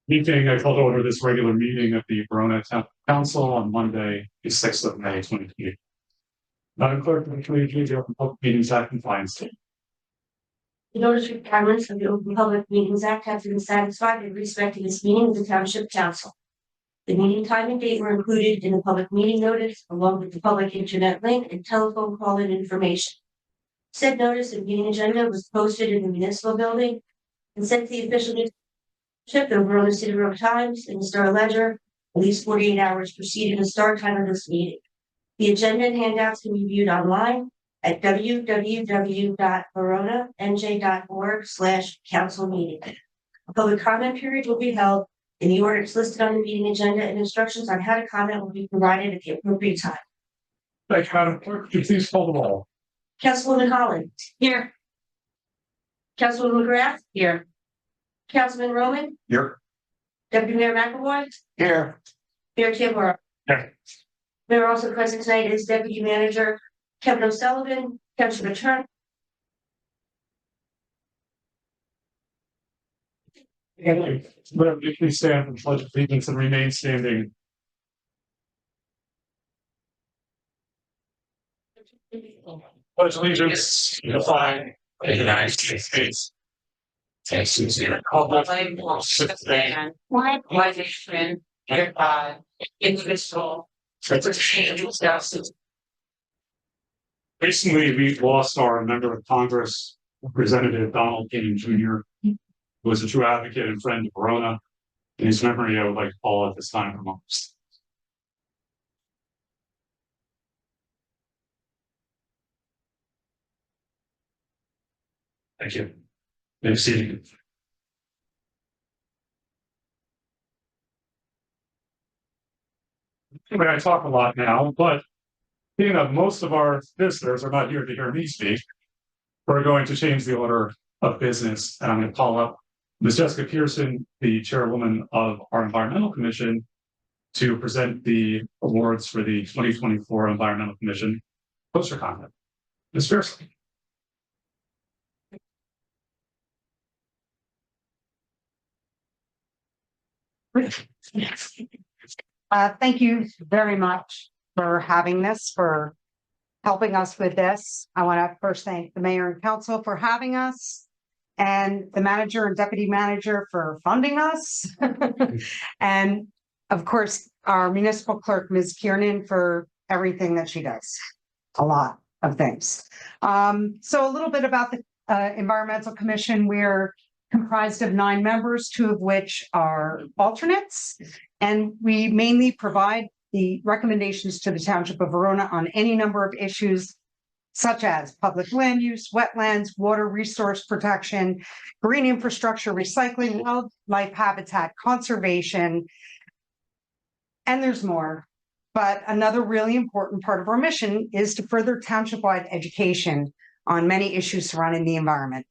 Meeting, I called to order this regular meeting of the Verona Town Council on Monday, the 6th of May, 2020. Madam Clerk, can you please open Public Meetings Act compliance statement? The notice requirements of the Open Public Meetings Act have been satisfied in respect to this meeting of the Township Council. The meeting time and date were included in the public meeting notice, along with the public internet link and telephone call-in information. Said notice and meeting agenda was posted in the municipal building and sent to the official newspaper, the Verona City Times, and the Star Ledger, at least 48 hours preceding the start time of this meeting. The agenda and handouts can be viewed online at www.veronanj.org/council meeting. A public comment period will be held in the orders listed on the meeting agenda, and instructions on how to comment will be provided at the appropriate time. Thank you, Madam Clerk. Could you please call the roll? Councilwoman Holland. Here. Councilwoman McGrath. Here. Councilman Roman. Here. Deputy Mayor McAvoy. Here. Mayor Tamora. Here. Mayor also present tonight is Deputy Manager Kevin O'Sullivan, Township Attorney. Madam, would you please stand for the Pledge of Allegiance and remain standing? Pledge allegiance to the flag of the United States. Thanks to the Republic for stand one nation under God, indivisible, with justice. Recently, we lost our member of Congress, Representative Donald King Jr., who was a true advocate and friend of Verona. In his memory, I would like to call at this time for moments. Thank you. May be seated. Anyway, I talk a lot now, but being that most of our visitors are not here to hear me speak, we're going to change the order of business, and I'm going to call up Ms. Jessica Pearson, the chairwoman of our Environmental Commission, to present the awards for the 2024 Environmental Commission poster contest. Ms. Pearson. Thank you very much for having this, for helping us with this. I want to first thank the mayor and council for having us, and the manager and deputy manager for funding us. And of course, our municipal clerk, Ms. Kiernan, for everything that she does. A lot of things. So a little bit about the Environmental Commission. We're comprised of 9 members, 2 of which are alternates, and we mainly provide the recommendations to the Township of Verona on any number of issues, such as public land use, wetlands, water resource protection, green infrastructure, recycling, wildlife habitat, conservation, and there's more. But another really important part of our mission is to further township-wide education on many issues surrounding the environment.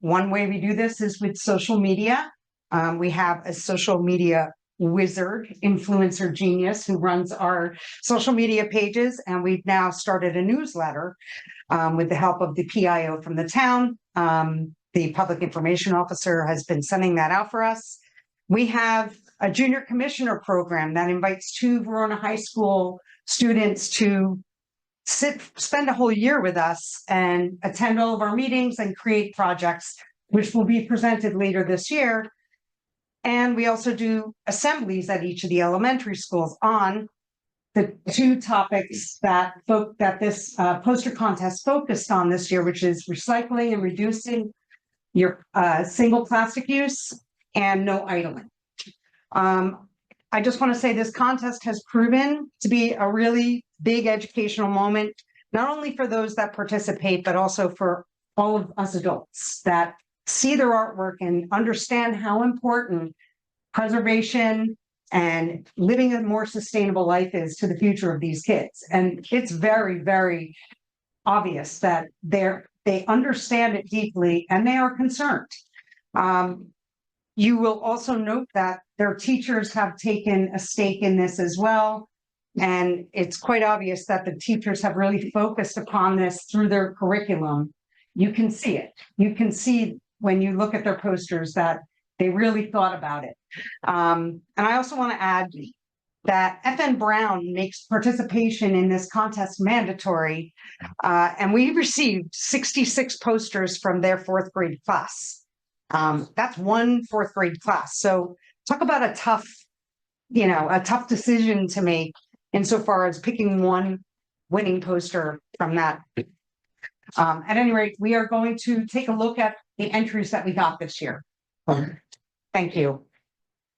One way we do this is with social media. We have a social media wizard, influencer genius, who runs our social media pages, and we've now started a newsletter with the help of the PIO from the town. The public information officer has been sending that out for us. We have a junior commissioner program that invites 2 Verona High School students to spend a whole year with us and attend all of our meetings and create projects, which will be presented later this year. And we also do assemblies at each of the elementary schools on the 2 topics that this poster contest focused on this year, which is recycling and reducing your single plastic use and no idling. I just want to say this contest has proven to be a really big educational moment, not only for those that participate, but also for all of us adults that see their artwork and understand how important preservation and living a more sustainable life is to the future of these kids. And it's very, very obvious that they understand it deeply and they are concerned. You will also note that their teachers have taken a stake in this as well. And it's quite obvious that the teachers have really focused upon this through their curriculum. You can see it. You can see when you look at their posters that They really thought about it. And I also want to add that FN Brown makes participation in this contest mandatory. And we received 66 posters from their fourth grade class. That's one fourth grade class. So talk about a tough decision to make insofar as picking one winning poster from that. At any rate, we are going to take a look at the entries that we got this year. Thank you.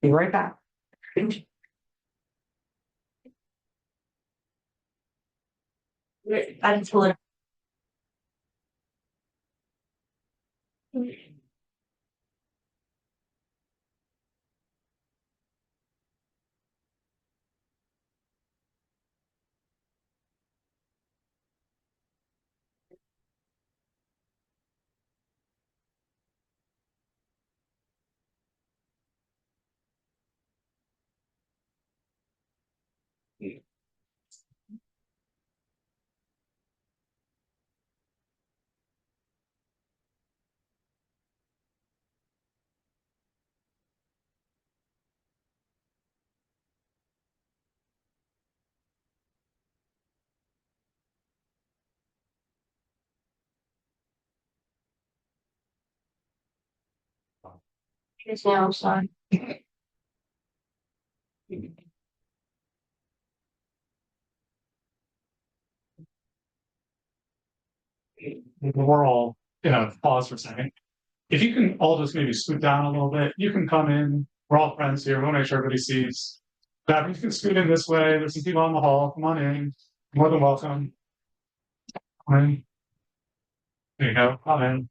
Be right back. I just pull it. Yes, now I'm sorry. We're all, pause for a second. If you can all just maybe scoot down a little bit, you can come in. We're all friends here. We want to make sure everybody sees. That you can scoot in this way. There's some people on the hall. Come on in. More than welcome. Come in. There you go. Come in.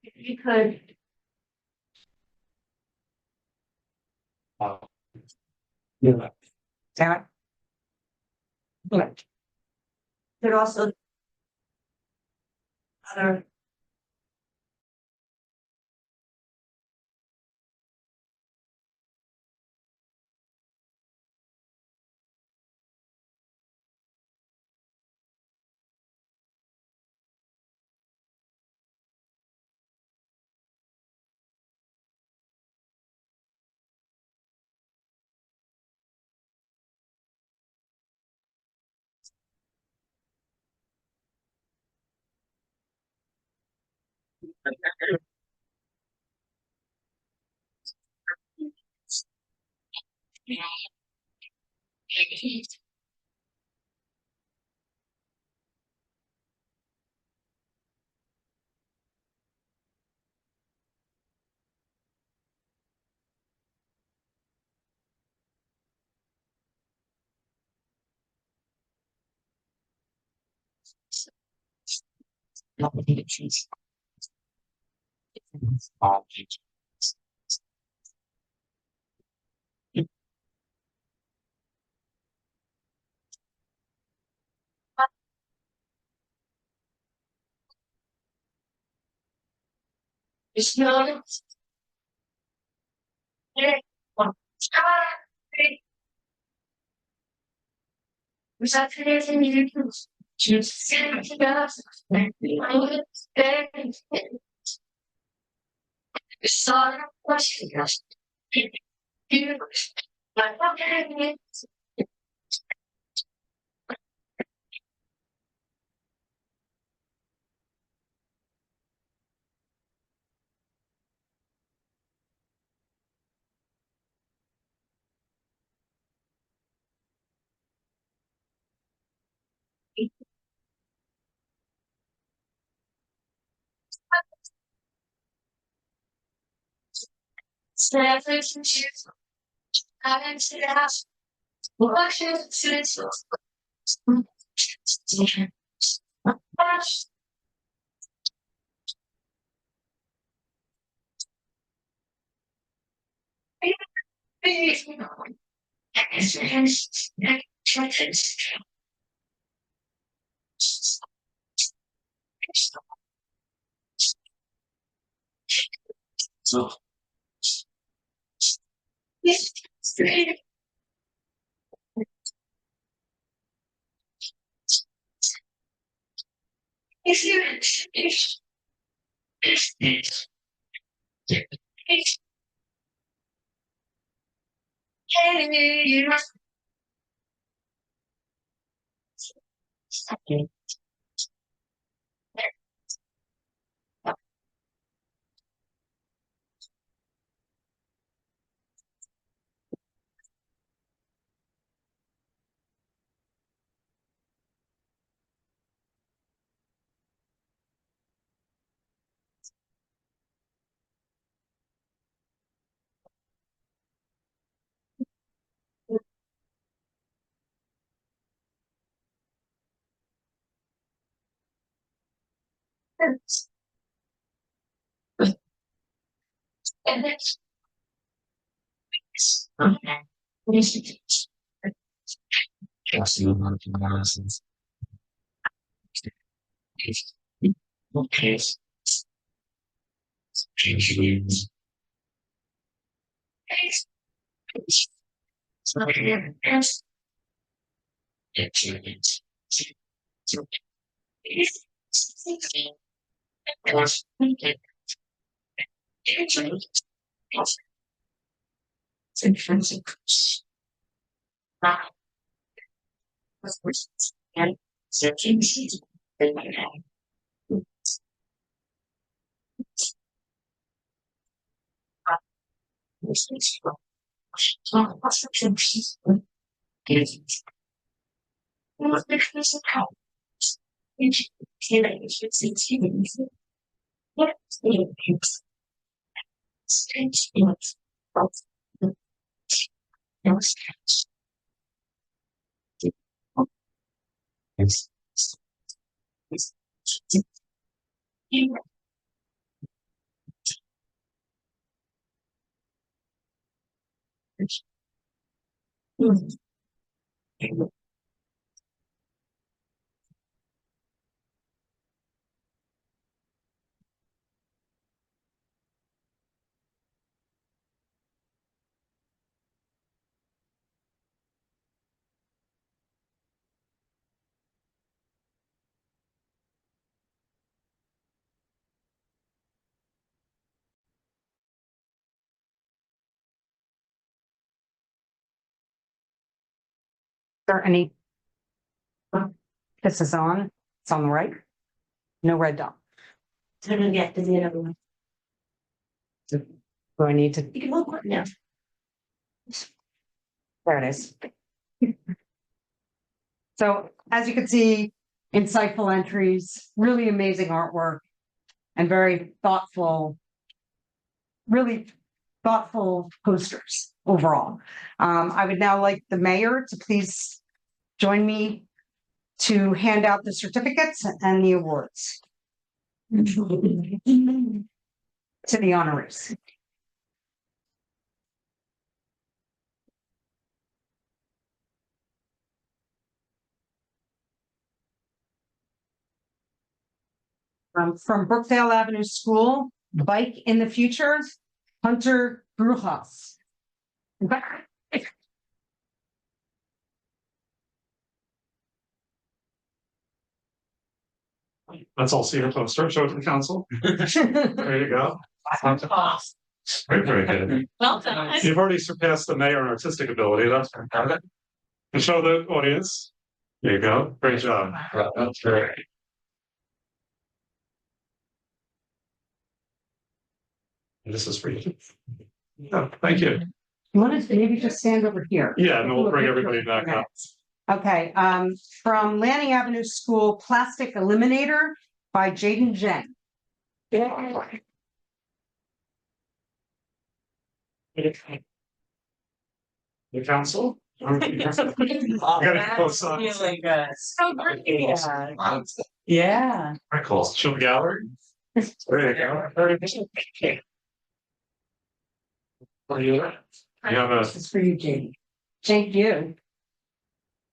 If you could, Yeah. Damn it. could also. Other. It's not. Was that today's in you? Just send it us. Saw question. Snapchat and shoes. I didn't see the house. Watch it. So. there any? This is on, it's on the right. No red dot. So I'm gonna get to the other one. Do I need to, You can move one now. there it is. So as you can see, insightful entries, really amazing artwork and very thoughtful, really thoughtful posters overall. I would now like the mayor to please join me to hand out the certificates and the awards to the honorees. From Brookdale Avenue School, Bike in the Future, Hunter Brujas. Let's all see your poster, show it to the council. There you go. Very, very good. Well done. You've already surpassed the mayor in artistic ability, that's fantastic. And show the audience. There you go, great job. That's great. This is for you. Oh, thank you. You want to maybe just stand over here? Yeah, and we'll bring everybody back up. Okay, from Lanning Avenue School, Plastic Eliminator by Jaden Jen. The council? I gotta close on. Really good. So great. Yeah. Very cool. Show the gallery. There you go. Very good. What are you? You have a. It's for you, Jaden. Thank you.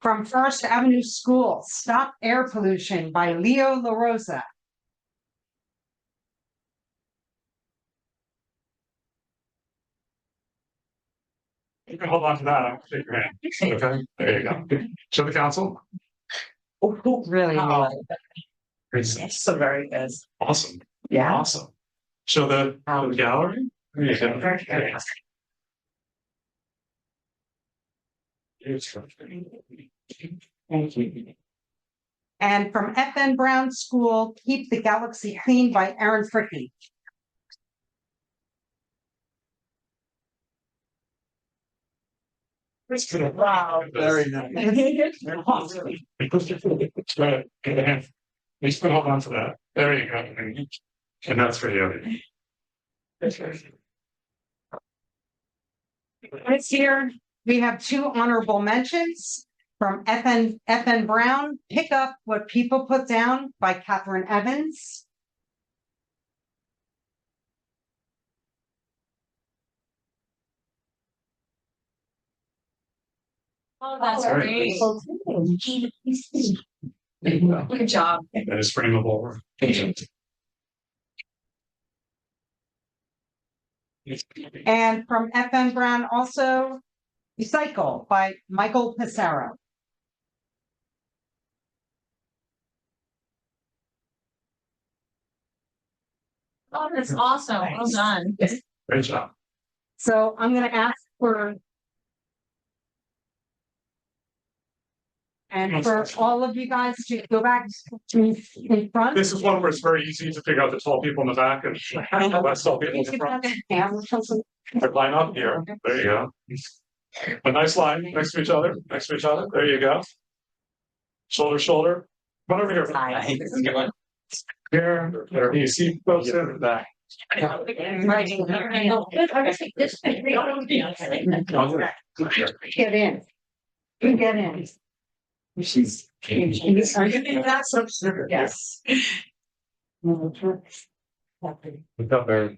From First Avenue School, Stop Air Pollution by Leo La Rosa. You can hold on to that. I'll shake your hand. Okay, there you go. Show the council. Really? Oh. So very good. Awesome, Yeah. awesome. Show the gallery. There you go. Thank you. And from FN Brown School, Keep the Galaxy Clean by Aaron Fricky. Wow. Very nice. Please put hold on to that. There you go. And that's for you. This here, we have 2 honorable mentions from FN Brown, Pick Up What People Put Down by Catherine Evans. Oh, that's Very great. nice. Good job. That is frameable. And from FN Brown also, Recycle by Michael Pissarro. Oh, that's awesome. Well done. Great job. So I'm gonna ask for. And for all of you guys to go back in front. This is one where it's very easy to figure out the tall people in the back and less tall people in the front. They're line up here. There you go. A nice line next to each other, next to each other. There you go. Shoulder, shoulder. Come over here. Here, there you see folks in the back. Get in. Get in. She's. Yes. Without their-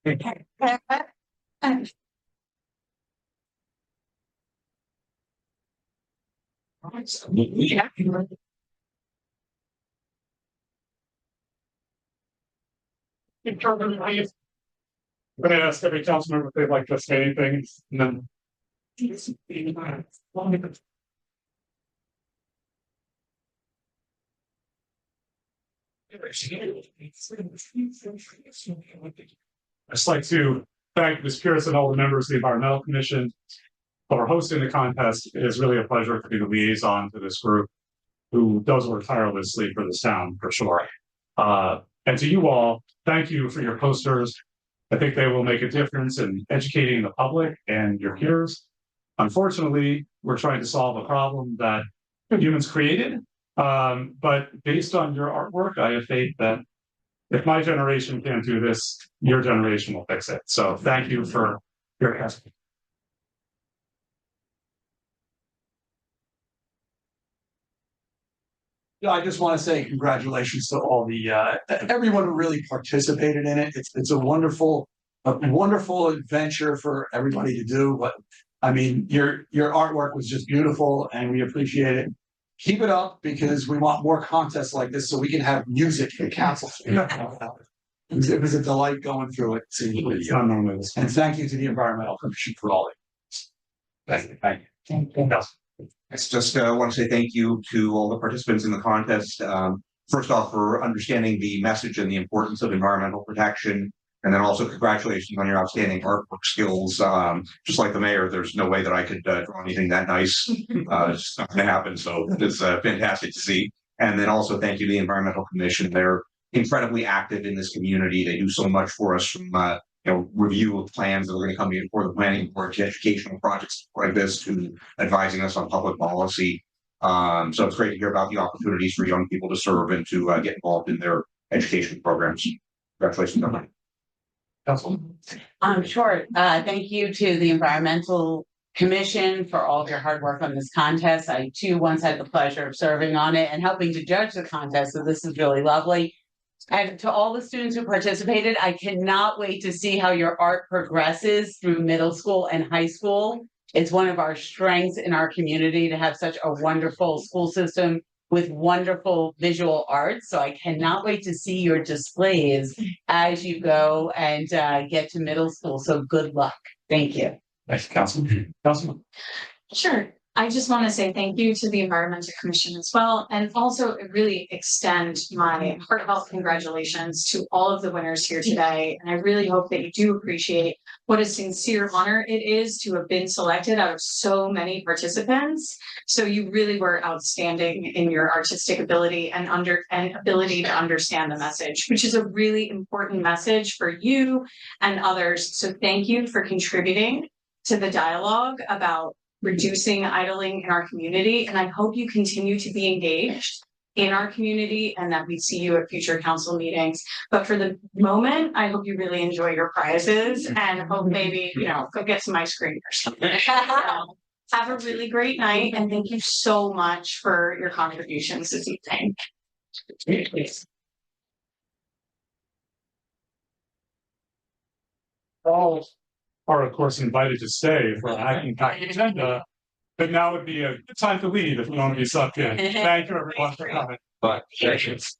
Good. Yeah. I'm gonna ask every council member if they'd like to say anything, and then. I'd just like to thank Ms. Pierce and all the members of the Environmental Commission for hosting the contest. It is really a pleasure to be the liaison to this group who does work tirelessly for this town, for sure. And to you all, thank you for your posters. I think they will make a difference in educating the public and your peers. Unfortunately, we're trying to solve a problem that humans created. But based on your artwork, I have faith that if my generation can't do this, your generation will fix it. So thank you for your help. Yeah, I just want to say congratulations to all the everyone who really participated in it. It's a wonderful adventure for everybody to do. But I mean, your artwork was just beautiful, and we appreciate it. Keep it up because we want more contests like this so we can have music in council. It was a delight going through it. And thank you to the Environmental Commission for all of it. Thank you. I just want to say thank you to all the participants in the contest. First off, for understanding the message and the importance of environmental protection. And then also congratulations on your outstanding artwork skills. Just like the mayor, there's no way that I could draw anything that nice. It's not going to happen. So it's fantastic to see. And then also thank you to the Environmental Commission. They're incredibly active in this community. They do so much for us from review of plans that are going to come before the planning board to educational projects like this to advising us on public policy. So it's great to hear about the opportunities for young people to serve and to get involved in their education programs. Congratulations on that. Sure. Thank you to the Environmental Commission for all of your hard work on this contest. I too once had the pleasure of serving on it and helping to judge the contest. So this is really lovely. And to all the students who participated, I cannot wait to see how your art progresses through middle school and high school. It's one of our strengths in our community to have such a wonderful school system with wonderful visual arts. So I cannot wait to see your displays as you go and get to middle school. So good luck. Thank you. Thanks, Councilman. Councilman. Sure. I just want to say thank you to the Environmental Commission as well, and also really extend my heartfelt congratulations to all of the winners here today. And I really hope that you do appreciate what a sincere honor it is to have been selected out of so many participants. So you really were outstanding in your artistic ability and ability to understand the message, which is a really important message for you and others. So thank you for contributing to the dialogue about reducing idling in our community. And I hope you continue to be engaged in our community and that we see you at future council meetings. But for the moment, I hope you really enjoy your prizes and hope maybe, go get some ice cream or something. Have a really great night and thank you so much for your contributions this evening. Please. All are of course invited to stay for an action-packed agenda, but now would be a good time to leave if we want to be sucked in. Thank you everyone for coming. But yes.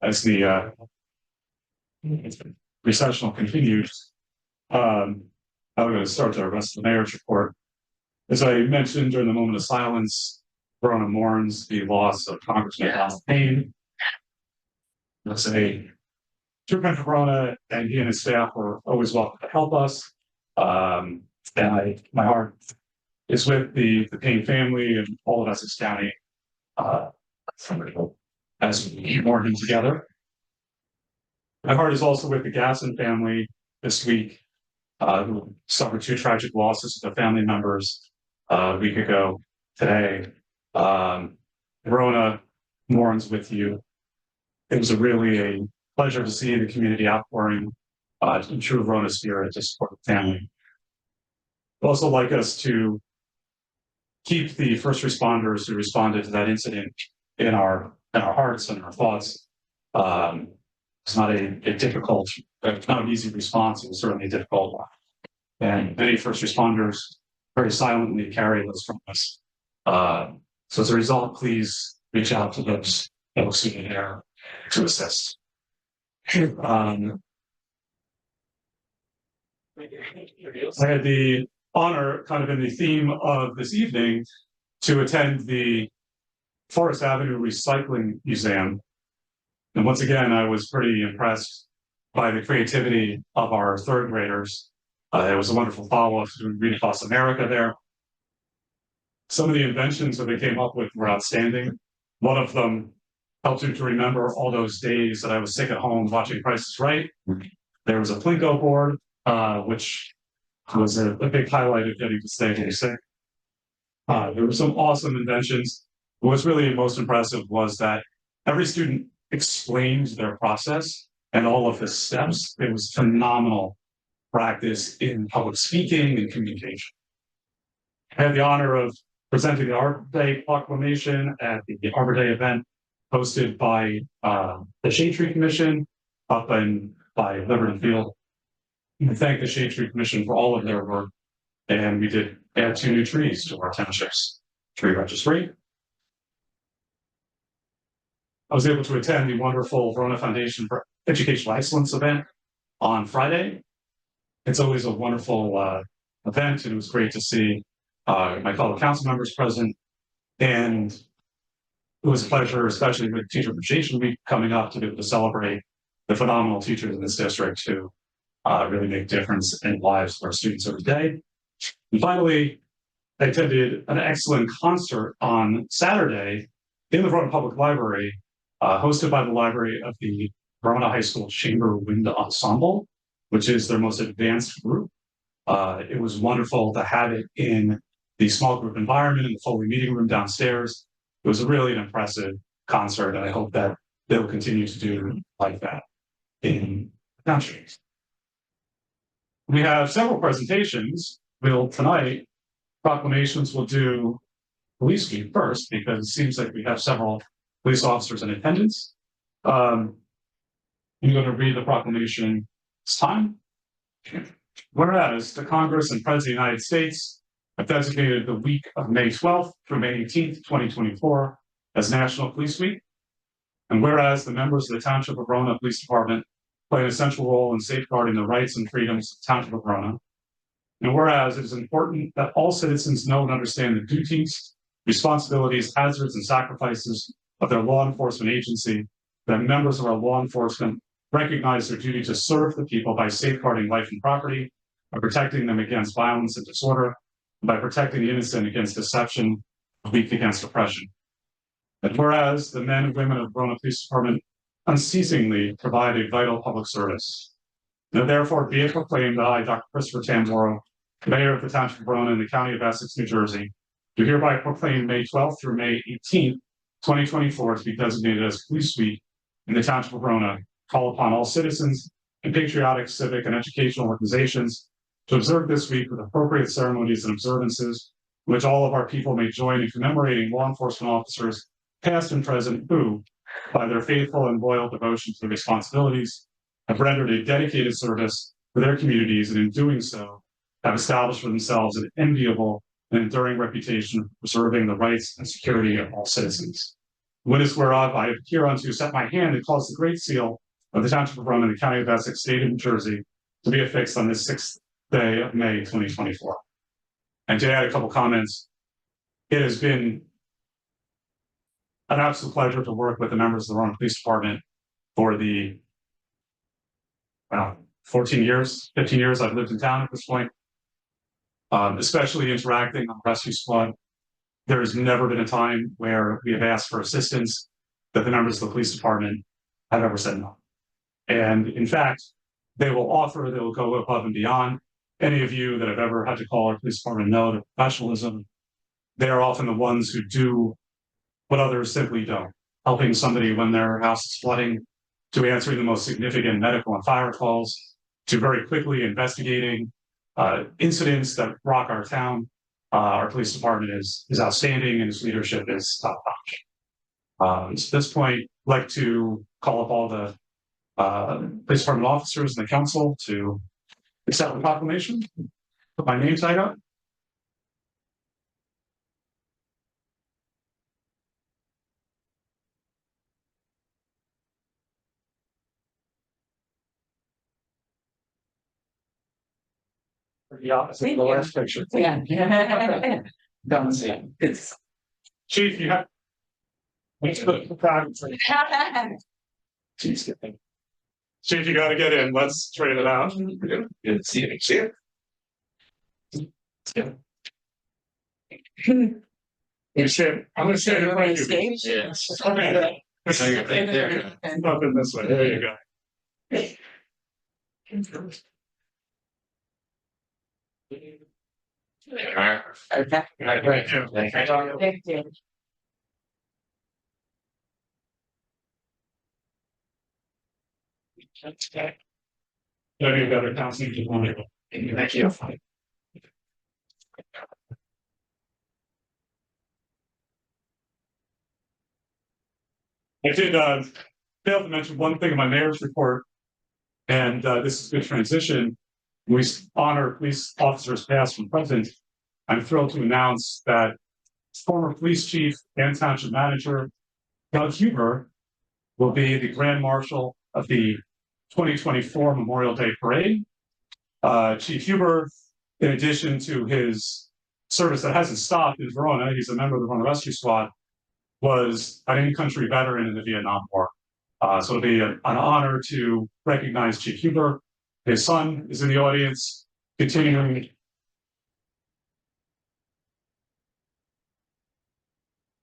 As the recessional continues, I'm going to start the rest of the mayor's report. As I mentioned during the moment of silence, Verona mourns the loss of Congressman Al Payne. Let's say, Superintendent Verona and he and his staff were always welcome to help us. And my heart is with the Payne family and all of Essex County as we mourn him together. My heart is also with the Gasson family this week, who suffered 2 tragic losses to their family members a week ago today. Verona mourns with you. It was really a pleasure to see the community outpouring in true Verona spirit to support the family. I'd also like us to keep the first responders who responded to that incident in our hearts and our thoughts. It's not a difficult, it's not an easy response. It was certainly a difficult one. And many first responders very silently carry those from us. So as a result, please reach out to those folks who are there to assist. I had the honor, kind of in the theme of this evening, to attend the Forest Avenue Recycling Museum. And once again, I was pretty impressed by the creativity of our 3rd graders. It was a wonderful follow-up to Read Across America there. Some of the inventions that they came up with were outstanding. One of them helped you to remember all those days that I was sick at home watching Price is Right. There was a Plinko board, which was a big highlight of getting to stay when sick. There were some awesome inventions. What was really most impressive was that every student explained their process and all of the steps. It was phenomenal practice in public speaking and communication. I had the honor of presenting the Arbor Day proclamation at the Arbor Day event hosted by the Shade Tree Commission up by Liberty Field. I thank the Shade Tree Commission for all of their work. And we did add 2 new trees to our township's tree registry. I was able to attend the wonderful Verona Foundation for Educational Excellence event on Friday. It's always a wonderful event, and it was great to see my fellow council members present. And it was a pleasure, especially with Teacher Appreciation Week coming up, to be able to celebrate the phenomenal teachers in this district who really make a difference in the lives of our students every day. And finally, I attended an excellent concert on Saturday in the Verona Public Library, hosted by the library of the Verona High School Chamber Wind Ensemble, which is their most advanced group. It was wonderful to have it in the small group environment in the Foley meeting room downstairs. It was really an impressive concert, and I hope that they'll continue to do like that in the Township. We have several presentations. Tonight, proclamations will do police week first, because it seems like we have several police officers in attendance. I'm going to read the proclamation this time. Whereas the Congress and President of the United States have designated the week of May 12th through May 18th, 2024 as National Police Week. And whereas the members of the Township of Verona Police Department play an essential role in safeguarding the rights and freedoms of the Township of Verona. And whereas it is important that all citizens know and understand the duties, responsibilities, hazards, and sacrifices of their law enforcement agency, that members of our law enforcement recognize their duty to serve the people by safeguarding life and property, by protecting them against violence and disorder, and by protecting the innocent against deception, the weak against oppression. And whereas the men and women of Verona Police Department unceasingly provide a vital public service. Now, therefore, be it proclaimed that I, Dr. Christopher Tamboro, Mayor of the Township of Verona in the County of Essex, New Jersey, do hereby proclaim May 12th through May 18th, 2024 to be designated as Police Week in the Township of Verona. Call upon all citizens and patriotic, civic, and educational organizations to observe this week with appropriate ceremonies and observances, in which all of our people may join in commemorating law enforcement officers, past and present, who, by their faithful and loyal devotion to their responsibilities, have rendered a dedicated service for their communities, and in doing so, have established for themselves an enviable and enduring reputation for preserving the rights and security of all citizens. Witness whereof I have hereunto set my hand and caused the great seal of the Township of Verona in the County of Essex, State of New Jersey, to be affixed on this 6th day of May 2024. And to add a couple comments, it has been an absolute pleasure to work with the members of the Verona Police Department for the 14 years, 15 years I've lived in town at this point. Especially interacting on the rescue squad. There has never been a time where we have asked for assistance that the members of the police department have ever said no. And in fact, they will go above and beyond. Any of you that have ever had to call our police department know the professionalism, they are often the ones who do what others simply don't. Helping somebody when their house is flooding, to answering the most significant medical and fire calls, to very quickly investigating incidents that rock our town. Our police department is outstanding, and its leadership is top notch. So at this point, I'd like to call up all the police department officers and the council to accept the proclamation. Put my name tag up. The opposite of the last picture. Yeah. Don't see it. It's Chief, you have. Chief, you gotta get in. Let's trade it out. Good to see you. See you. I'm gonna share your right Stage? Yes. Okay. Up in this way. There you go. Okay. Thank you. Thank you. Any better counseling? Thank you. I did fail to mention one thing in my mayor's report, and this is a good transition. We honor police officers past and present. I'm thrilled to announce that former police chief and township manager Doug Huber will be the Grand Marshal of the 2024 Memorial Day Parade. Chief Huber, in addition to his service that hasn't stopped in Verona, he's a member of the Verona Rescue Squad, was an in-country veteran in the Vietnam War. So it'll be an honor to recognize Chief Huber. His son is in the audience, continuing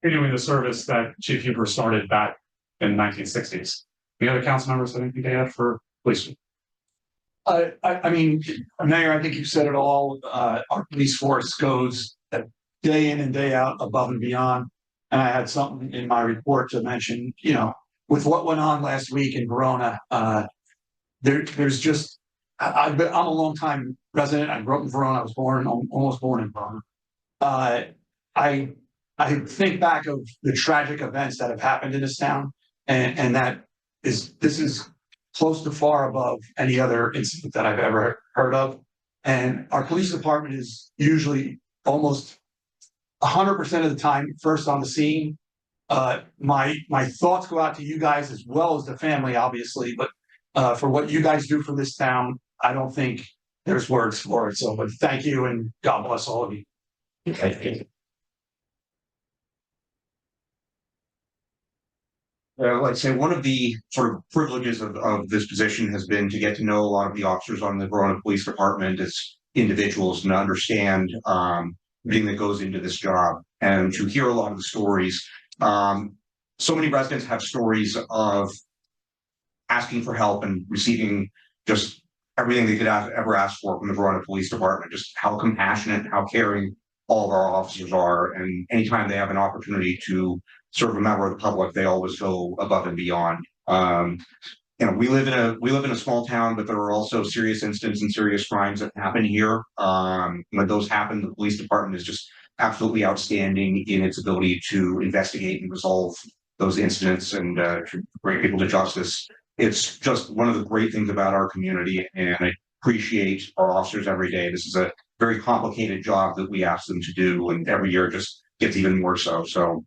the service that Chief Huber started back in the 1960s. The other council members, I think they had for police. I mean, Mayor, I think you said it all. Our police force goes day in and day out above and beyond. And I had something in my report to mention, you know, with what went on last week in Verona, there's just, I'm a longtime resident. I grew up in Verona. I was almost born in Verona. Uh, I, I think back of the tragic events that have happened in this town, and this is close to far above any other incident that I've ever heard of. And our police department is usually almost 100% of the time first on the scene. My thoughts go out to you guys as well as the family, obviously, but for what you guys do for this town, I don't think there's words for it. So, but thank you and God bless all of you. Like I say, one of the sort of privileges of this position has been to get to know a lot of the officers on the Verona Police Department as individuals and understand everything that goes into this job and to hear a lot of the stories. So many residents have stories of asking for help and receiving just everything they could ever ask for from the Verona Police Department, just how compassionate, how caring all of our officers are. And anytime they have an opportunity to serve a member of the public, they always go above and beyond. You know, we live in a small town, but there are also serious incidents and serious crimes that happen here. When those happen, the police department is just absolutely outstanding in its ability to investigate and resolve those incidents and to bring people to justice. It's just one of the great things about our community, and I appreciate our officers every day. This is a very complicated job that we ask them to do, and every year just gets even more so. So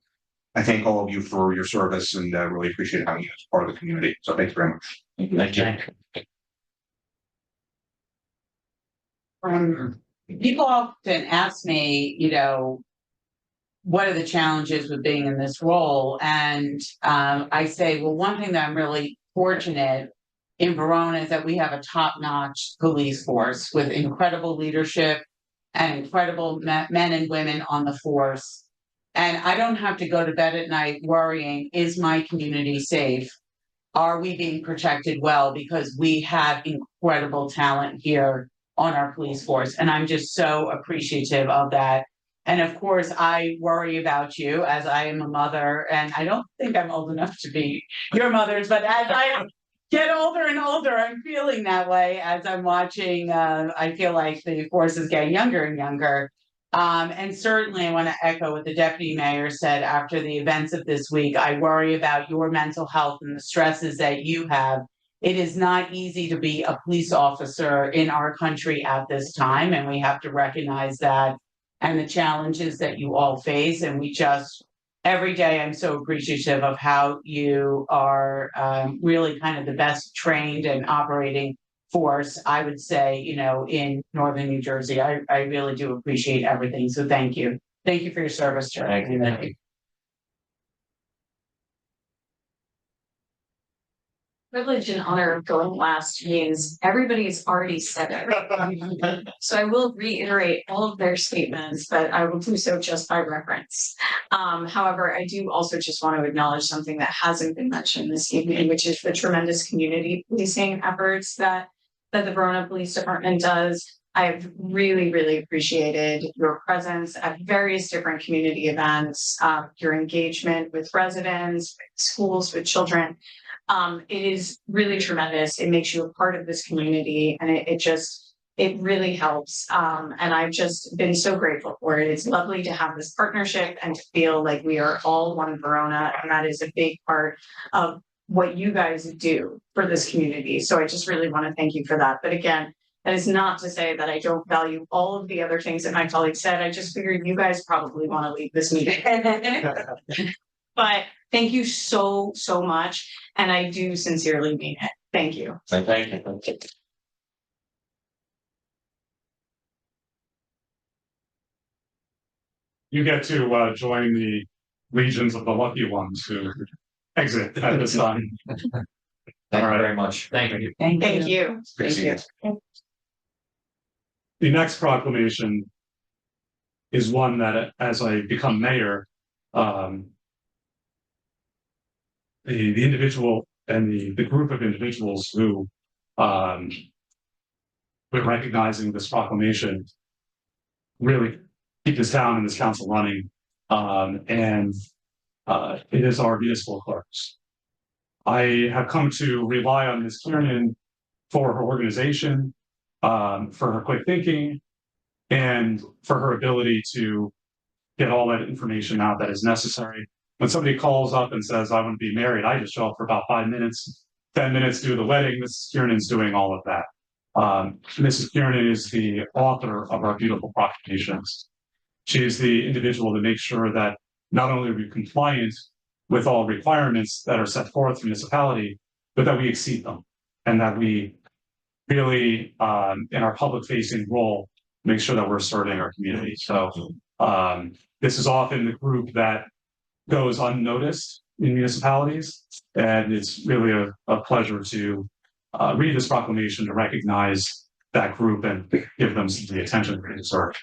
I thank all of you for your service and really appreciate having you as part of the community. So thank you very much. Thank you. People often ask me, you know, what are the challenges with being in this role? And I say, well, one thing that I'm really fortunate in Verona is that we have a top-notch police force with incredible leadership and incredible men and women on the force. And I don't have to go to bed at night worrying, is my community safe? Are we being protected well? Because we have incredible talent here on our police force. And I'm just so appreciative of that. And of course, I worry about you as I am a mother, and I don't think I'm old enough to be your mothers, but as I get older and older, I'm feeling that way as I'm watching. I feel like the force is getting younger and younger. And certainly I want to echo what the deputy mayor said after the events of this week. I worry about your mental health and the stresses that you have. It is not easy to be a police officer in our country at this time, and we have to recognize that and the challenges that you all face. And we just, every day, I'm so appreciative of how you are really kind of the best trained and operating force, I would say, you know, in Northern New Jersey. I really do appreciate everything. So thank you. Thank you for your service to our community. Privilege and honor of going last means everybody's already said it. So I will reiterate all of their statements, but I will do so just by reference. However, I do also just want to acknowledge something that hasn't been mentioned this evening, which is the tremendous community policing efforts that the Verona Police Department does. I've really appreciated your presence at various different community events, your engagement with residents, with schools, with children. It is really tremendous. It makes you a part of this community, and it really helps. And I've just been so grateful for it. It's lovely to have this partnership and to feel like we are all one Verona, and that is a big part of what you guys do for this community. So I just really want to thank you for that. But again, that is not to say that I don't value all of the other things that my colleagues said. I just figured you guys probably want to leave this meeting. But thank you so much. And I do sincerely mean it. Thank you. Thank you. You get to join the legions of the lucky ones who exit at this time. Thank you very much. Thank you. Thank you. Good to see you. The next proclamation is one that, as I become mayor, the individual and the group of individuals who with recognizing this proclamation really keep this town and this council running. And it is our municipal clerks. I have come to rely on Ms. Kiernan for her organization, for her quick thinking, and for her ability to get all that information out that is necessary. When somebody calls up and says, I want to be married, I just show up for about 5 minutes, 10 minutes to do the wedding. Mrs. Kiernan's doing all of that. Mrs. Kiernan is the author of our beautiful proclamations. She's the individual that makes sure that not only are we compliant with all requirements that are set forth in municipality, but that we exceed them and that we really, in our public facing role, make sure that we're serving our community. So this is often the group that goes unnoticed in municipalities. And it's really a pleasure to read this proclamation to recognize that group and give them the attention they deserve.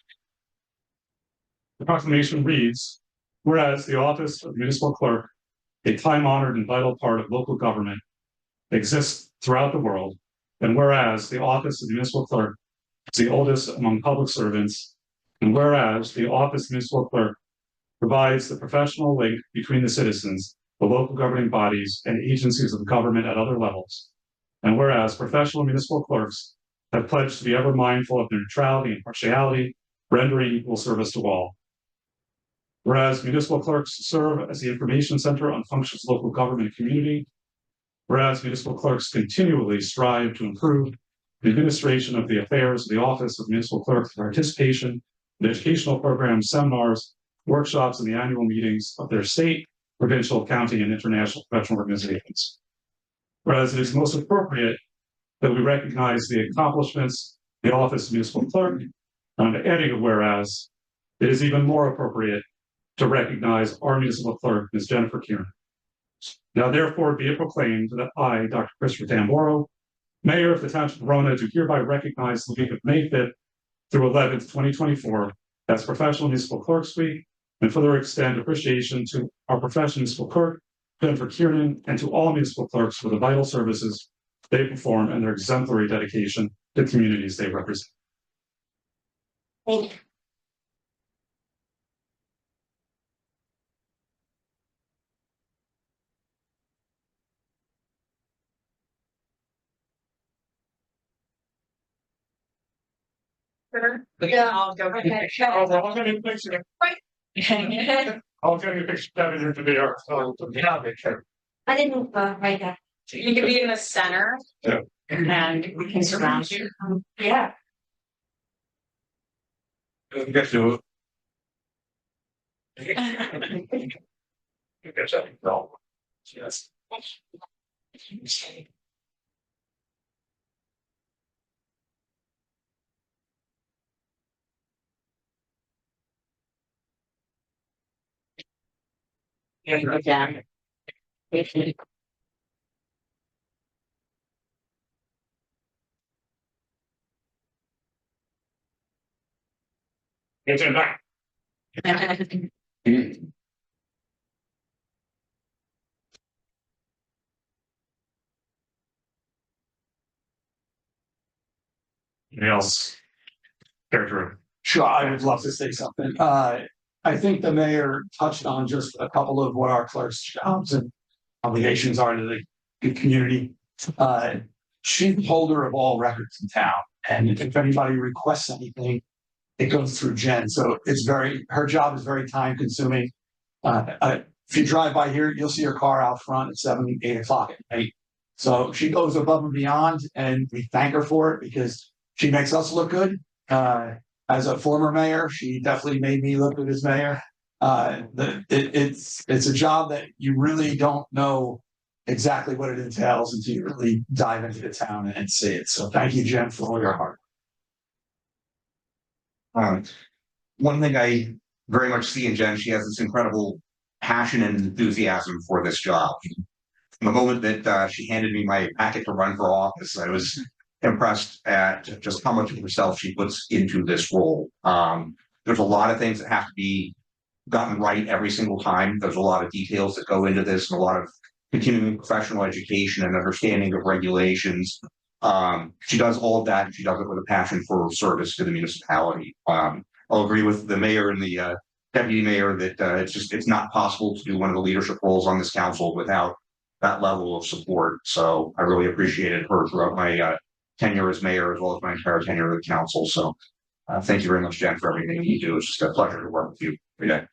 The proclamation reads, whereas the office of municipal clerk, a time-honored and vital part of local government, exists throughout the world, and whereas the office of the municipal clerk is the oldest among public servants, and whereas the office of municipal clerk provides the professional link between the citizens, the local governing bodies, and agencies of government at other levels, and whereas professional municipal clerks have pledged to be ever mindful of their neutrality and impartiality, rendering equal service to all. Whereas municipal clerks serve as the information center on functions of local government and community. Whereas municipal clerks continually strive to improve the administration of the affairs of the office of municipal clerk through participation in educational programs, seminars, workshops, and the annual meetings of their state, provincial, county, and international professional organizations. Whereas it is most appropriate that we recognize the accomplishments of the office of municipal clerk, and adding a whereas, it is even more appropriate to recognize our municipal clerk, Ms. Jennifer Kiernan. Now therefore be it proclaimed that I, Dr. Christopher Tamboro, Mayor of the Township of Verona, do hereby recognize the week of May 5th through 11th, 2024 as Professional Municipal Clerks Week, and further extend appreciation to our professional municipal clerk, Jennifer Kiernan, and to all municipal clerks for the vital services they perform and their exemplary dedication to the communities they represent. Thank you. Yeah, I'll go. Okay. I'll get a picture. I'll get a picture of it into the art. I didn't write that. You can be in the center. Yeah. And we can surround you. Yeah. Get to no. Yes. Again. Get in back. Anything else? Character. Sure, I would love to say something. I think the mayor touched on just a couple of what our clerks' jobs and obligations are to the community. She's the holder of all records in town, and if anybody requests anything, it goes through Jen. So her job is very time consuming. If you drive by here, you'll see her car out front at 7, 8 o'clock at night. So she goes above and beyond, and we thank her for it because she makes us look good. As a former mayor, she definitely made me look good as mayor. It's a job that you really don't know exactly what it entails until you really dive into the town and see it. So thank you, Jen, for all your hard work. One thing I very much see in Jen, she has this incredible passion and enthusiasm for this job. From the moment that she handed me my packet to run for office, I was impressed at just how much of herself she puts into this role. There's a lot of things that have to be gotten right every single time. There's a lot of details that go into this and a lot of continuing professional education and understanding of regulations. She does all of that, and she does it with a passion for service to the municipality. I'll agree with the mayor and the deputy mayor that it's not possible to do one of the leadership roles on this council without that level of support. So I really appreciated her throughout my tenure as mayor, as well as my entire tenure of the council. So thank you very much, Jen, for everything you do. It's just a pleasure to work with you every day.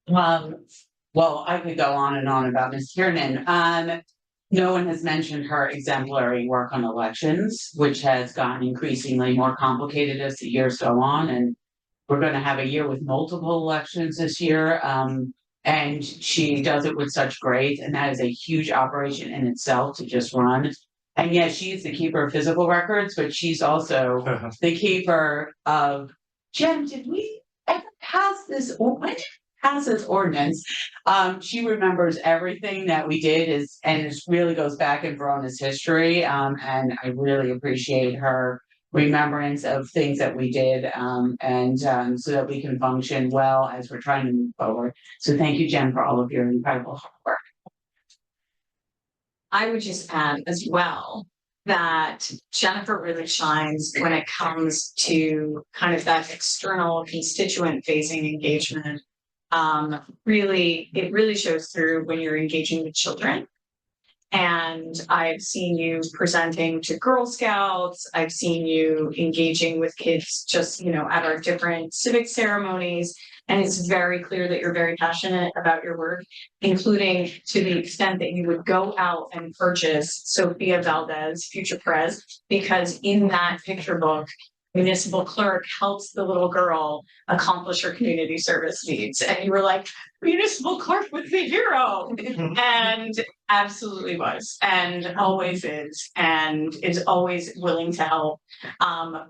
Well, I could go on and on about Ms. Kiernan. No one has mentioned her exemplary work on elections, which has gotten increasingly more complicated as the years go on. And we're going to have a year with multiple elections this year. And she does it with such grace, and that is a huge operation in itself to just run. And yes, she's the keeper of physical records, but she's also the keeper of, Jen, did we ever pass this, or when did we pass this ordinance? She remembers everything that we did, and it really goes back in Verona's history. And I really appreciate her remembrance of things that we did, and so that we can function well as we're trying to move forward. So thank you, Jen, for all of your incredible hard work. I would just add as well that Jennifer really shines when it comes to kind of that external constituent facing engagement. It really shows through when you're engaging with children. And I've seen you presenting to Girl Scouts. I've seen you engaging with kids just, at our different civic ceremonies. And it's very clear that you're very passionate about your work, including to the extent that you would go out and purchase Sophia Valdez, future pres, because in that picture book, municipal clerk helps the little girl accomplish her community service needs. And you were like, municipal clerk was the hero. And absolutely was, and always is always willing to help.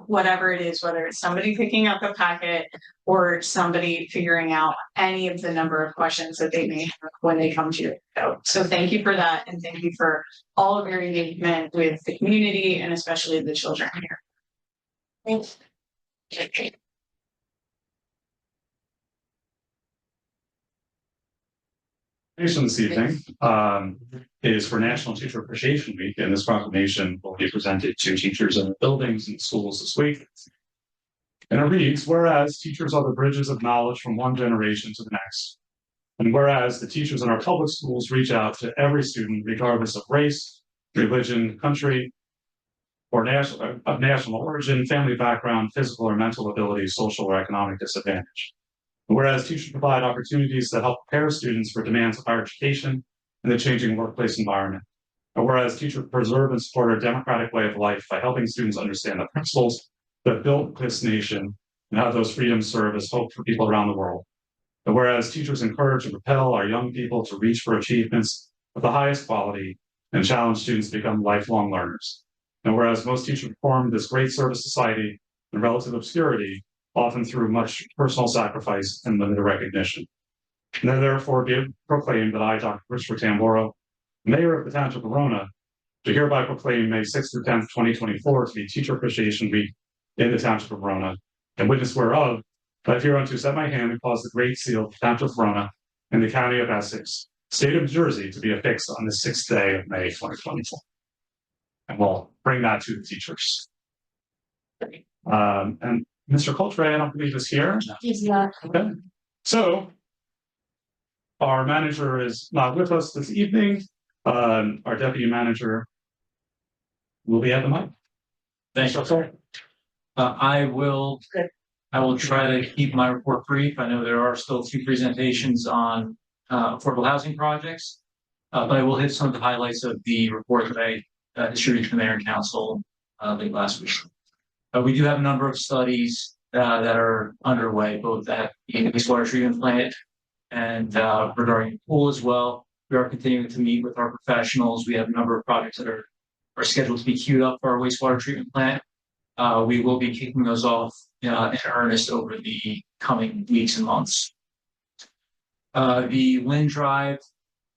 Whatever it is, whether it's somebody picking up a packet or somebody figuring out any of the number of questions that they may have when they come to you. So thank you for that. And thank you for all of your engagement with the community and especially the children here. Thanks. This evening is for National Teacher Appreciation Week, and this proclamation will be presented to teachers in the buildings and schools this week. And it reads, whereas teachers are the bridges of knowledge from one generation to the next, and whereas the teachers in our public schools reach out to every student regardless of race, religion, country, or national origin, family background, physical or mental ability, social or economic disadvantage. Whereas teachers provide opportunities that help prepare students for demands of higher education in the changing workplace environment. And whereas teachers preserve and support our democratic way of life by helping students understand the principles that built this nation and how those freedoms serve as hope for people around the world. And whereas teachers encourage and propel our young people to reach for achievements of the highest quality and challenge students to become lifelong learners. And whereas most teachers perform this great service to society in relative obscurity, often through much personal sacrifice and limited recognition. And then therefore be proclaimed that I, Dr. Christopher Tamboro, Mayor of the Township of Verona, do hereby proclaim May 6th through 10th, 2024 to be Teacher Appreciation Week in the Township of Verona, and witness whereof, that I hereunto set my hand and cause the Great Seal of the Township of Verona in the County of Essex, State of New Jersey, to be affixed on the 6th day of May 2024. And we'll bring that to the teachers. And Mr. Coltrane, I don't believe is here. He's not. Okay. So our manager is not with us this evening. Our deputy manager will be at the mic. Thanks. I will try to keep my report brief. I know there are still 2 presentations on affordable housing projects, but I will hit some of the highlights of the report that I distributed to the mayor and council late last week. We do have a number of studies that are underway, both at the wastewater treatment plant and regarding the pool as well. We are continuing to meet with our professionals. We have a number of projects that are scheduled to be queued up for our wastewater treatment plant. We will be kicking those off in earnest over the coming weeks and months. The Lynn Drive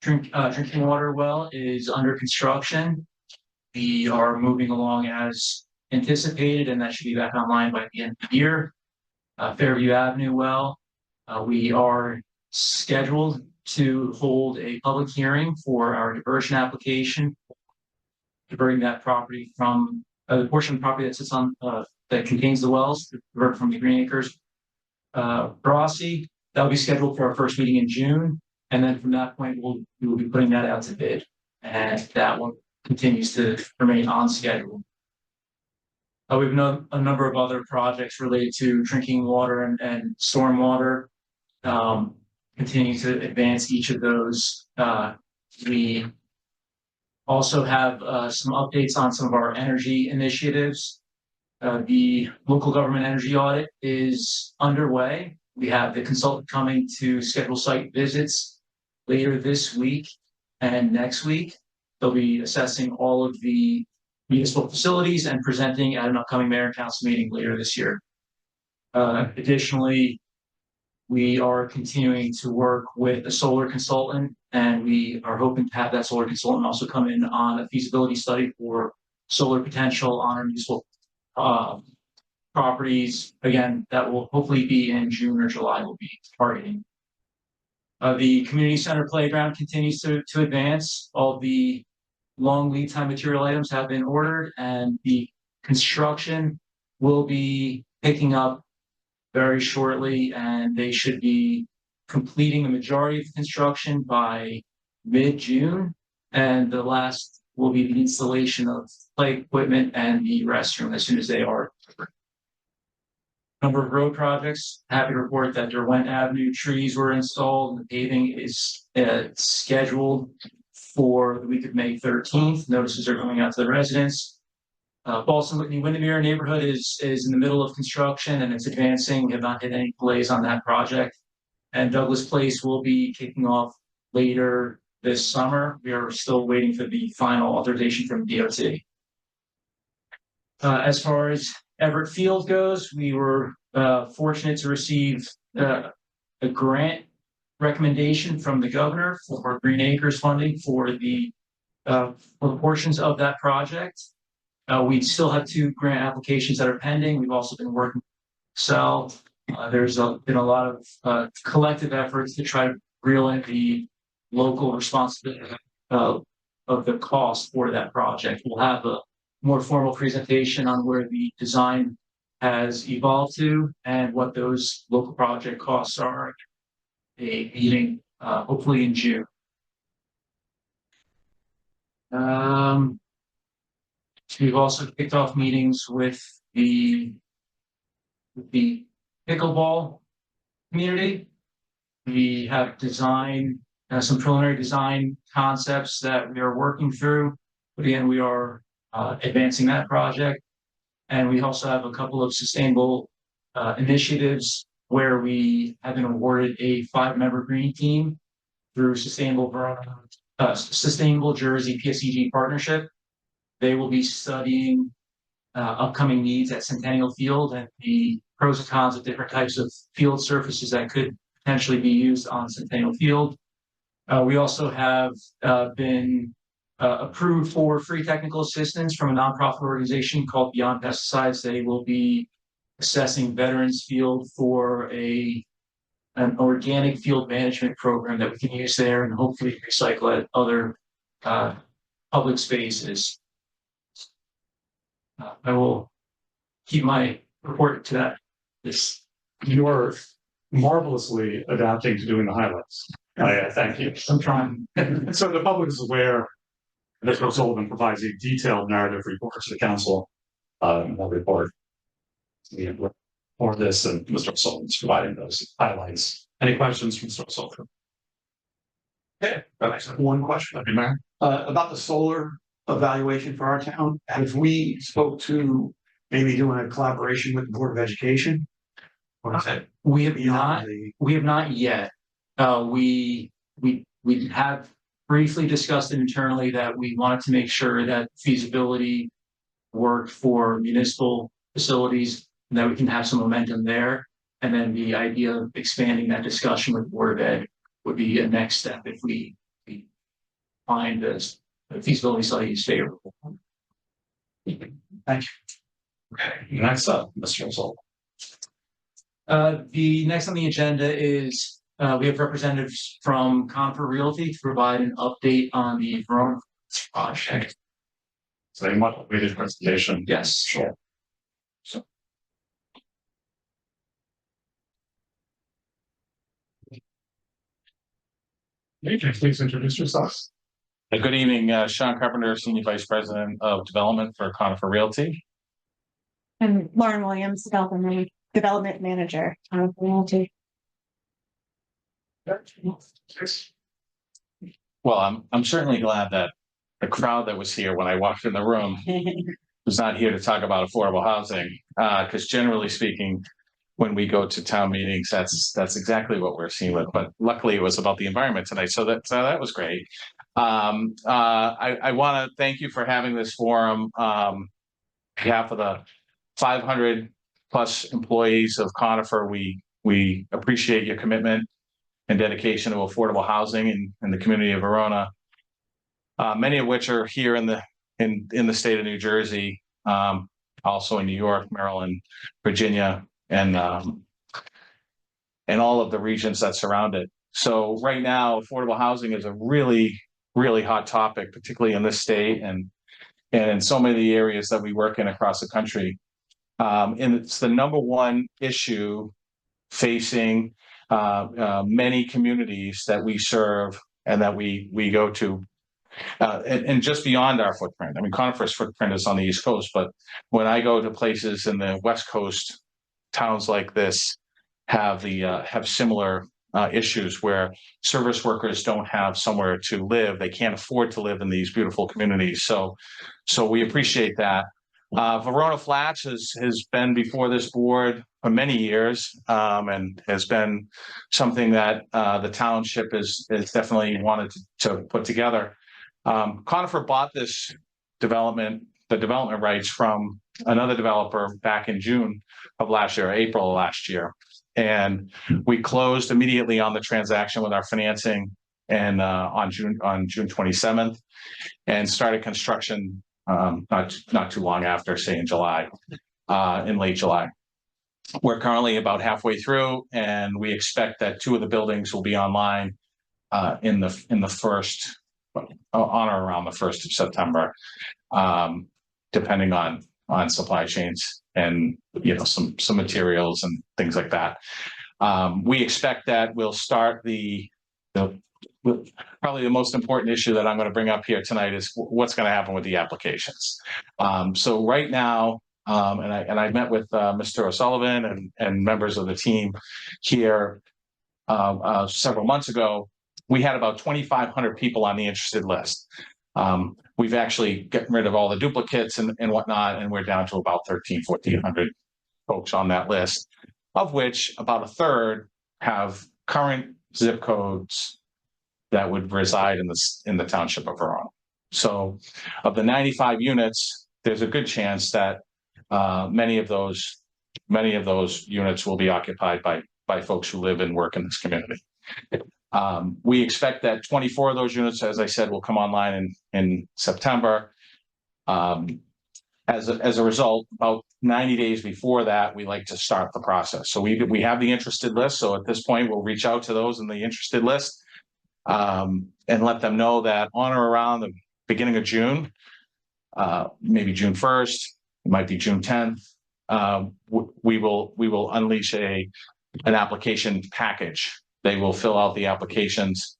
drinking water well is under construction. We are moving along as anticipated, and that should be back online by the end of the year. Fairview Avenue well, we are scheduled to hold a public hearing for our diversion application diverting that property from the portion of the property that sits on that contains the wells, divert from the Green Acres. Rossi, that'll be scheduled for our first meeting in June, and then from that point, we will be putting that out to bid, and that one continues to remain on schedule. We've known a number of other projects related to drinking water and stormwater. Continue to advance each of those. We also have some updates on some of our energy initiatives. The local government energy audit is underway. We have the consultant coming to schedule site visits later this week and next week. They'll be assessing all of the municipal facilities and presenting at an upcoming mayor and council meeting later this year. Additionally, we are continuing to work with a solar consultant, and we are hoping to have that solar consultant also come in on a feasibility study for solar potential on our municipal properties. Again, that will hopefully be in June or July, we'll be targeting. The community center playground continues to advance. All the long lead time material items have been ordered, and the construction will be picking up very shortly, and they should be completing the majority of the construction by mid-June. And the last will be the installation of play equipment and the restroom as soon as they are. Number of road projects, happy to report that Derwent Avenue trees were installed, and the paving is scheduled for the week of May 13th. Notices are going out to the residents. Boston Whitney Windermere neighborhood is in the middle of construction, and it's advancing. We have not hit any delays on that project. And Douglas Place will be kicking off later this summer. We are still waiting for the final authorization from DOT. As far as Everett Field goes, we were fortunate to receive a grant recommendation from the governor for Green Acres funding for the portions of that project. We still have 2 grant applications that are pending. We've also been working with Excel. There's been a lot of collective efforts to try to reel in the local responsibility of the cost for that project. We'll have a more formal presentation on where the design has evolved to and what those local project costs are. A meeting hopefully in June. We've also kicked off meetings with the pickleball community. We have design some preliminary design concepts that we are working through. But again, we are advancing that project. And we also have a couple of sustainable initiatives where we have been awarded a 5-member green team through Sustainable Verona, Sustainable Jersey PSEG partnership. They will be studying upcoming needs at Centennial Field and the pros and cons of different types of field surfaces that could potentially be used on Centennial Field. We also have been approved for free technical assistance from a nonprofit organization called Beyond Pesticides. They will be assessing Veterans Field for an organic field management program that we can use there and hopefully recycle at other public spaces. I will keep my report to that. You're marvelously adapting to doing the highlights. Thank you. I'm trying. So the public is aware that Mr. Sullivan provides a detailed narrative report to the council. That report for this, and Mr. Sullivan's providing those highlights. Any questions from Mr. Sullivan? Yeah, one question about the solar evaluation for our town. Have we spoke to maybe doing a collaboration with the Board of Education? Or is that We have beyond not yet. We have briefly discussed it internally that we wanted to make sure that feasibility worked for municipal facilities and that we can have some momentum there. And then the idea of expanding that discussion with Board of Ed would be a next step if we find this feasibility study is favorable. Thank you. Okay, next up, Mr. Sullivan. The next on the agenda is we have representatives from Conifer Realty to provide an update on the Verona project. It's a much awaited presentation. Yes. Sure. So. Can you please introduce yourself? Good evening, Sean Carpenter, Senior Vice President of Development for Conifer Realty. And Lauren Williams, Development Manager. Well, I'm certainly glad that the crowd that was here when I walked in the room was not here to talk about affordable housing. Because generally speaking, when we go to town meetings, that's exactly what we're seeing with. But luckily, it was about the environment tonight, so that was great. I want to thank you for having this forum. On behalf of the 500 plus employees of Conifer, we appreciate your commitment and dedication to affordable housing in the community of Verona. Many of which are here in the state of New Jersey, also in New York, Maryland, Virginia, and all of the regions that surround it. So right now, affordable housing is a really, really hot topic, particularly in this state and in so many areas that we work in across the country. And it's the number one issue facing many communities that we serve and that we go to. And just beyond our footprint. I mean, Conifer's footprint is on the East Coast, but when I go to places in the West Coast, towns like this have similar issues where service workers don't have somewhere to live. They can't afford to live in these beautiful communities. So we appreciate that. Verona Flats has been before this board for many years, and has been something that the township is definitely wanted to put together. Conifer bought this the development rights from another developer back in June of last year, April of last year. And we closed immediately on the transaction with our financing and on June 27th, and started construction not too long after, say in July, in late July. We're currently about halfway through, and we expect that 2 of the buildings will be online in the first, on or around the 1st of September, depending on supply chains and some materials and things like that. We expect that we'll start probably the most important issue that I'm going to bring up here tonight is what's going to happen with the applications. So right now, and I met with Mr. O'Sullivan and members of the team here several months ago. We had about 2,500 people on the interested list. We've actually gotten rid of all the duplicates and whatnot, and we're down to about 1,400 folks on that list, of which about a third have current zip codes that would reside in the township of Verona. So of the 95 units, there's a good chance that many of those units will be occupied by folks who live and work in this community. We expect that 24 of those units, as I said, will come online in September. As a result, about 90 days before that, we like to start the process. So we have the interested list. So at this point, we'll reach out to those in the interested list and let them know that on or around the beginning of June, maybe June 1st, it might be June 10th, we will unleash an application package. They will fill out the applications,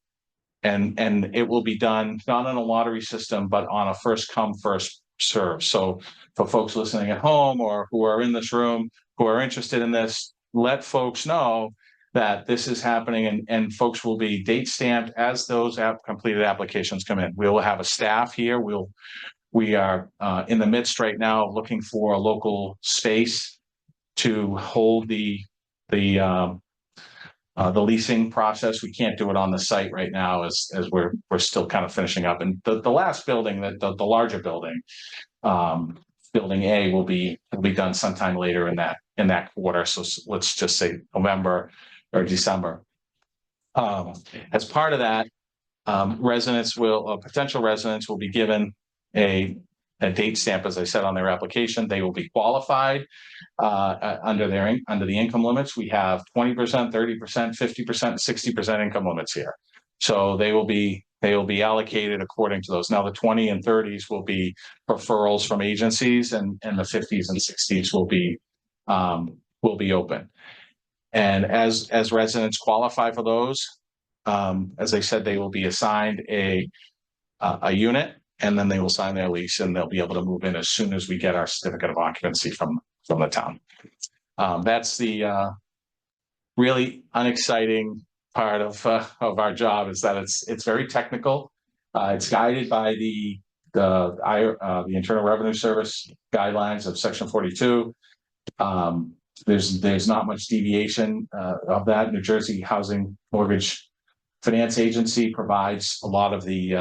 and it will be done not on a lottery system, but on a first come, first serve. So for folks listening at home or who are in this room who are interested in this, let folks know that this is happening, and folks will be date stamped as those completed applications come in. We will have a staff here. We are in the midst right now of looking for a local space to hold the leasing process. We can't do it on the site right now as we're still kind of finishing up. And the last building, the larger building, building A, will be done sometime later in that quarter. So let's just say November or December. As part of that, potential residents will be given a date stamp, as I said, on their application. They will be qualified under the income limits. We have 20%, 30%, 50%, 60% income limits here. So they will be They will be allocated according to those. Now, the 20 and 30s will be referrals from agencies, and the 50s and 60s will be open. And as residents qualify for those, as I said, they will be assigned a unit, and then they will sign their lease, and they'll be able to move in as soon as we get our certificate of occupancy from the town. That's the really unexciting part of our job, is that it's very technical. It's guided by the Internal Revenue Service guidelines of Section 42. There's not much deviation of that. New Jersey Housing Mortgage Finance Agency provides a lot of the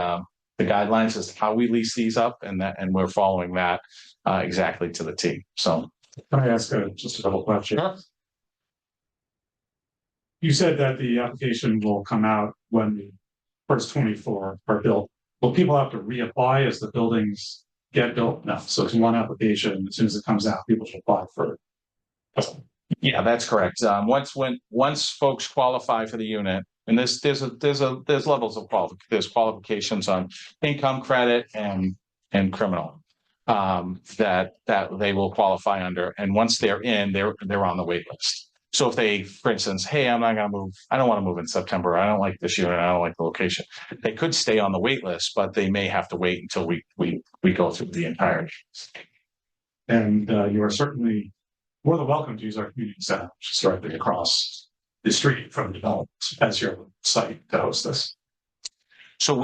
guidelines as to how we lease these up, and we're following that exactly to the T. So, Can I ask just a couple questions? Sure. You said that the application will come out when the first 24 are built. Will people have to reapply as the buildings get built? No. So it's one application. As soon as it comes out, people should apply for it. Yeah, that's correct. Once folks qualify for the unit, and there's levels of there's qualifications on income, credit, and criminal that they will qualify under. And once they're in, they're on the wait list. So if they, for instance, hey, I'm not going to move, I don't want to move in September, I don't like this unit, I don't like the location, they could stay on the wait list, but they may have to wait until we go through the entire. And you are certainly more than welcome to use our community center, which is directly across the street from the development as your site to host this. So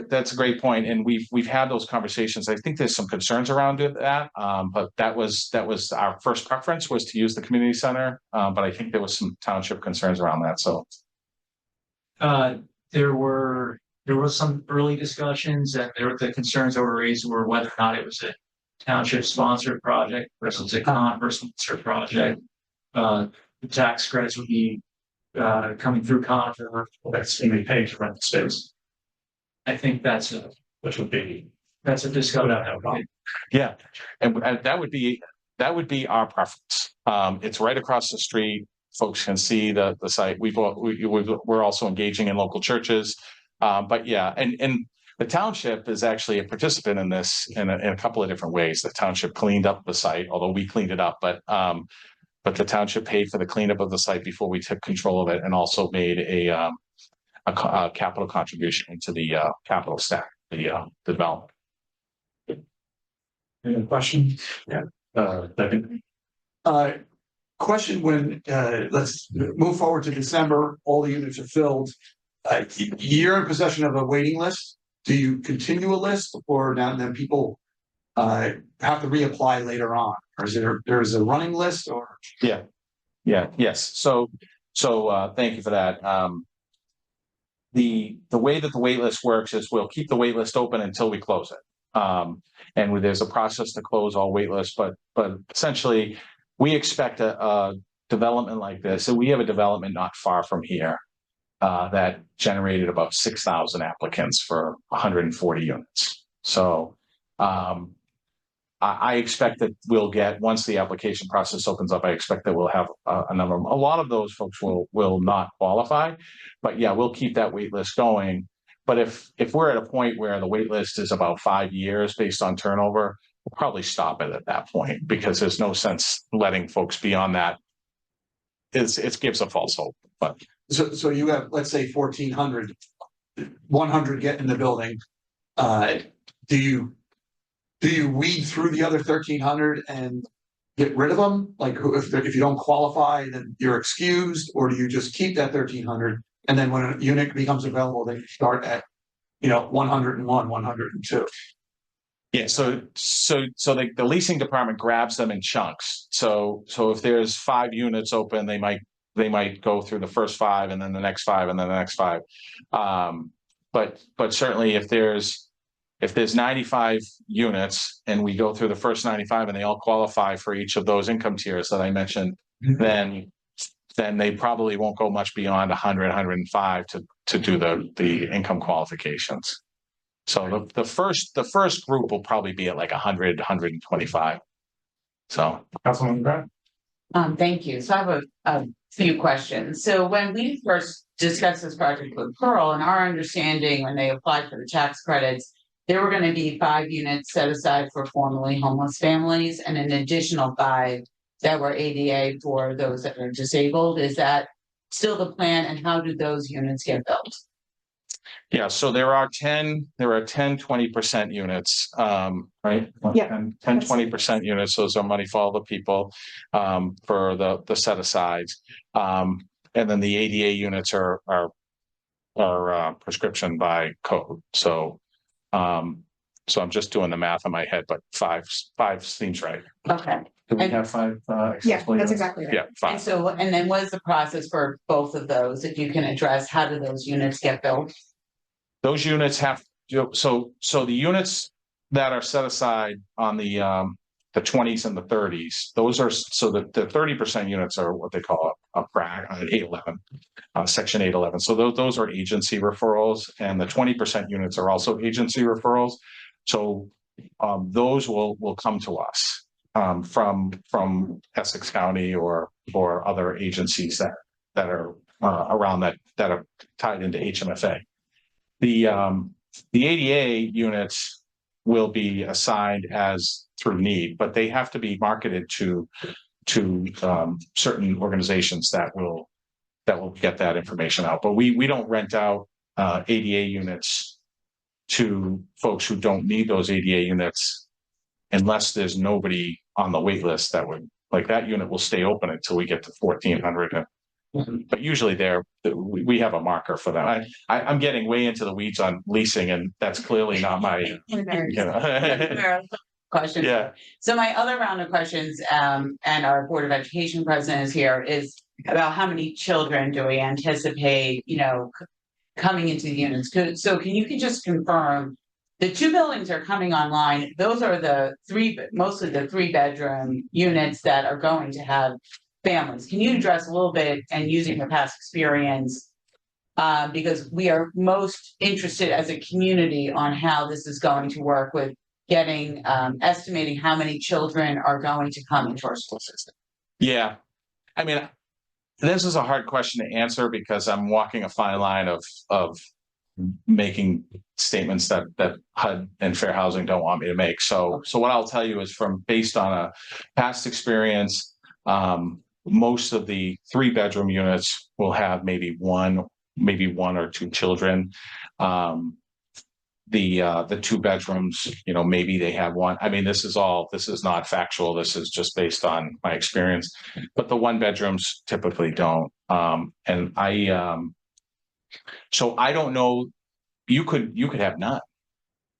that's a great point, and we've had those conversations. I think there's some concerns around that, but that was our first preference, was to use the community center. But I think there was some township concerns around that. So there was some early discussions, and the concerns that were raised were whether or not it was a township sponsored project versus a sponsored project. The tax credits would be coming through Conifer. That's going to be paid to rent the space, I think that's a discussion. yeah, and that would be our preference. It's right across the street. Folks can see the site. We're also engaging in local churches, but yeah, and the township is actually a participant in this in a couple of different ways. The township cleaned up the site, although we cleaned it up, but the township paid for the cleanup of the site before we took control of it, and also made a capital contribution into the capital stack, the development. Any questions? Yeah. Question: when let's move forward to December, all the units are filled. You're in possession of a waiting list. Do you continue a list, or now then people have to reapply later on, or is there's a running list? Or Yes. So thank you for that. The way that the wait list works is we'll keep the wait list open until we close it. And there's a process to close all wait lists, but essentially we expect a development like this. So we have a development not far from here that generated about 6,000 applicants for 140 units. So I expect that we'll get, once the application process opens up, I expect that we'll have a number. A lot of those folks will not qualify, but yeah, we'll keep that wait list going. But if we're at a point where the wait list is about 5 years based on turnover, we'll probably stop it at that point, because there's no sense letting folks beyond that. It gives a false hope. But so you have, let's say, 1,400, 100 get in the building. Do you weed through the other 1,300 and get rid of them? Like, if you don't qualify, then you're excused, or do you just keep that 1,300, and then when a unit becomes available, then you start at 101, 102? yeah, so the leasing department grabs them in chunks. So if there's 5 units open, they might go through the first 5, and then the next 5, and then the next 5. But certainly if there's 95 units and we go through the first 95 and they all qualify for each of those income tiers that I mentioned, then they probably won't go much beyond 100, 105 to do the income qualifications. So the first group will probably be at like 100, 125. So Councilwoman Grant? Thank you. So I have few questions. So when we first discussed this project with Pearl, and our understanding when they applied for the tax credits, there were going to be 5 units set aside for formerly homeless families and an additional 5 that were ADA for those that are disabled. Is that still the plan, and how do those units get built? Yeah, so there are 20% units, right? Yeah. 20% units, those are money for all the people, for the set asides. And then the ADA units are prescription by code, so I'm just doing the math in my head, but five seems right. Okay. Do we And- have 5? Yeah, accessible that's units? exactly right. Yeah, And 5. so, and then what is the process for both of those? If you can address, how do those units get built? Those units have, so the units that are set aside on the 20s and the 30s, those are, so the 30% units are what they call a PRAC, 811, section 811. So those are agency referrals, and the 20% units are also agency referrals. So those will come to us from Essex County or other agencies that are around that are tied into HMFA. The ADA units will be assigned as through need, but they have to be marketed to certain organizations that will get that information out. But we don't rent out ADA units to folks who don't need those ADA units unless there's nobody on the wait list that would, like, that unit will stay open until we get to 1,400. But usually we have a marker for them. I'm getting way into the weeds on leasing, and that's clearly not my, Question. Yeah. So my other round of questions, and our Board of Education president is here, is about how many children do we anticipate, coming into the units? So can you just confirm the 2 buildings are coming online? Those are mostly the 3-bedroom units that are going to have families. Can you address a little bit, and using your past experience, because we are most interested as a community on how this is going to work with getting, estimating how many children are going to come into our school system? Yeah, I mean, this is a hard question to answer because I'm walking a fine line of making statements that HUD and Fair Housing don't want me to make. So what I'll tell you is, based on a past experience, most of the 3-bedroom units will have maybe one or 2 children. The 2 bedrooms, maybe they have 1. I mean, this is not factual. This is just based on my experience, but the 1 bedrooms typically don't. And so I don't know, you could have none,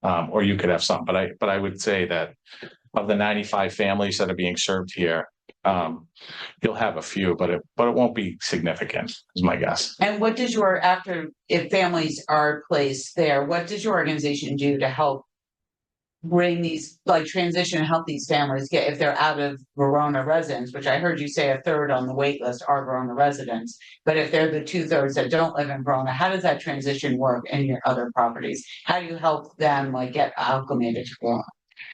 or you could have some, but I would say that of the 95 families that are being served here, you'll have a few, but it won't be significant, is my guess. And what does if families are placed there, what does your organization do to help bring these, transition and help these families if they're out of Verona residents, which I heard you say 1/3 on the wait list are Verona residents, but if they're the 2/3 that don't live in Verona, how does that transition work in your other properties? How do you help them get acclimated to Verona?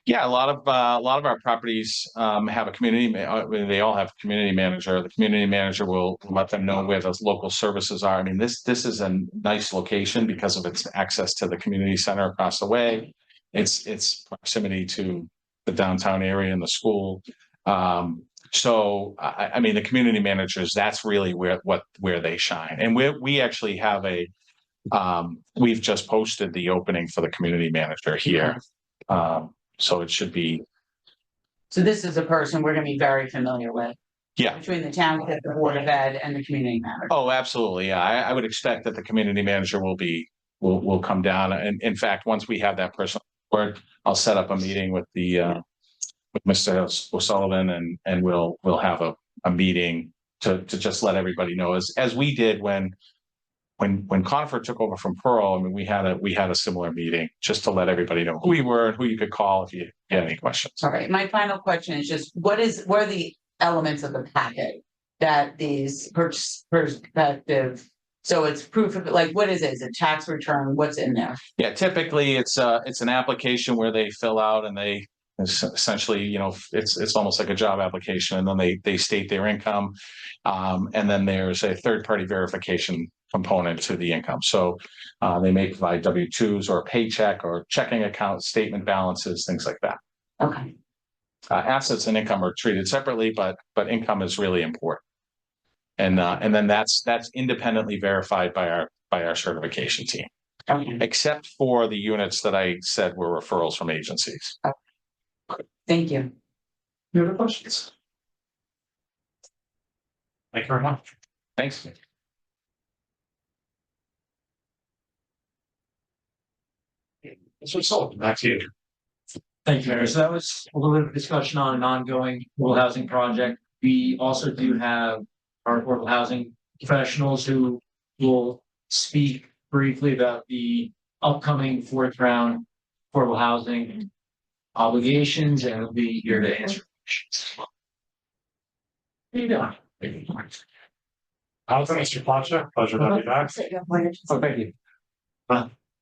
Yeah, a lot of our properties have a community. They all have a community manager. The community manager will let them know where those local services are. I mean, this is a nice location because of its access to the community center across the way. Its proximity to the downtown area and the school. So I mean, the community managers, that's really where they shine. And we actually have we've just posted the opening for the community manager here. So it should be. So this is a person we're going to be very familiar with. Yeah. Between the township, the Board of Ed, and the community manager. Oh, absolutely. Yeah, I would expect that the community manager will come down. And in fact, once we have that person on board, I'll set up a meeting with with Mr. O'Sullivan, and we'll have a meeting to just let everybody know, as we did when Conifer took over from Pearl. I mean, we had a similar meeting just to let everybody know who we were and who you could call if you had any questions. All right. My final question is just what are the elements of the packet that these perspective? So it's proof of it. What is it? Is it tax return? What's in there? Yeah, typically it's an application where they fill out and they It's essentially, it's almost like a job application, and then they state their income. And then there's a third-party verification component to the income. So they may provide W-2s or a paycheck or checking account statement balances, things like that. Okay, Assets and income are treated separately, but income is really important. And then that's independently verified by our certification team, okay, except for the units that I said were referrals from agencies. thank you. Any other questions? Thank you very much. Thanks. Mr. Sullivan, back to you. Thank you, Mayor. So that was a little bit of discussion on an ongoing rural housing project. We also do have our affordable housing professionals who will speak briefly about the upcoming fourth round affordable housing obligations, and will be here to answer questions. How you doing? How's it, Mr. Plancha? Pleasure to have you back. Oh, thank you.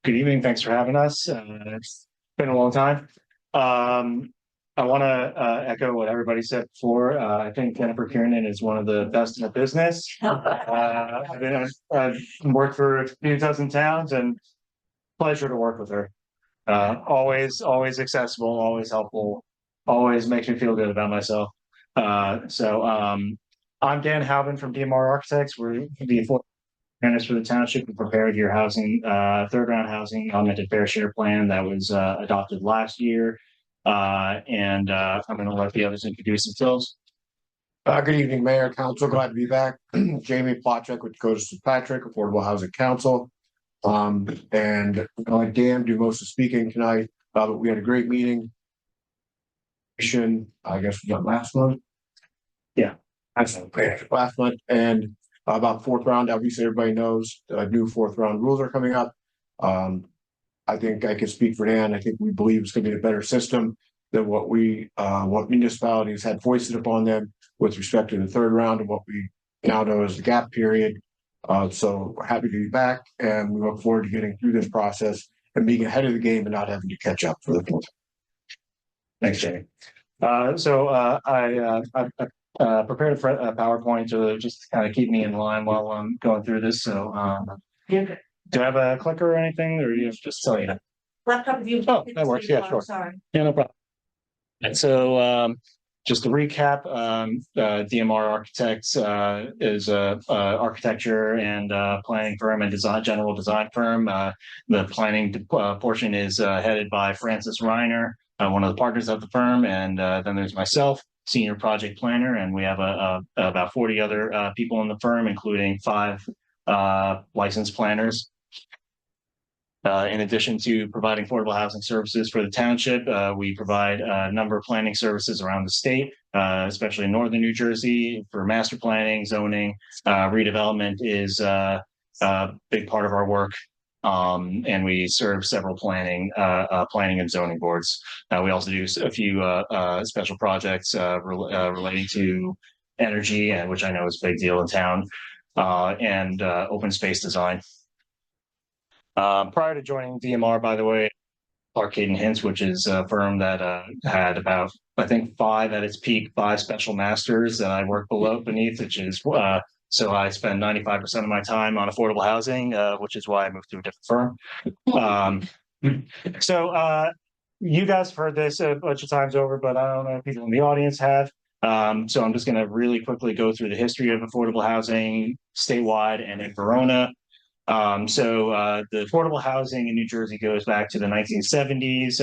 Good evening. Thanks for having us. It's been a long time. I want to echo what everybody said before. I think Jennifer Kiernan is one of the best in the business. I've worked for a few dozen towns, and pleasure to work with her. Always accessible, always helpful, always makes me feel good about myself. I'm Dan Halvin from DMR Architects. We're the affordable planners for the township. We prepared your housing, third round housing augmented fair share plan that was adopted last year. I'm going to let the others introduce themselves. Good evening, Mayor, Council. Glad to be back. Jamie Plotchek with Dakota Patrick, Affordable Housing Council. And I'll let Dan do most of the speaking tonight. But we had a great meeting. I guess we got last month. Yeah, last month, and about fourth round. Obviously, everybody knows new fourth round rules are coming up. I think I can speak for Dan. I think we believe it's going to be a better system than what municipalities had foisted upon them with respect to the third round and what we now know as the gap period. So we're happy to be back, and we look forward to getting through this process and being ahead of the game and not having to catch up for the fourth. Thanks, Jamie. I prepared a PowerPoint to just kind of keep me in line while I'm going through this. So, do I have a clicker or anything, or you just tell you? Laptop view. Oh, that works. Yeah, sure. Sorry. Yeah, no problem. And so, just to recap, DMR Architects is a architecture and planning firm and general design firm. The planning portion is headed by Francis Reiner, one of the partners of the firm, and then there's myself, senior project planner, and we have about 40 other people in the firm, including 5 licensed planners. In addition to providing affordable housing services for the township, we provide a number of planning services around the state, especially in northern New Jersey for master planning, zoning. Redevelopment is a big part of our work, and we serve several planning and zoning boards. We also do a few special projects relating to energy, which I know is a big deal in town, and open space design. Prior to joining DMR, by the way, Arcade and Hints, which is a firm that had about, I think, 5 at its peak, 5 special masters that I work beneath, which is so I spend 95% of my time on affordable housing, which is why I moved to a different firm. You guys have heard this a bunch of times over, but I don't know if people in the audience have. So I'm just going to really quickly go through the history of affordable housing statewide and in Verona. The affordable housing in New Jersey goes back to the 1970s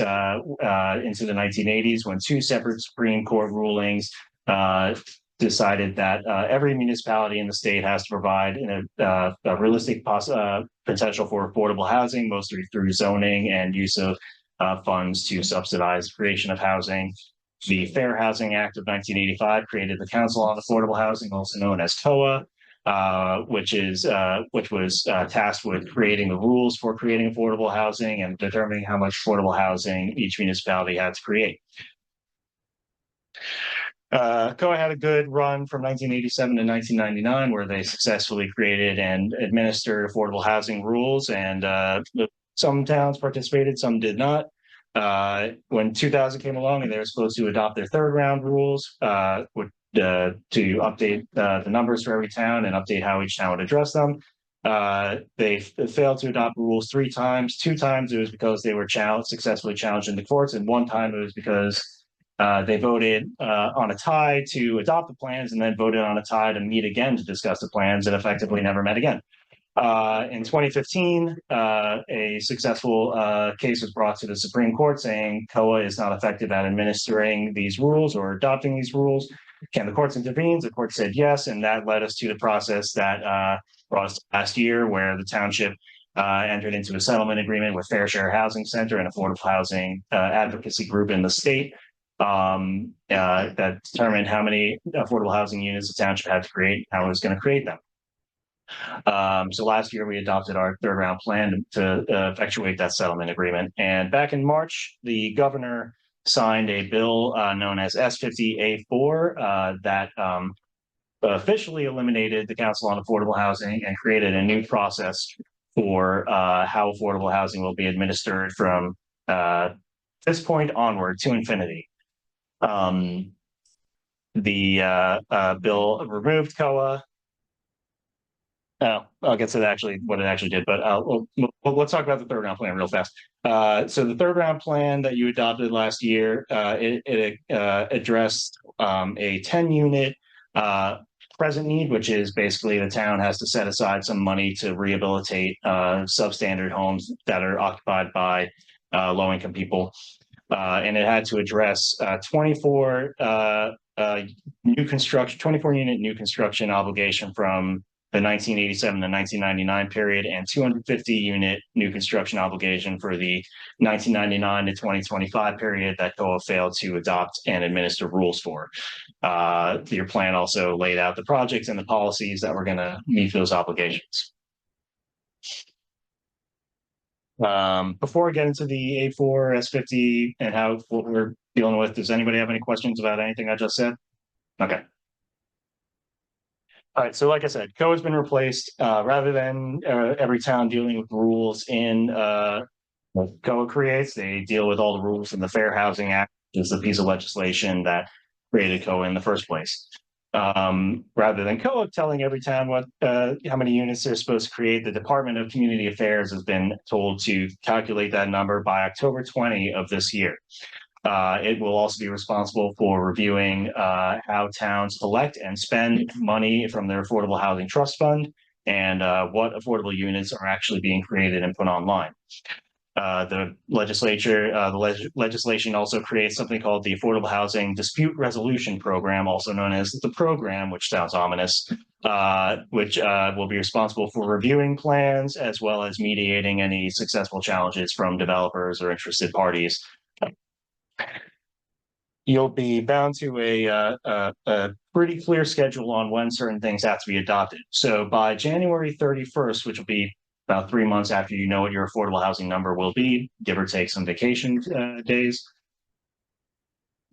into the 1980s, when 2 separate Supreme Court rulings decided that every municipality in the state has to provide a realistic potential for affordable housing, mostly through zoning and use of funds to subsidize creation of housing. The Fair Housing Act of 1985 created the Council on Affordable Housing, also known as TOA. Which was tasked with creating the rules for creating affordable housing and determining how much affordable housing each municipality had to create. COA had a good run from 1987 to 1999, where they successfully created and administered affordable housing rules, and some towns participated, some did not. When 2000 came along and they were supposed to adopt their third round rules, to update the numbers for every town and update how each town would address them. They failed to adopt rules 3 times. 2 times it was because they were successfully challenged in the courts, and 1 time it was because they voted on a tie to adopt the plans and then voted on a tie to meet again to discuss the plans and effectively never met again. In 2015, a successful case was brought to the Supreme Court saying COA is not effective at administering these rules or adopting these rules. Can the courts intervene? The court said yes, and that led us to the process that brought us last year, where the township entered into a settlement agreement with Fair Share Housing Center, an affordable housing advocacy group in the state, that determined how many affordable housing units the township had to create, how it was going to create them. So last year we adopted our third round plan to effectuate that settlement agreement. And back in March, the governor signed a bill known as S50A4 that officially eliminated the Council on Affordable Housing and created a new process for how affordable housing will be administered from this point onward to infinity. The bill removed COA. I'll get to actually what it actually did, but let's talk about the third round plan real fast. So the third round plan that you adopted last year, it addressed a 10-unit present need, which is basically the town has to set aside some money to rehabilitate substandard homes that are occupied by low-income people. And it had to address 24 unit new construction obligation from the 1987 to 1999 period, and 250 unit new construction obligation for the 1999 to 2025 period that COA failed to adopt and administer rules for. Your plan also laid out the projects and the policies that were going to meet those obligations. Before I get into the A4, S50, and what we're dealing with, does anybody have any questions about anything I just said? Okay. All right, so like I said, COA has been replaced. Rather than every town dealing with rules in COA creates, they deal with all the rules in the Fair Housing Act, which is the piece of legislation that created COA in the first place. Rather than COA telling every town how many units they're supposed to create, the Department of Community Affairs has been told to calculate that number by October 20 of this year. It will also be responsible for reviewing how towns collect and spend money from their Affordable Housing Trust Fund and what affordable units are actually being created and put online. The legislation also creates something called the Affordable Housing Dispute Resolution Program, also known as the program, which sounds ominous, which will be responsible for reviewing plans as well as mediating any successful challenges from developers or interested parties. You'll be bound to a pretty clear schedule on when certain things have to be adopted. So by January 31st, which will be about 3 months after you know what your affordable housing number will be, give or take some vacation days,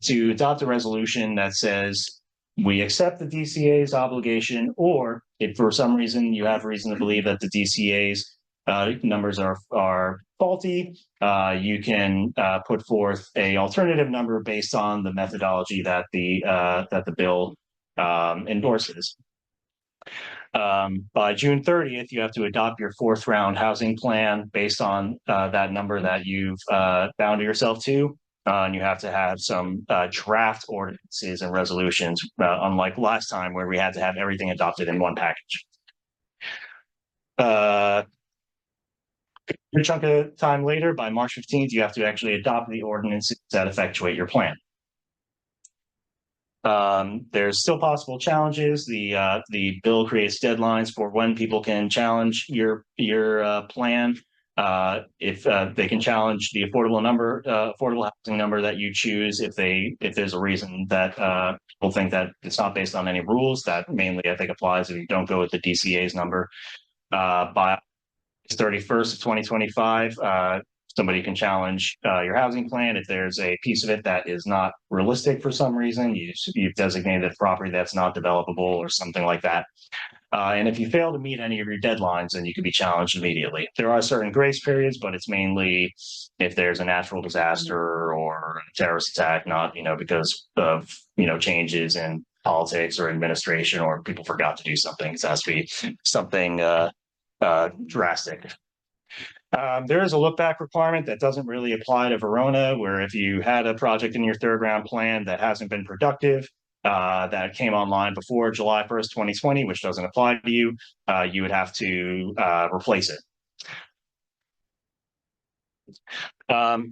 to adopt a resolution that says we accept the DCA's obligation, or if for some reason you have reason to believe that the DCA's numbers are faulty, you can put forth a alternative number based on the methodology that the bill endorses. By June 30th, you have to adopt your 4th round housing plan based on that number that you've bound yourself to. And you have to have some draft ordinances and resolutions, unlike last time where we had to have everything adopted in one package. A chunk of time later, by March 15th, you have to actually adopt the ordinances that effectuate your plan. There's still possible challenges. The bill creates deadlines for when people can challenge your plan. If they can challenge the affordable housing number that you choose, if there's a reason that people think that it's not based on any rules, that mainly I think applies if you don't go with the DCA's number. By 31st of 2025, somebody can challenge your housing plan if there's a piece of it that is not realistic for some reason. You've designated a property that's not developable or something like that. And if you fail to meet any of your deadlines, then you could be challenged immediately. There are certain grace periods, but it's mainly if there's a natural disaster or a terrorist attack, not, because of, changes in politics or administration, or people forgot to do something. It has to be something drastic. There is a look back requirement that doesn't really apply to Verona, where if you had a project in your third round plan that hasn't been productive, that came online before July 1st, 2020, which doesn't apply to you, you would have to replace it.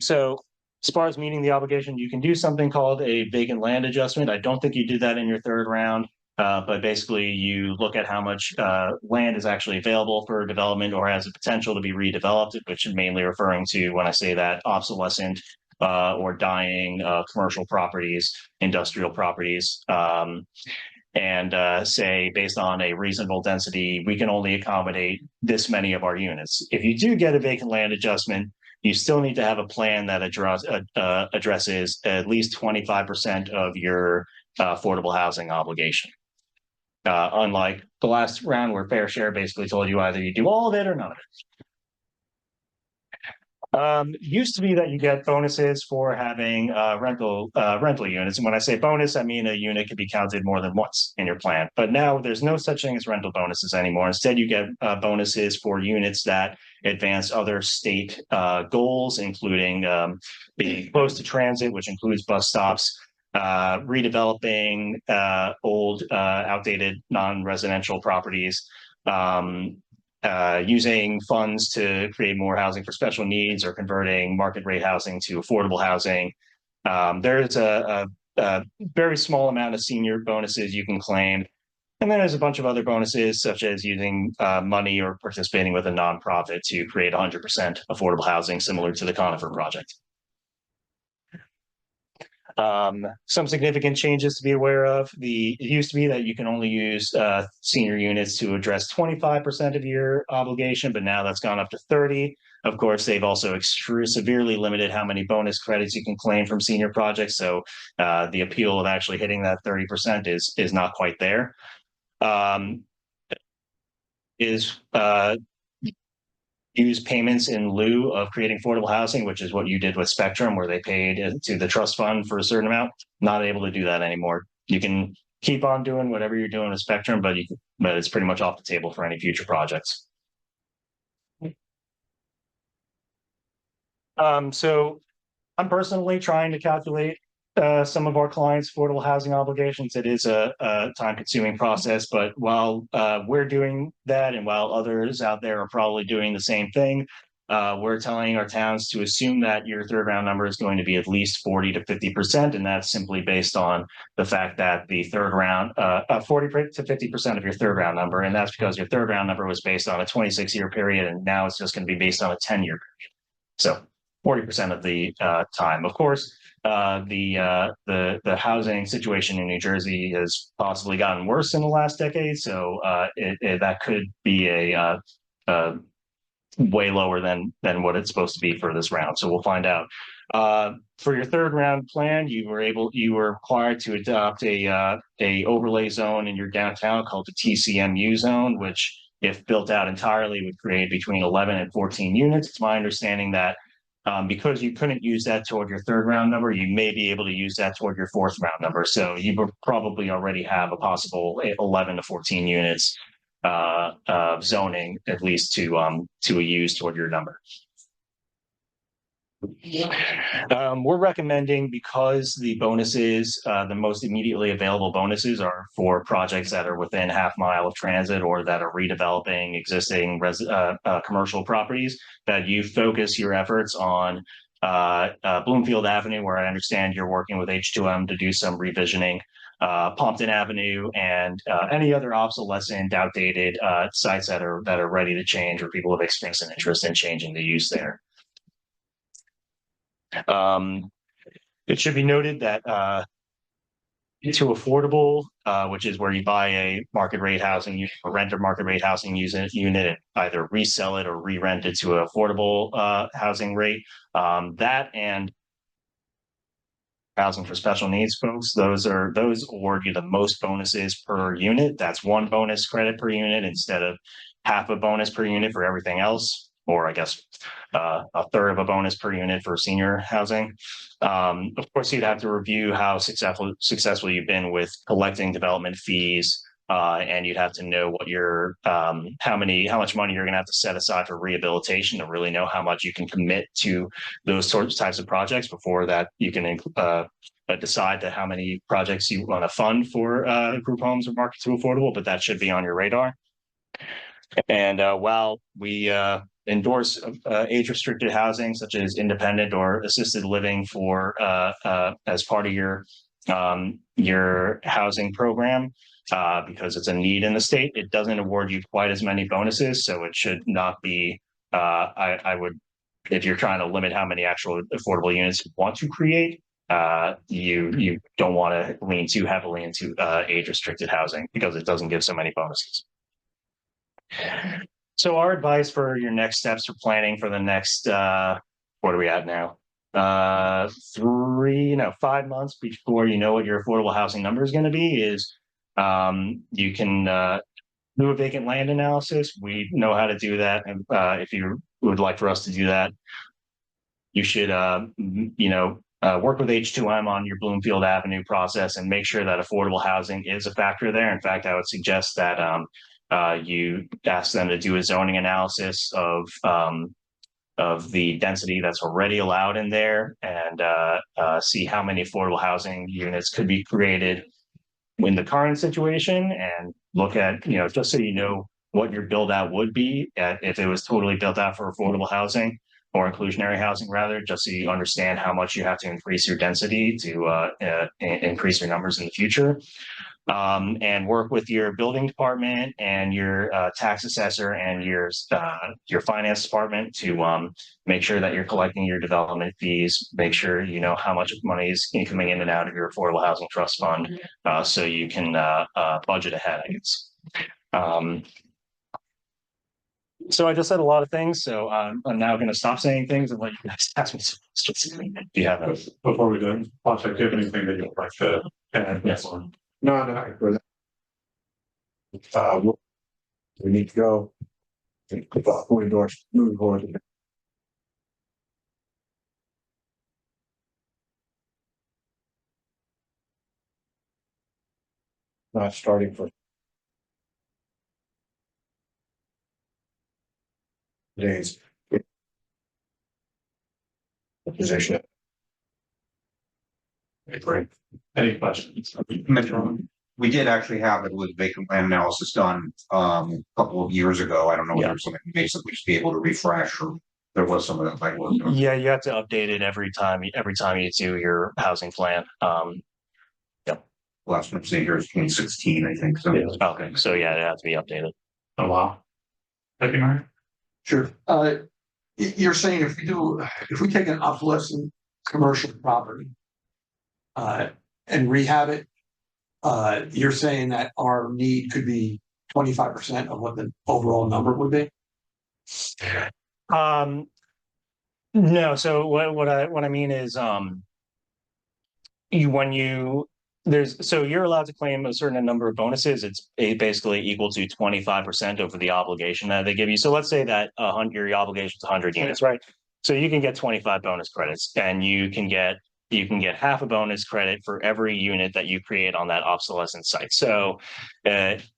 So as far as meeting the obligation, you can do something called a vacant land adjustment. I don't think you did that in your third round. But basically you look at how much land is actually available for development or has the potential to be redeveloped, which is mainly referring to, when I say that, obsolescent or dying commercial properties, industrial properties, and say, based on a reasonable density, we can only accommodate this many of our units. If you do get a vacant land adjustment, you still need to have a plan that addresses at least 25% of your affordable housing obligation. Unlike the last round where Fair Share basically told you either you do all of it or none of it. Used to be that you get bonuses for having rental units. And when I say bonus, I mean a unit could be counted more than once in your plan. But now there's no such thing as rental bonuses anymore. Instead, you get bonuses for units that advance other state goals, including being close to transit, which includes bus stops, redeveloping old, outdated, non-residential properties, using funds to create more housing for special needs, or converting market rate housing to affordable housing. There's a very small amount of senior bonuses you can claim. And then there's a bunch of other bonuses, such as using money or participating with a nonprofit to create 100% affordable housing, similar to the Conifer project. Some significant changes to be aware of. It used to be that you can only use senior units to address 25% of your obligation, but now that's gone up to 30%. Of course, they've also severely limited how many bonus credits you can claim from senior projects. So the appeal of actually hitting that 30% is not quite there. Use payments in lieu of creating affordable housing, which is what you did with Spectrum, where they paid to the trust fund for a certain amount. Not able to do that anymore. You can keep on doing whatever you're doing with Spectrum, but it's pretty much off the table for any future projects. So I'm personally trying to calculate some of our clients' affordable housing obligations. It is a time-consuming process, but while we're doing that, and while others out there are probably doing the same thing, we're telling our towns to assume that your third round number is going to be at least 40 to 50%, and that's simply based on the fact that the third round, 40 to 50% of your third round number, and that's because your third round number was based on a 26-year period, and now it's just going to be based on a 10-year period. So 40% of the time. Of course, the housing situation in New Jersey has possibly gotten worse in the last decade, so that could be a way lower than what it's supposed to be for this round. So we'll find out. For your third round plan, you were required to adopt a overlay zone in your downtown called the TCMU zone, which, if built out entirely, would create between 11 and 14 units. It's my understanding that because you couldn't use that toward your third round number, you may be able to use that toward your fourth round number. So you would probably already have a possible 11 to 14 units of zoning, at least to use toward your number. We're recommending, because the bonuses, the most immediately available bonuses, are for projects that are within half-mile of transit or that are redeveloping existing commercial properties, that you focus your efforts on Bloomfield Avenue, where I understand you're working with H2M to do some revisioning, Pompton Avenue, and any other obsolescent, outdated sites that are ready to change, or people have expressed an interest in changing the use there. It should be noted that to affordable, which is where you buy a market rate housing unit or rent a market rate housing unit, and either resell it or re-rent it to an affordable housing rate, that and housing for special needs folks, those award you the most bonuses per unit. That's one bonus credit per unit instead of half a bonus per unit for everything else, or I guess a third of a bonus per unit for senior housing. Of course, you'd have to review how successful you've been with collecting development fees. And you'd have to know what your how much money you're going to have to set aside for rehabilitation to really know how much you can commit to those types of projects before that you can decide to how many projects you want to fund for group homes or market to affordable, but that should be on your radar. And while we endorse age restricted housing such as independent or assisted living for as part of your housing program, because it's a need in the state, it doesn't award you quite as many bonuses. So it should not be, I would, if you're trying to limit how many actual affordable units you want to create, you don't want to lean too heavily into age restricted housing because it doesn't give so many bonuses. So our advice for your next steps for planning for the next, what are we at now? 5 months before you know what your affordable housing number is going to be is you can do a vacant land analysis. We know how to do that. And if you would like for us to do that, you should, work with H2M on your Bloomfield Avenue process and make sure that affordable housing is a factor there. In fact, I would suggest that you ask them to do a zoning analysis of the density that's already allowed in there and see how many affordable housing units could be created in the current situation, and look at, just so you know what your build out would be if it was totally built out for affordable housing or inclusionary housing rather, just so you understand how much you have to increase your density to increase your numbers in the future. And work with your building department and your tax assessor and your finance department to make sure that you're collecting your development fees, make sure you know how much money is coming in and out of your affordable housing trust fund, so you can budget ahead, I guess. So I just said a lot of things, so I'm now going to stop saying things and let you guys ask me some questions. Do you have a... Before we do, Patrick, do you have anything that you'd like to add? Yes. No. We need to go. Moving forward. Not starting for days. Position. Great. Any questions? We did actually have it with vacant land analysis done a couple of years ago. I don't know whether it's something basically just be able to refresh or there was some of that like. Yeah, you have to update it every time you do your housing plan. Last one I'm seeing here is 2016, I think. So Okay, so yeah, it has to be updated. Oh wow. Thank you, Mary. Sure. You're saying if we take an obsolescent commercial property and rehab it, you're saying that our need could be 25% of what the overall number would be? No. So what I mean is, you're allowed to claim a certain number of bonuses. It's basically equal to 25% over the obligation that they give you. So let's say that your obligation is 100 units, right? So you can get 25 bonus credits, and you can get half a bonus credit for every unit that you create on that obsolescent site. So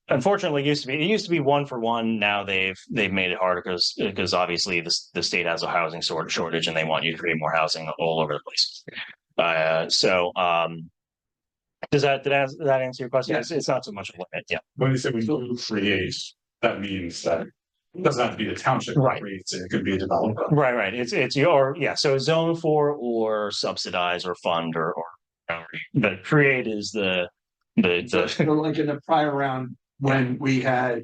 unfortunately, it used to be 1 for 1. Now they've made it harder because obviously the state has a housing shortage and they want you to create more housing all over the place. Does that answer your question? Yes. It's not so much a limit. Yeah. When you say we do create, that means that it doesn't have to be the township that creates it. It could be a developer. Right. It's your, so zone for or subsidize or fund or but create is the So like in the prior round, when we had,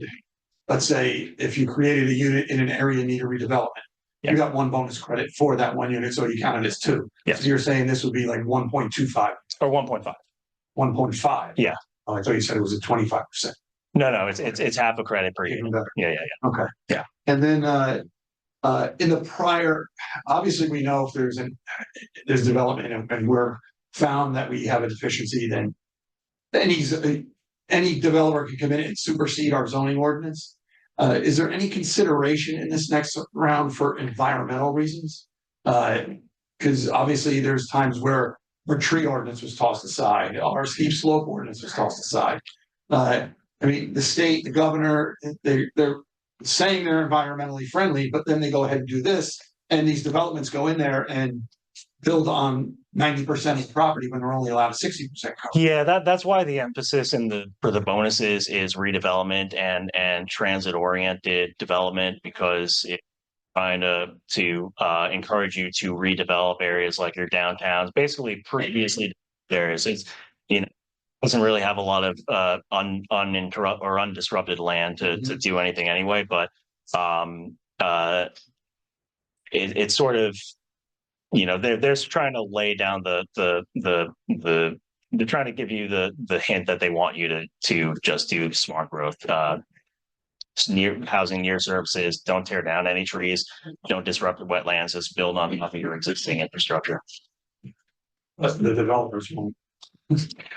let's say, if you created a unit in an area in need of redevelopment, you got 1 bonus credit for that 1 unit, so you counted as 2. Yes. So you're saying this would be like 1.25 or 1.5. 1.5. Yeah. Oh, I thought you said it was at 25%. No, it's half a credit per unit. Yeah. Okay. Yeah. And then in the prior, obviously we know if there's development and we're found that we have a deficiency, then any developer can come in and supersede our zoning ordinance. Is there any consideration in this next round for environmental reasons? Because obviously there's times where our tree ordinance was tossed aside, our steep slope ordinance was tossed aside. I mean, the state, the governor, they're saying they're environmentally friendly, but then they go ahead and do this, and these developments go in there and build on 90% of the property when they're only allowed 60% cover. Yeah, that's why the emphasis for the bonuses is redevelopment and transit oriented development, because it's trying to encourage you to redevelop areas like your downtowns, basically previously areas. It's, doesn't really have a lot of uninterrupted or undisrupted land to do anything anyway, but it's sort of, they're trying to lay down they're trying to give you the hint that they want you to just do smart growth, near housing, near services, don't tear down any trees, don't disrupt the wetlands, just build on top of your existing infrastructure. But the developers won't.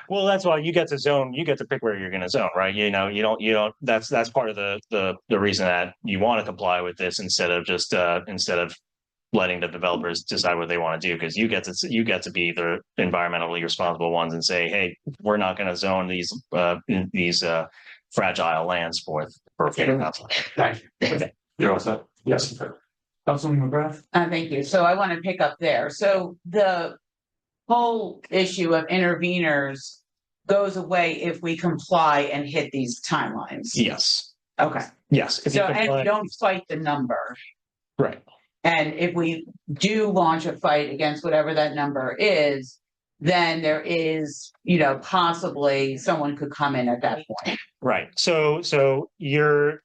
Well, that's why you get to zone, you get to pick where you're going to zone, right? You don't, that's part of the reason that you want to comply with this instead of just, instead of letting the developers decide what they want to do, because you get to be the environmentally responsible ones and say, hey, we're not going to zone these fragile lands for Thank you. You're all set. Yes. Councilman McGrath. Thank you. So I want to pick up there. So the whole issue of interveners goes away if we comply and hit these timelines. Yes. Okay. Yes. So, and we don't fight the number. Right. And if we do launch a fight against whatever that number is, then there is, possibly someone could come in at that point. Right. So you're,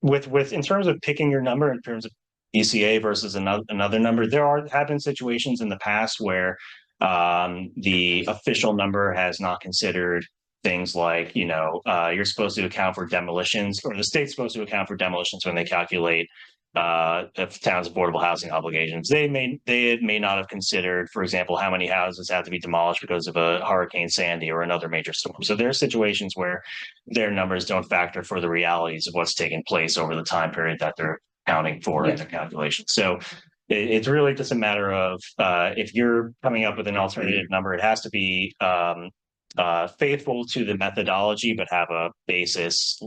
with in terms of picking your number, in terms of ECA versus another number, have been situations in the past where the official number has not considered things like, you're supposed to account for demolitions, or the state's supposed to account for demolitions when they calculate the town's affordable housing obligations. They may not have considered, for example, how many houses have to be demolished because of a Hurricane Sandy or another major storm. So there are situations where their numbers don't factor for the realities of what's taken place over the time period that they're accounting for in their calculations. So it's really just a matter of, if you're coming up with an alternative number, it has to be faithful to the methodology, but have a basis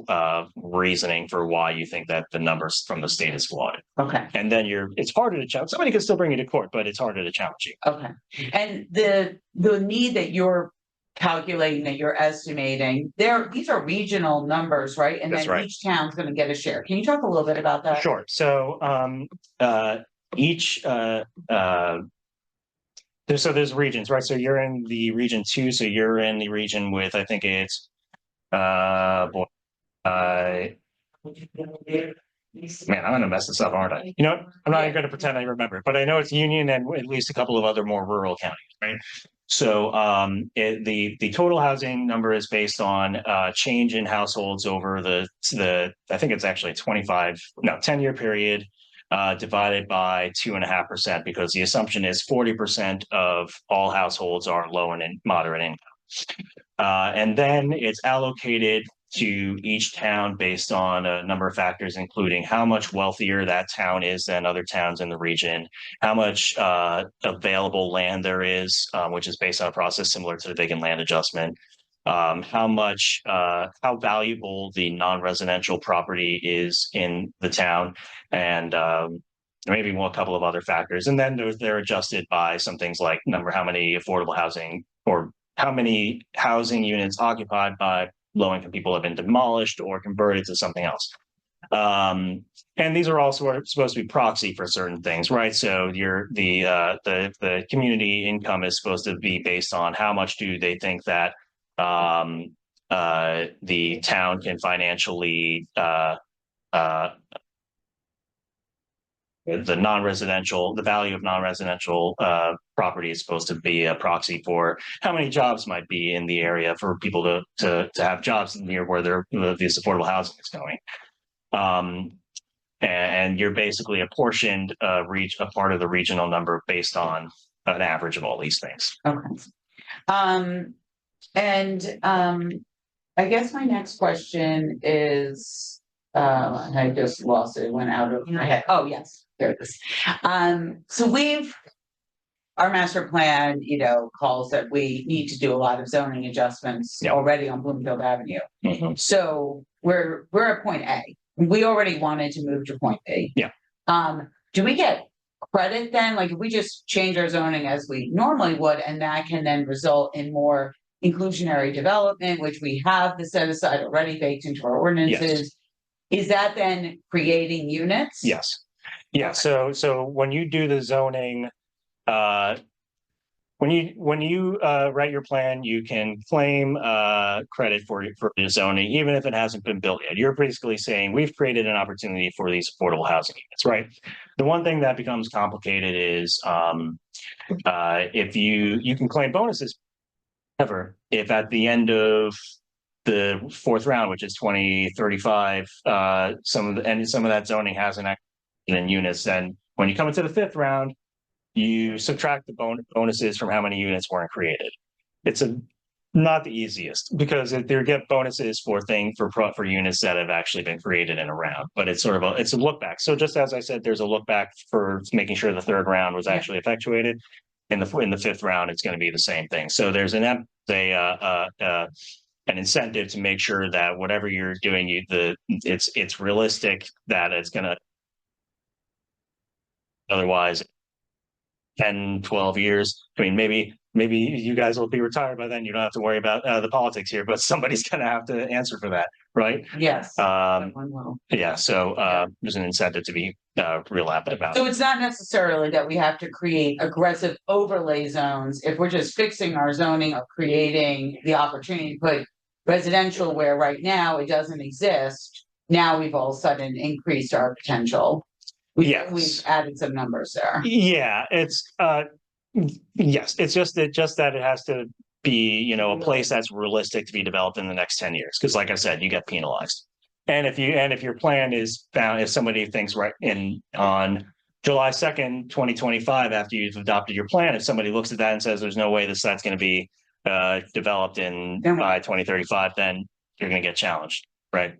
reasoning for why you think that the numbers from the state is flawed. Okay. And then it's harder to challenge. Somebody can still bring you to court, but it's harder to challenge you. Okay. And the need that you're calculating, that you're estimating, these are regional numbers, right? And That's then right. each town's going to get a share. Can you talk a little bit about that? Sure. So there's regions, right? So you're in the region 2. So you're in the region with, I think it's, man, I'm going to mess this up, aren't I? I'm not even going to pretend I remember it, but I know it's Union and at least a couple of other more rural counties, right? So the total housing number is based on change in households over the I think it's actually 10-year period, divided by 2.5%, because the assumption is 40% of all households are low and moderate income. And then it's allocated to each town based on a number of factors, including how much wealthier that town is than other towns in the region, how much available land there is, which is based on a process similar to the vacant land adjustment, how valuable the non-residential property is in the town, and maybe a couple of other factors. And then they're adjusted by some things like how many affordable housing or how many housing units occupied by low-income people have been demolished or converted to something else. And these are also supposed to be proxy for certain things, right? So the community income is supposed to be based on how much do they think that the town can financially the value of non-residential property is supposed to be a proxy for how many jobs might be in the area for people to have jobs near where this affordable housing is going. And you're basically apportioned a part of the regional number based on an average of all these things. Okay. I guess my next question is, I just lost it, it went out of my head. Oh, yes, there it is. So our master plan, calls that we need to do a lot of zoning adjustments Yeah. already on Bloomfield Avenue. Mhm. So we're at point A. We already wanted to move to point B. Yeah. Do we get credit then? Like if we just change our zoning as we normally would, and that can then result in more inclusionary development, which we have the set aside already baked into our ordinances. Is that then creating units? Yes. Yeah. So when you do the zoning, when you write your plan, you can claim credit for your zoning, even if it hasn't been built yet. You're basically saying we've created an opportunity for these affordable housing units, right? The one thing that becomes complicated is if you can claim bonuses. However, if at the end of the fourth round, which is 2035, some of that zoning hasn't actually been in units, then when you come into the fifth round, you subtract the bonuses from how many units weren't created. It's not the easiest because they get bonuses for units that have actually been created in a round, but it's sort of it's a look back. So just as I said, there's a look back for making sure the third round was actually effectuated. In the fifth round, it's going to be the same thing. So there's an incentive to make sure that whatever you're doing, it's realistic that it's going to. Otherwise, 10, 12 years. I mean, maybe you guys will be retired by then. You don't have to worry about the politics here, but somebody's going to have to answer for that, right? Yes. Yeah. So there's an incentive to be real apt about. So it's not necessarily that we have to create aggressive overlay zones. If we're just fixing our zoning of creating the opportunity to put residential where right now it doesn't exist, now we've all of a sudden increased our potential. We've added some numbers there. Yeah, it's yes, it's just that it has to be, a place that's realistic to be developed in the next 10 years. Because like I said, you get penalized. And if your plan is found, if somebody thinks on July 2nd, 2025, after you've adopted your plan, if somebody looks at that and says there's no way this site's going to be developed by 2035, then you're going to get challenged, right?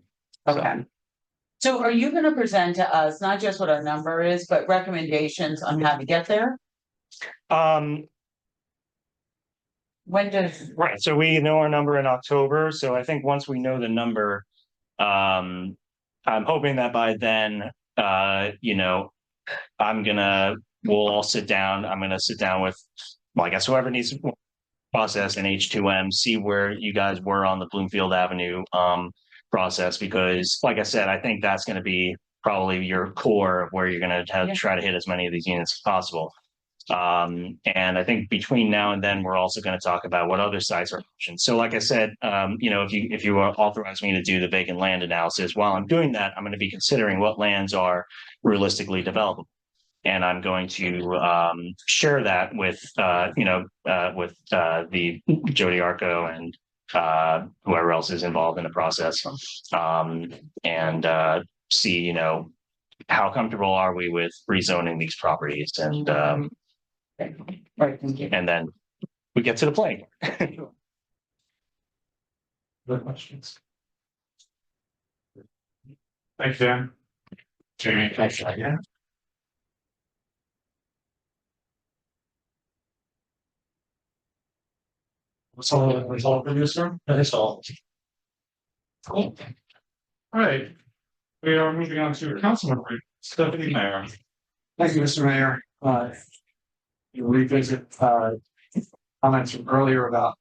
Okay. So are you going to present to us not just what our number is, but recommendations on how to get there? Right. So we know our number in October. So I think once we know the number, I'm hoping that by then, we'll all sit down. I'm going to sit down with, I guess whoever needs to process in H2M, see where you guys were on the Bloomfield Avenue process, because like I said, I think that's going to be probably your core of where you're going to try to hit as many of these units as possible. And I think between now and then, we're also going to talk about what other sites are options. So like I said, if you authorize me to do the vacant land analysis, while I'm doing that, I'm going to be considering what lands are realistically developable. And I'm going to share that with the Jody Arco and whoever else is involved in the process, and see, how comfortable are we with rezoning these properties, and right, thank you. And then we get to the plan. Other questions? Thanks, Dan. Jamie, thanks. Yeah. That's all for you, sir? That is all. Cool. All right. We are moving on to council member, Stephanie Mayer. Thank you, Mr. Mayor. You revisit comments from earlier about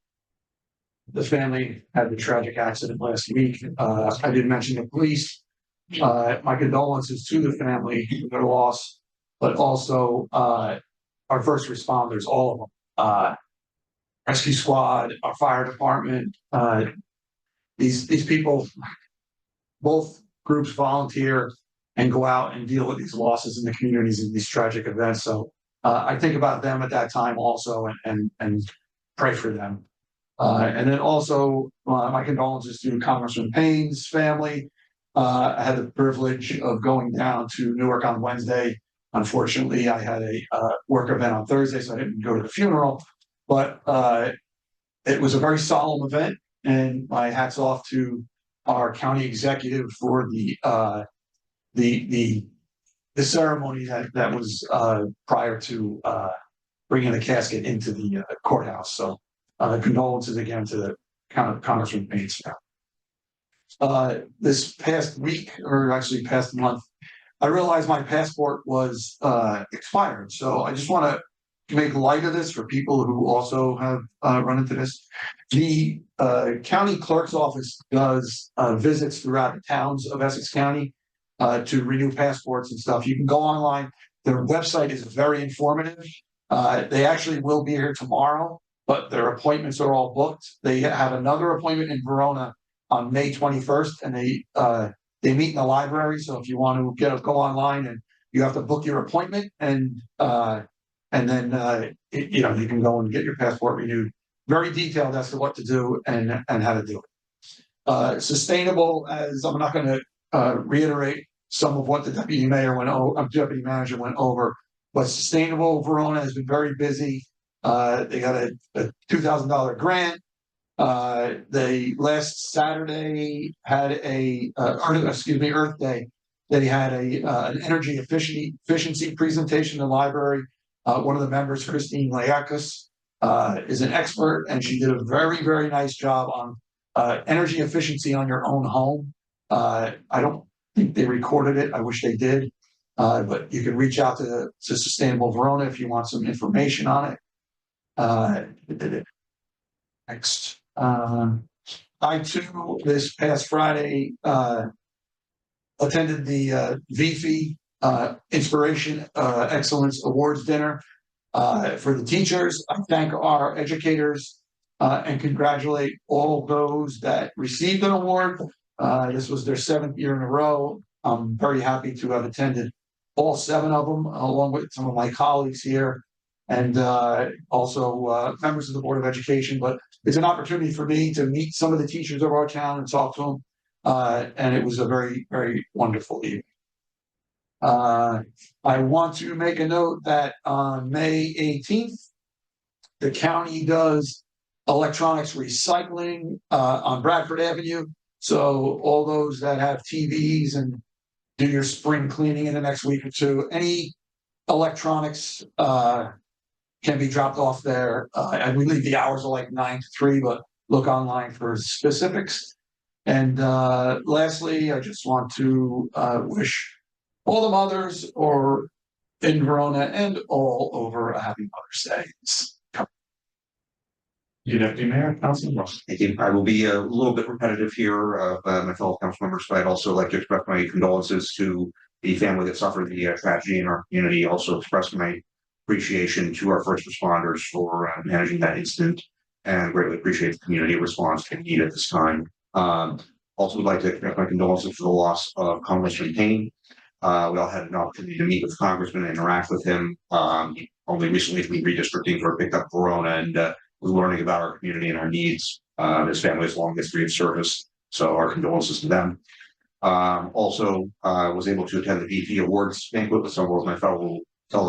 the family had the tragic accident last week. I did mention the police. My condolences to the family for their loss, but also our first responders, all of them. Rescue squad, our fire department. These people, both groups volunteer and go out and deal with these losses in the communities and these tragic events. So I think about them at that time also, and pray for them. And then also my condolences to Congressman Payne's family. I had the privilege of going down to Newark on Wednesday Unfortunately, I had a work event on Thursday, so I didn't go to the funeral. But it was a very solemn event, and my hat's off to our county executive for the ceremony that was prior to bringing the casket into the courthouse. So condolences again to the Congressman Baines. This past week, or actually past month, I realized my passport was expired. So I just want to make light of this for people who also have run into this. The county clerk's office does visits throughout the towns of Essex County to renew passports and stuff. You can go online. Their website is very informative. They actually will be here tomorrow, but their appointments are all booked. They have another appointment in Verona on May 21st, and they meet in the library. So if you want to go online, and you have to book your appointment, and then you can go and get your passport renewed. Very detailed as to what to do and how to do it. Sustainable, as I'm not going to reiterate some of what the deputy manager went over, but Sustainable Verona has been very busy. They got a $2,000 grant. They last Saturday had Earth Day. They had an energy efficiency presentation in the library. One of the members, Christine Layakis, is an expert, and she did a very, very nice job on energy efficiency on your own home. I don't think they recorded it. I wish they did. But you can reach out to Sustainable Verona if you want some information on it. Next. I too, this past Friday, attended the VFI Inspiration Excellence Awards dinner for the teachers. I thank our educators and congratulate all those that received an award. This was their 7th year in a row. I'm very happy to have attended all 7 of them, along with some of my colleagues here, and also members of the Board of Education. But it's an opportunity for me to meet some of the teachers of our town and talk to them. And it was a very, very wonderful evening. I want to make a note that on May 18th, the county does electronics recycling on Bradford Avenue. So all those that have TVs and do your spring cleaning in the next week or two, any electronics can be dropped off there. I believe the hours are like 9 to 3, but look online for specifics. And lastly, I just want to wish all the mothers or in Verona and all over a happy Mother's Day. You Deputy Mayor, Councilman Ross. Thank you. I will be a little bit repetitive here of my fellow council members, but I'd also like to express my condolences to the family that suffered the tragedy in our community. Also express my appreciation to our first responders for managing that incident, and greatly appreciate the community response they need at this time. Also would like to express my condolences for the loss of Congressman Payne. We all had an opportunity to meet with Congressman and interact with him. Only recently we redistricting for picked up Verona and was learning about our community and our needs. His family has a long history of service, so our condolences to them. Also was able to attend the VP Awards banquet with several of my fellow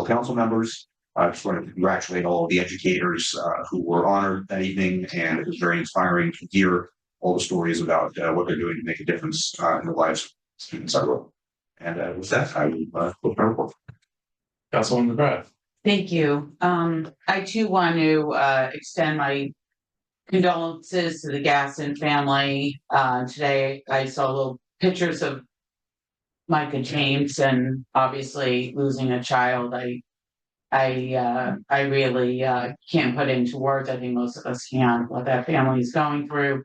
council members. I just wanted to congratulate all of the educators who were honored that evening, and it was very inspiring to hear all the stories about what they're doing to make a difference in the lives of students I wrote. And with that, I will close my report. Councilwoman McGrath. Thank you. I too want to extend my condolences to the Gaston family. Today I saw little pictures of Micah James, and obviously losing a child, I really can't put into words. I think most of us can, what that family is going through.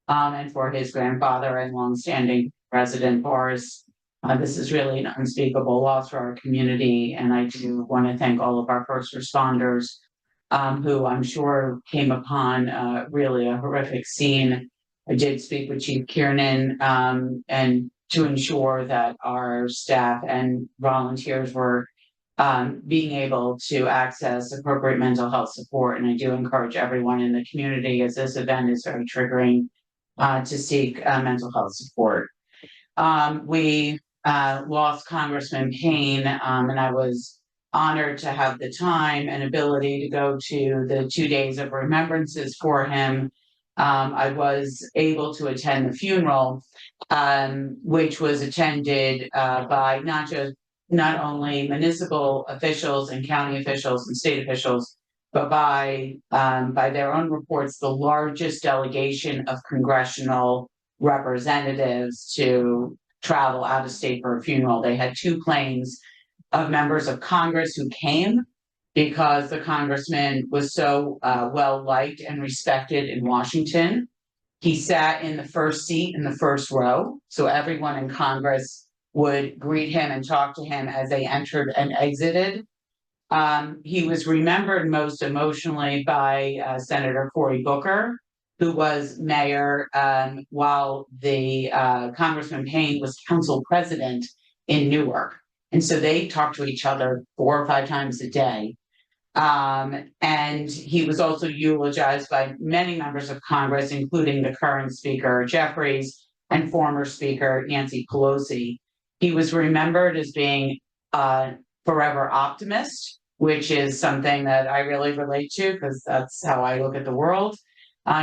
And for his grandfather and longstanding resident Boris, this is really an unspeakable loss for our community. And I do want to thank all of our first responders who I'm sure came upon really a horrific scene. I did speak with Chief Kiernan and to ensure that our staff and volunteers were being able to access appropriate mental health support. And I do encourage everyone in the community, as this event is very triggering, to seek mental health support. We lost Congressman Payne, and I was honored to have the time and ability to go to the 2 days of remembrances for him. I was able to attend the funeral, which was attended by not only municipal officials and county officials and state officials, but by their own reports, the largest delegation of congressional representatives to travel out of state for a funeral. They had 2 planes of members of Congress who came because the congressman was so well liked and respected in Washington. He sat in the first seat in the first row, so everyone in Congress would greet him and talk to him as they entered and exited. He was remembered most emotionally by Senator Cory Booker, who was mayor while the Congressman Payne was council president in Newark. And so they talked to each other 4 or 5 times a day. And he was also eulogized by many members of Congress, including the current Speaker Jeffries and former Speaker Nancy Pelosi. He was remembered as being a forever optimist, which is something that I really relate to because that's how I look at the world.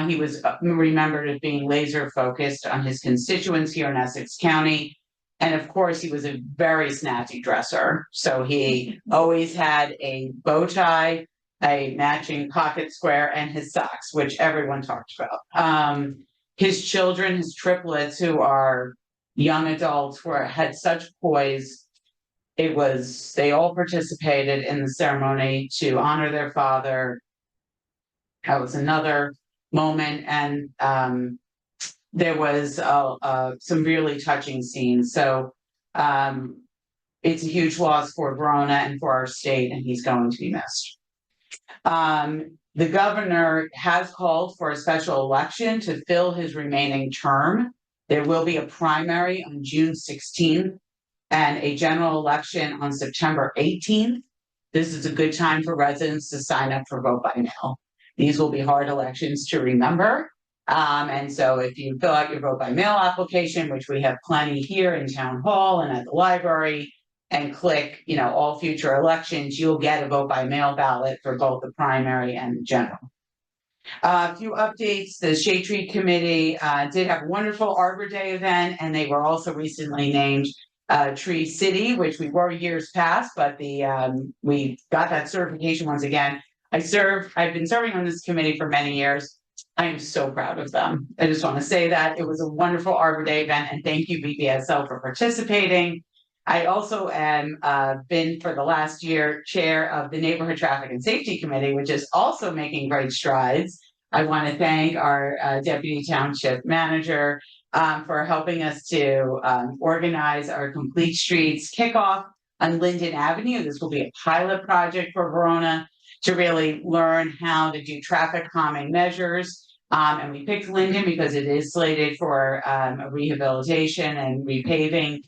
He was remembered as being laser focused on his constituents here in Essex County. And of course, he was a very snazzy dresser. So he always had a bow tie, a matching pocket square, and his socks, which everyone talked about. His children, his triplets, who are young adults, had such poise. They all participated in the ceremony to honor their father. That was another moment. And there was some really touching scenes. So it's a huge loss for Verona and for our state, and he's going to be missed. The governor has called for a special election to fill his remaining term. There will be a primary on June 16th and a general election on September 18th. This is a good time for residents to sign up for vote by mail. These will be hard elections to remember. And so if you fill out your vote by mail application, which we have plenty here in town hall and at the library, and click, all future elections, you'll get a vote by mail ballot for both the primary and the general. A few updates. The Shade Tree Committee did have a wonderful Arbor Day event, and they were also recently named Tree City, which we were years past, but we got that certification once again. I've been serving on this committee for many years. I am so proud of them. I just want to say that it was a wonderful Arbor Day event, and thank you, BPSL, for participating. I also am been for the last year chair of the Neighborhood Traffic and Safety Committee, which is also making great strides. I want to thank our Deputy Township Manager for helping us to organize our Complete Streets kickoff on Linden Avenue. This will be a pilot project for Verona to really learn how to do traffic calming measures. And we picked Linden because it is slated for a rehabilitation and repaving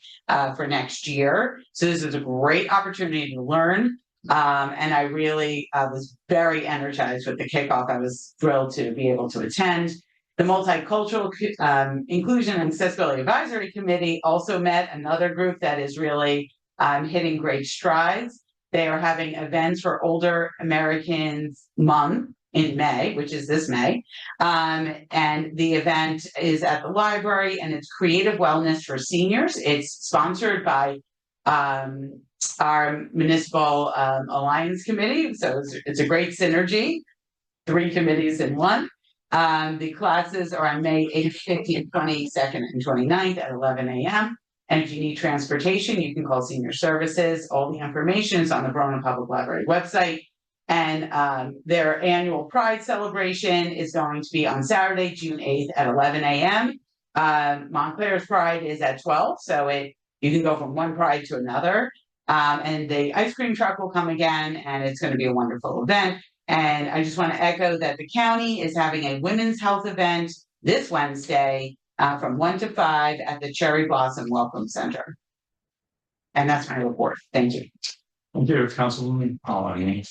for next year. So this is a great opportunity to learn. And I really was very energized with the kickoff. I was thrilled to be able to attend. The Multicultural Inclusion and Accessibility Advisory Committee also met, another group that is really hitting great strides. They are having events for Older Americans Month in May, which is this May. And the event is at the library, and it's creative wellness for seniors. It's sponsored by our Municipal Alliance Committee. So it's a great synergy, 3 committees in one. The classes are on May 8th, 15th, 22nd, and 29th at 11 a.m. And if you need transportation, you can call Senior Services. All the information is on the Verona Public Library website. And their annual Pride celebration is going to be on Saturday, June 8th at 11 a.m. Montclair's Pride is at 12, so you can go from one Pride to another. And the ice cream truck will come again, and it's going to be a wonderful event. And I just want to echo that the county is having a women's health event this Wednesday from 1 to 5 at the Cherry Blossom Welcome Center. And that's my report. Thank you. Thank you, Councilwoman Polly.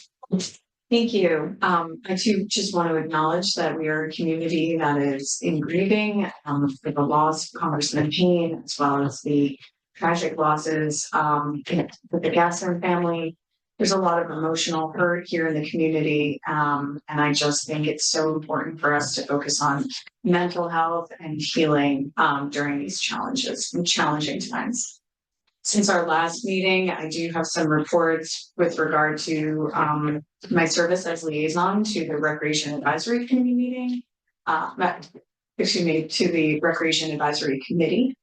Thank you. I too just want to acknowledge that we are a community that is in grieving for the loss of Congressman Payne, as well as the tragic losses, with the Gasson family. There's a lot of emotional hurt here in the community. And I just think it's so important for us to focus on mental health and healing, during these challenges and challenging times. Since our last meeting, I do have some reports with regard to, my service as liaison to the Recreation Advisory Committee meeting. To the Recreation Advisory Committee.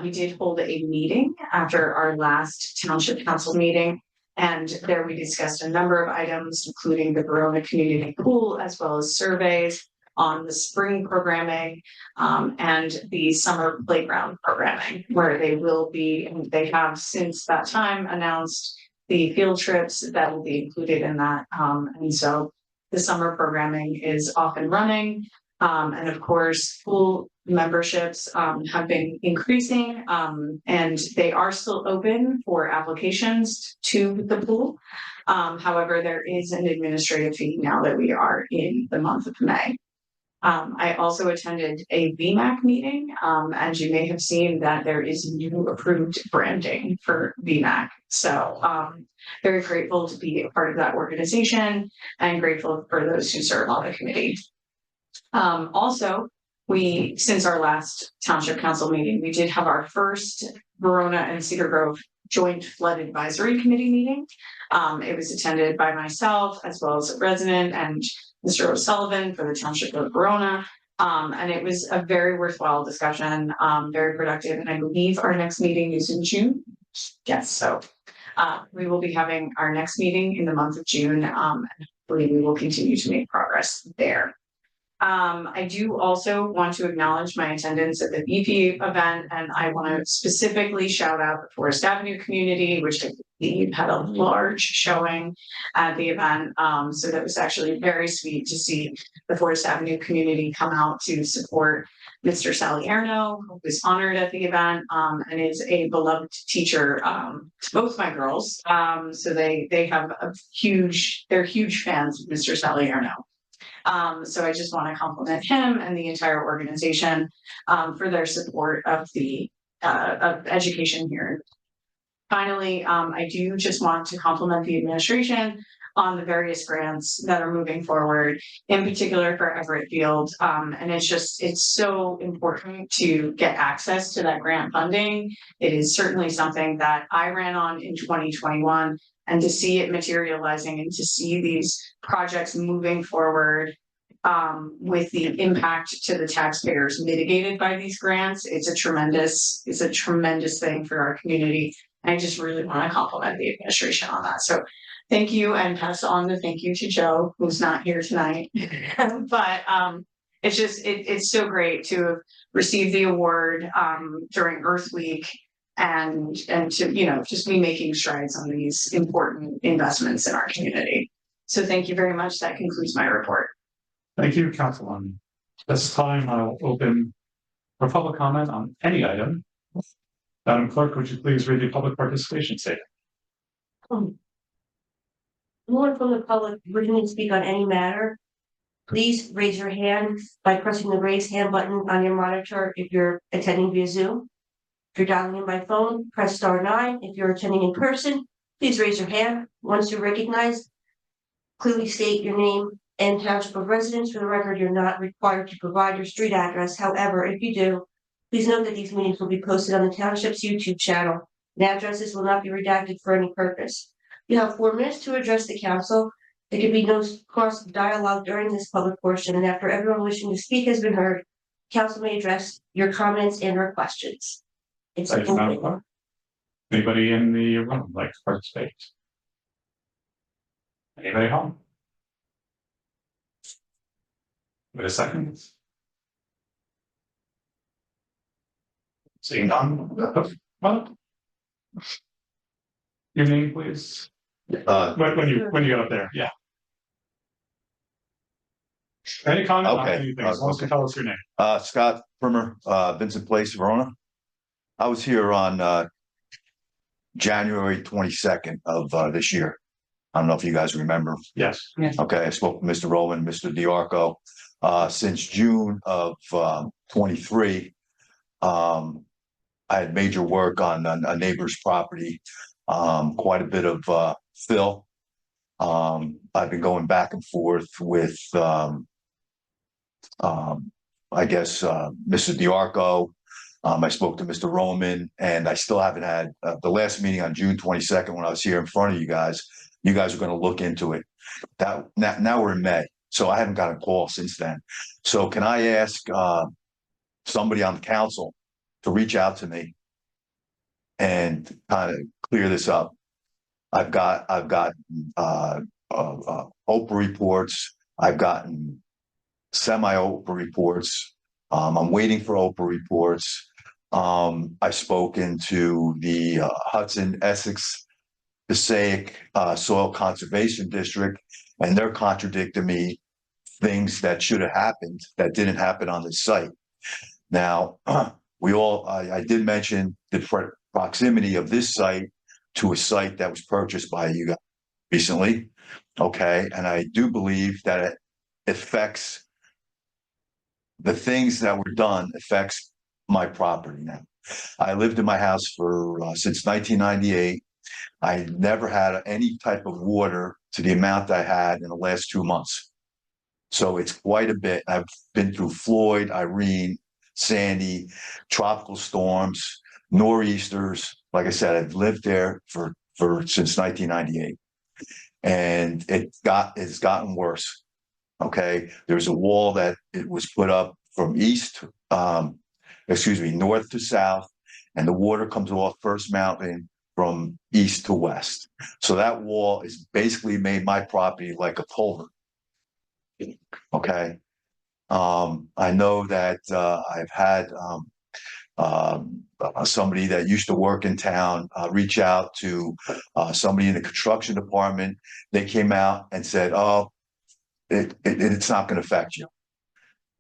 We did hold a meeting after our last Township Council meeting. And there we discussed a number of items, including the Verona Community Pool, as well as surveys on the spring programming, and the summer playground programming, where they will be, and they have since that time announced the field trips that will be included in that. And so the summer programming is off and running. And of course, pool memberships have been increasing, and they are still open for applications to the pool. However, there is an administrative fee now that we are in the month of May. I also attended a VMAC meeting, as you may have seen that there is new approved branding for VMAC. So very grateful to be a part of that organization and grateful for those who serve on the committee. Also, since our last Township Council meeting, we did have our first Verona and Cedar Grove Joint Flood Advisory Committee meeting. It was attended by myself as well as a resident and Mr. O'Sullivan for the Township of Verona. And it was a very worthwhile discussion, very productive. And I believe our next meeting is in June. Yes, so we will be having our next meeting in the month of June. And hopefully we will continue to make progress there. I do also want to acknowledge my attendance at the BP event, and I want to specifically shout out the Forest Avenue community, which I believe had a large showing at the event. So that was actually very sweet to see the Forest Avenue community come out to support Mr. Salerno, who was honored at the event, and is a beloved teacher to both my girls. So they have they're huge fans of Mr. Salerno. So I just want to compliment him and the entire organization for their support of the of education here. Finally, I do just want to compliment the administration on the various grants that are moving forward, in particular for Everett Field. And it's so important to get access to that grant funding. It is certainly something that I ran on in 2021. And to see it materializing and to see these projects moving forward with the impact to the taxpayers mitigated by these grants, it's a tremendous thing for our community. And I just really want to compliment the administration on that. So thank you, and pass on the thank you to Joe, who's not here tonight. But it's so great to have received the award during Earth Week. And to, just be making strides on these important investments in our community. So thank you very much. That concludes my report. Thank you, Councilwoman. This time I'll open for public comment on any item. Madam Clerk, would you please read the public participation statement? Anyone from the public wishing to speak on any matter, please raise your hand by pressing the raise hand button on your monitor if you're attending via Zoom. If you're dialing in by phone, press *9. If you're attending in person, please raise your hand. Once you're recognized, clearly state your name and township of residence. For the record, you're not required to provide your street address. However, if you do, please note that these meetings will be posted on the township's YouTube channel, and addresses will not be redacted for any purpose. You have 4 minutes to address the council. There can be no cross dialogue during this public portion, and after everyone wishing to speak has been heard, council may address your comments and or questions. It's Thank you, Madam Clerk. Anybody in the room like to participate? Anybody home? Wait a second. Seeing none. Well, your name, please. When you get up there, yeah. Any comment on Okay. anything? As long as you tell us your name. Scott Primer, Vincent Place, Verona. I was here on January 22nd of this year. I don't know if you guys remember. Yes. Okay, I spoke with Mr. Rowan, Mr. DiArco. Since June of 23, I had major work on a neighbor's property, quite a bit of fill. I've been going back and forth with I guess Mr. DiArco. I spoke to Mr. Roman, and I still haven't had the last meeting on June 22nd when I was here in front of you guys. You guys are going to look into it. That now we're in May, so I haven't got a call since then. So can I ask somebody on the council to reach out to me and kind of clear this up? I've got Oprah reports. I've gotten semi-Oprah reports. I'm waiting for Oprah reports. I've spoken to the Hudson Essex Passaic Soil Conservation District, and they're contradicting me things that should have happened that didn't happen on this site. Now, I did mention the proximity of this site to a site that was purchased by you guys recently. Okay, and I do believe that it affects the things that were done affects my property now. I lived in my house for since 1998. I never had any type of water to the amount I had in the last 2 months. So it's quite a bit. I've been through Floyd, Irene, Sandy, tropical storms, nor'easters. Like I said, I've lived there for since 1998, and it's gotten worse. Okay, there's a wall that it was put up from north to south, and the water comes off First Mountain from east to west. So that wall is basically made my property like a culvert. Okay. I know that I've had somebody that used to work in town reach out to somebody in the construction department. They came out and said, "Oh, it's not going to affect you."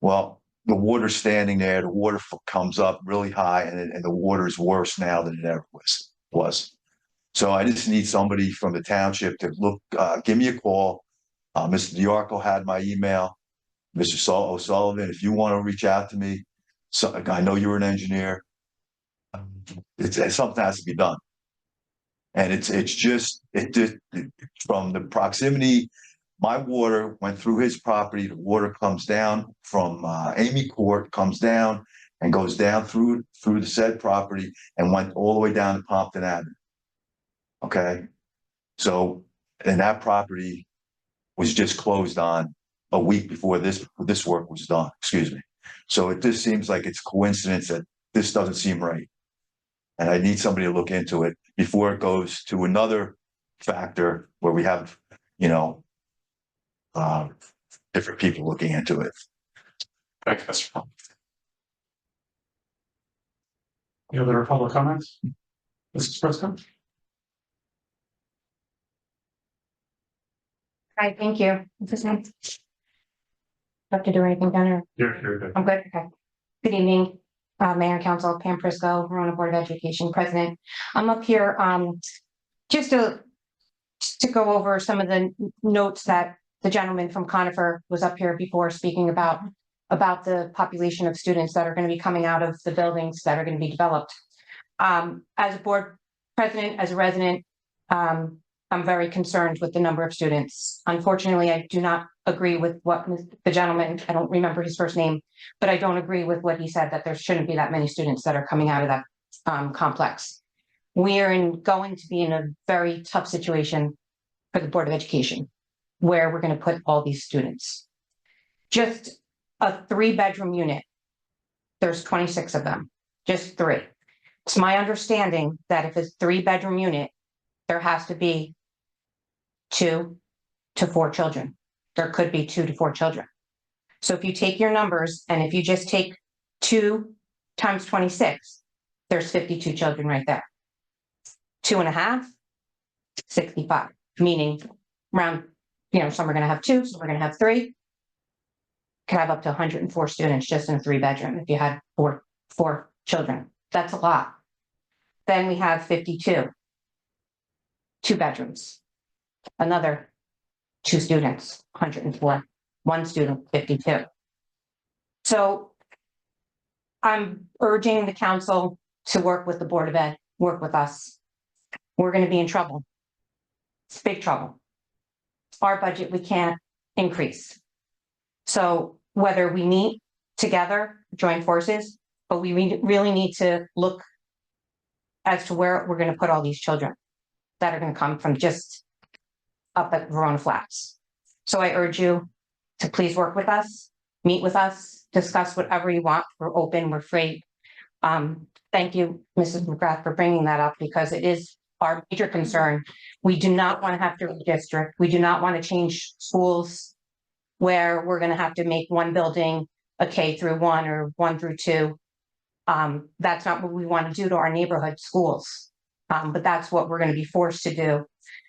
Well, the water's standing there. The water comes up really high, and the water is worse now than it ever was. So I just need somebody from the township to look, give me a call. Mr. DiArco had my email. Mr. O'Sullivan, if you want to reach out to me, so I know you're an engineer. Something has to be done, and it from the proximity. My water went through his property. The water comes down from Amy Court, comes down and goes down through the said property and went all the way down to Pompton Avenue. Okay, so and that property was just closed on a week before this work was done. Excuse me. So it just seems like it's coincidence that this doesn't seem right, and I need somebody to look into it before it goes to another factor where we have, different people looking into it. Any other public comments? Mrs. Prescott? Hi, thank you. What's his name? Have to do anything done or? You're good. I'm good, okay. Good evening, Mayor and Council, Pam Prisco, Verona Board of Education President. I'm up here just to go over some of the notes that the gentleman from Conifer was up here before speaking about the population of students that are going to be coming out of the buildings that are going to be developed. As a board president, as a resident, I'm very concerned with the number of students. Unfortunately, I do not agree with what the gentleman, I don't remember his first name, but I don't agree with what he said, that there shouldn't be that many students that are coming out of that complex. We are going to be in a very tough situation for the Board of Education, where we're going to put all these students. Just a 3-bedroom unit, there's 26 of them, just 3. It's my understanding that if it's 3-bedroom unit, there has to be 2 to 4 children. There could be 2 to 4 children. So if you take your numbers and if you just take 2 times 26, there's 52 children right there. 2.5, 65, meaning around, some are going to have 2, some are going to have 3. Could have up to 104 students just in a 3-bedroom if you had four children. That's a lot. Then we have 52. 2 bedrooms, another 2 students, 104, 1 student, 52. So I'm urging the council to work with the Board of Ed, work with us, we're gonna be in trouble. It's big trouble. Our budget, we can't increase. So whether we meet together, join forces, but we really need to look as to where we're gonna put all these children that are gonna come from just up at Verona Flats. So I urge you to please work with us, meet with us, discuss whatever you want. We're open, we're free. Thank you, Mrs. McGrath, for bringing that up because it is our major concern. We do not want to have to redistrict. We do not want to change schools where we're going to have to make one building a K-1 or 1-2. That's not what we want to do to our neighborhood schools. But that's what we're going to be forced to do.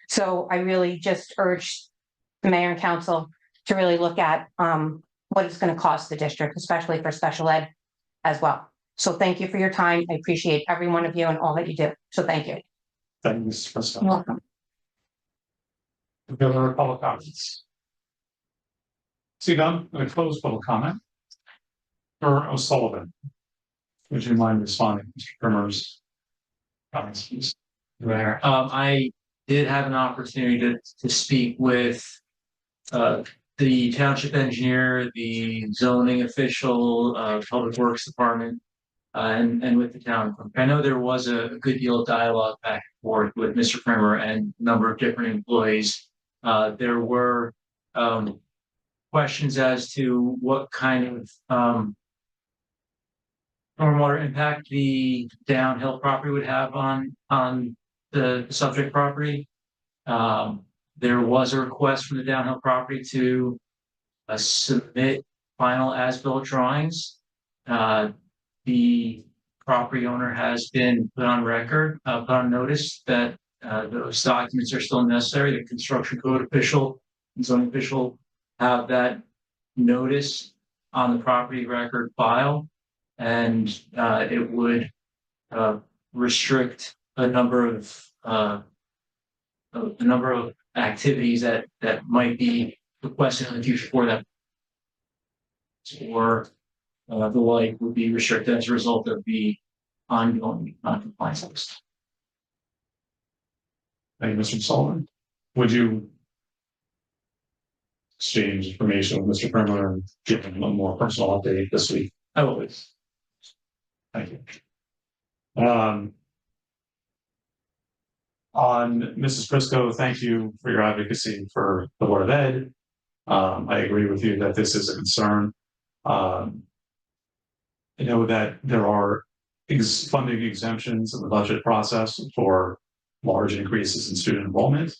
So I really just urge the mayor and council to really look at what it's going to cost the district, especially for special ed as well. So thank you for your time. I appreciate every one of you and all that you do. So thank you. Thank you, Mr. President. You're welcome. Governor, public comments. See none, I'm gonna close public comment. For O'Sullivan. Would you mind responding to Mr. Primmer's comments, please? Mayor, I did have an opportunity to speak with the township engineer, the zoning official, public works department, and with the town. I know there was a good deal of dialogue back and forth with Mr. Primer and a number of different employees. There were questions as to what kind of stormwater impact the downhill property would have on the subject property. There was a request from the downhill property to submit final as-built drawings. The property owner has been put on record, put on notice that those documents are still necessary. The construction code official and zoning official have that notice on the property record file, and it would restrict a number of activities that might be requested in the future for that, or the like would be restricted as a result of the ongoing non-compliance. Thank you, Mr. Sullivan. Would you exchange information with Mr. Primer and give him a more personal update this week? I will. Thank you. On Mrs. Prisco, thank you for your advocacy for the Board of Ed. I agree with you that this is a concern. I know that there are funding exemptions in the budget process for large increases in student enrollment,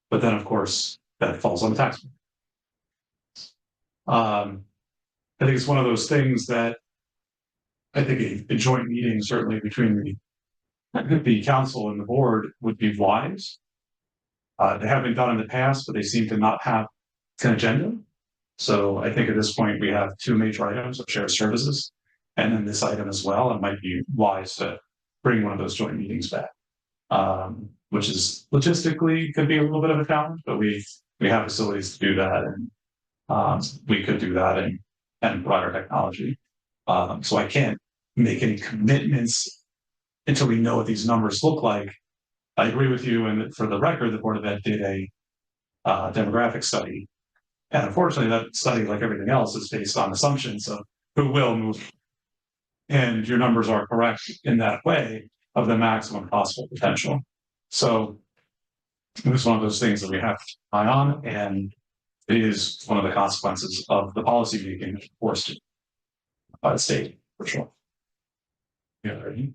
but then of course that falls on the taxpayer. I think it's one of those things that I think a joint meeting certainly between the council and the board would be wise. They have been done in the past, but they seem to not have an agenda. So I think at this point we have two major items of shared services, and then this item as well. It might be wise to bring one of those joint meetings back, which is logistically could be a little bit of a challenge, but we have facilities to do that, and we could do that and provide our technology. So I can't make any commitments until we know what these numbers look like. I agree with you, and for the record, the Board of Ed did a demographic study. And unfortunately, that study, like everything else, is based on assumptions of who will move. And your numbers are correct in that way of the maximum possible potential. So it's one of those things that we have to keep an eye on, and it is one of the consequences of the policy making forced by the state, for sure. Yeah, ready?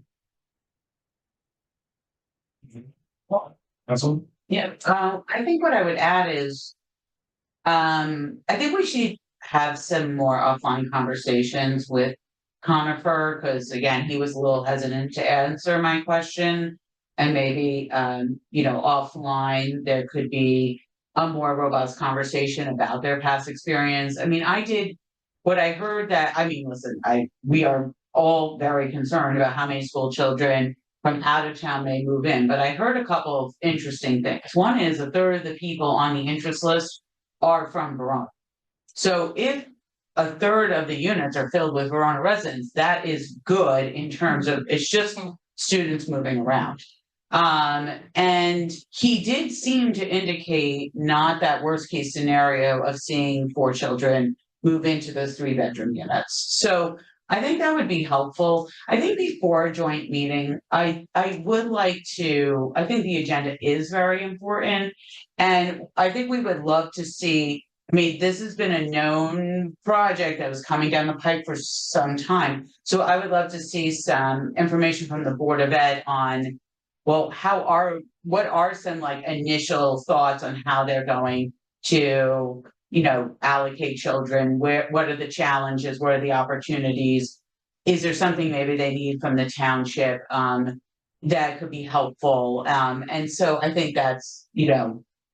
That's all. Yeah, I think what I would add is, I think we should have some more offline conversations with Conifer, because again, he was a little hesitant to answer my question. And maybe, offline, there could be a more robust conversation about their past experience. I mean, what I heard listen, we are all very concerned about how many school children from out of town may move in, but I heard a couple of interesting things. One is 1/3 of the people on the interest list are from Verona. So if 1/3 of the units are filled with Verona residents, that is good in terms of, it's just students moving around. And he did seem to indicate not that worst case scenario of seeing 4 children move into those 3-bedroom units. So I think that would be helpful. I think before a joint meeting, I would like to, I think the agenda is very important. And I think we would love to see, I mean, this has been a known project that was coming down the pipe for some time. So I would love to see some information from the Board of Ed on, well, what are some like initial thoughts on how they're going to, allocate children? What are the challenges? What are the opportunities? Is there something maybe they need from the township that could be helpful? And so I think that's,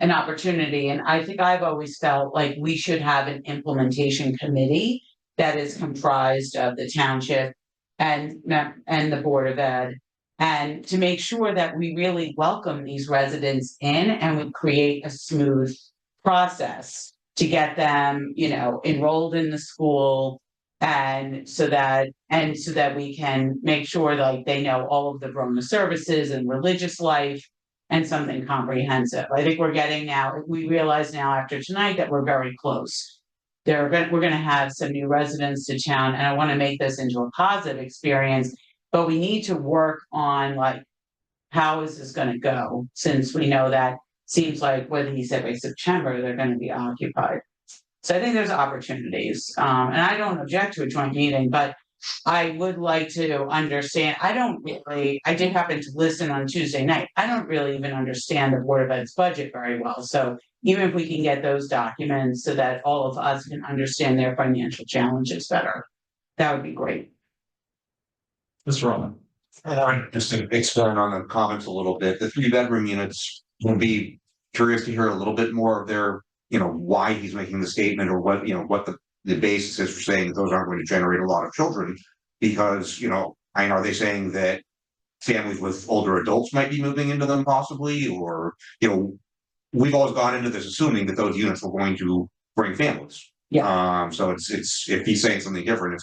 an opportunity. And I think I've always felt like we should have an implementation committee that is comprised of the township and the Board of Ed, and to make sure that we really welcome these residents in and we create a smooth process to get them, enrolled in the school, and so that we can make sure like they know all of the Verona services and religious life and something comprehensive. I think we realize now after tonight that we're very close. We're going to have some new residents to town, and I want to make this into a positive experience, but we need to work on like, how is this going to go? Since we know that seems like what he said by September, they're going to be occupied. So I think there's opportunities. And I don't object to a joint meeting, but I would like to understand. I did happen to listen on Tuesday night. I don't really even understand the Board of Ed's budget very well. So even if we can get those documents so that all of us can understand their financial challenges better, that would be great. Mr. Roman. Just to expand on the comments a little bit, the 3-bedroom units, will be curious to hear a little bit more of their, why he's making the statement, or what, what the basis is for saying that those aren't going to generate a lot of children. Because, are they saying that families with older adults might be moving into them possibly, or, we've always gone into this assuming that those units were going to bring families. Yeah. So it's if he's saying something different,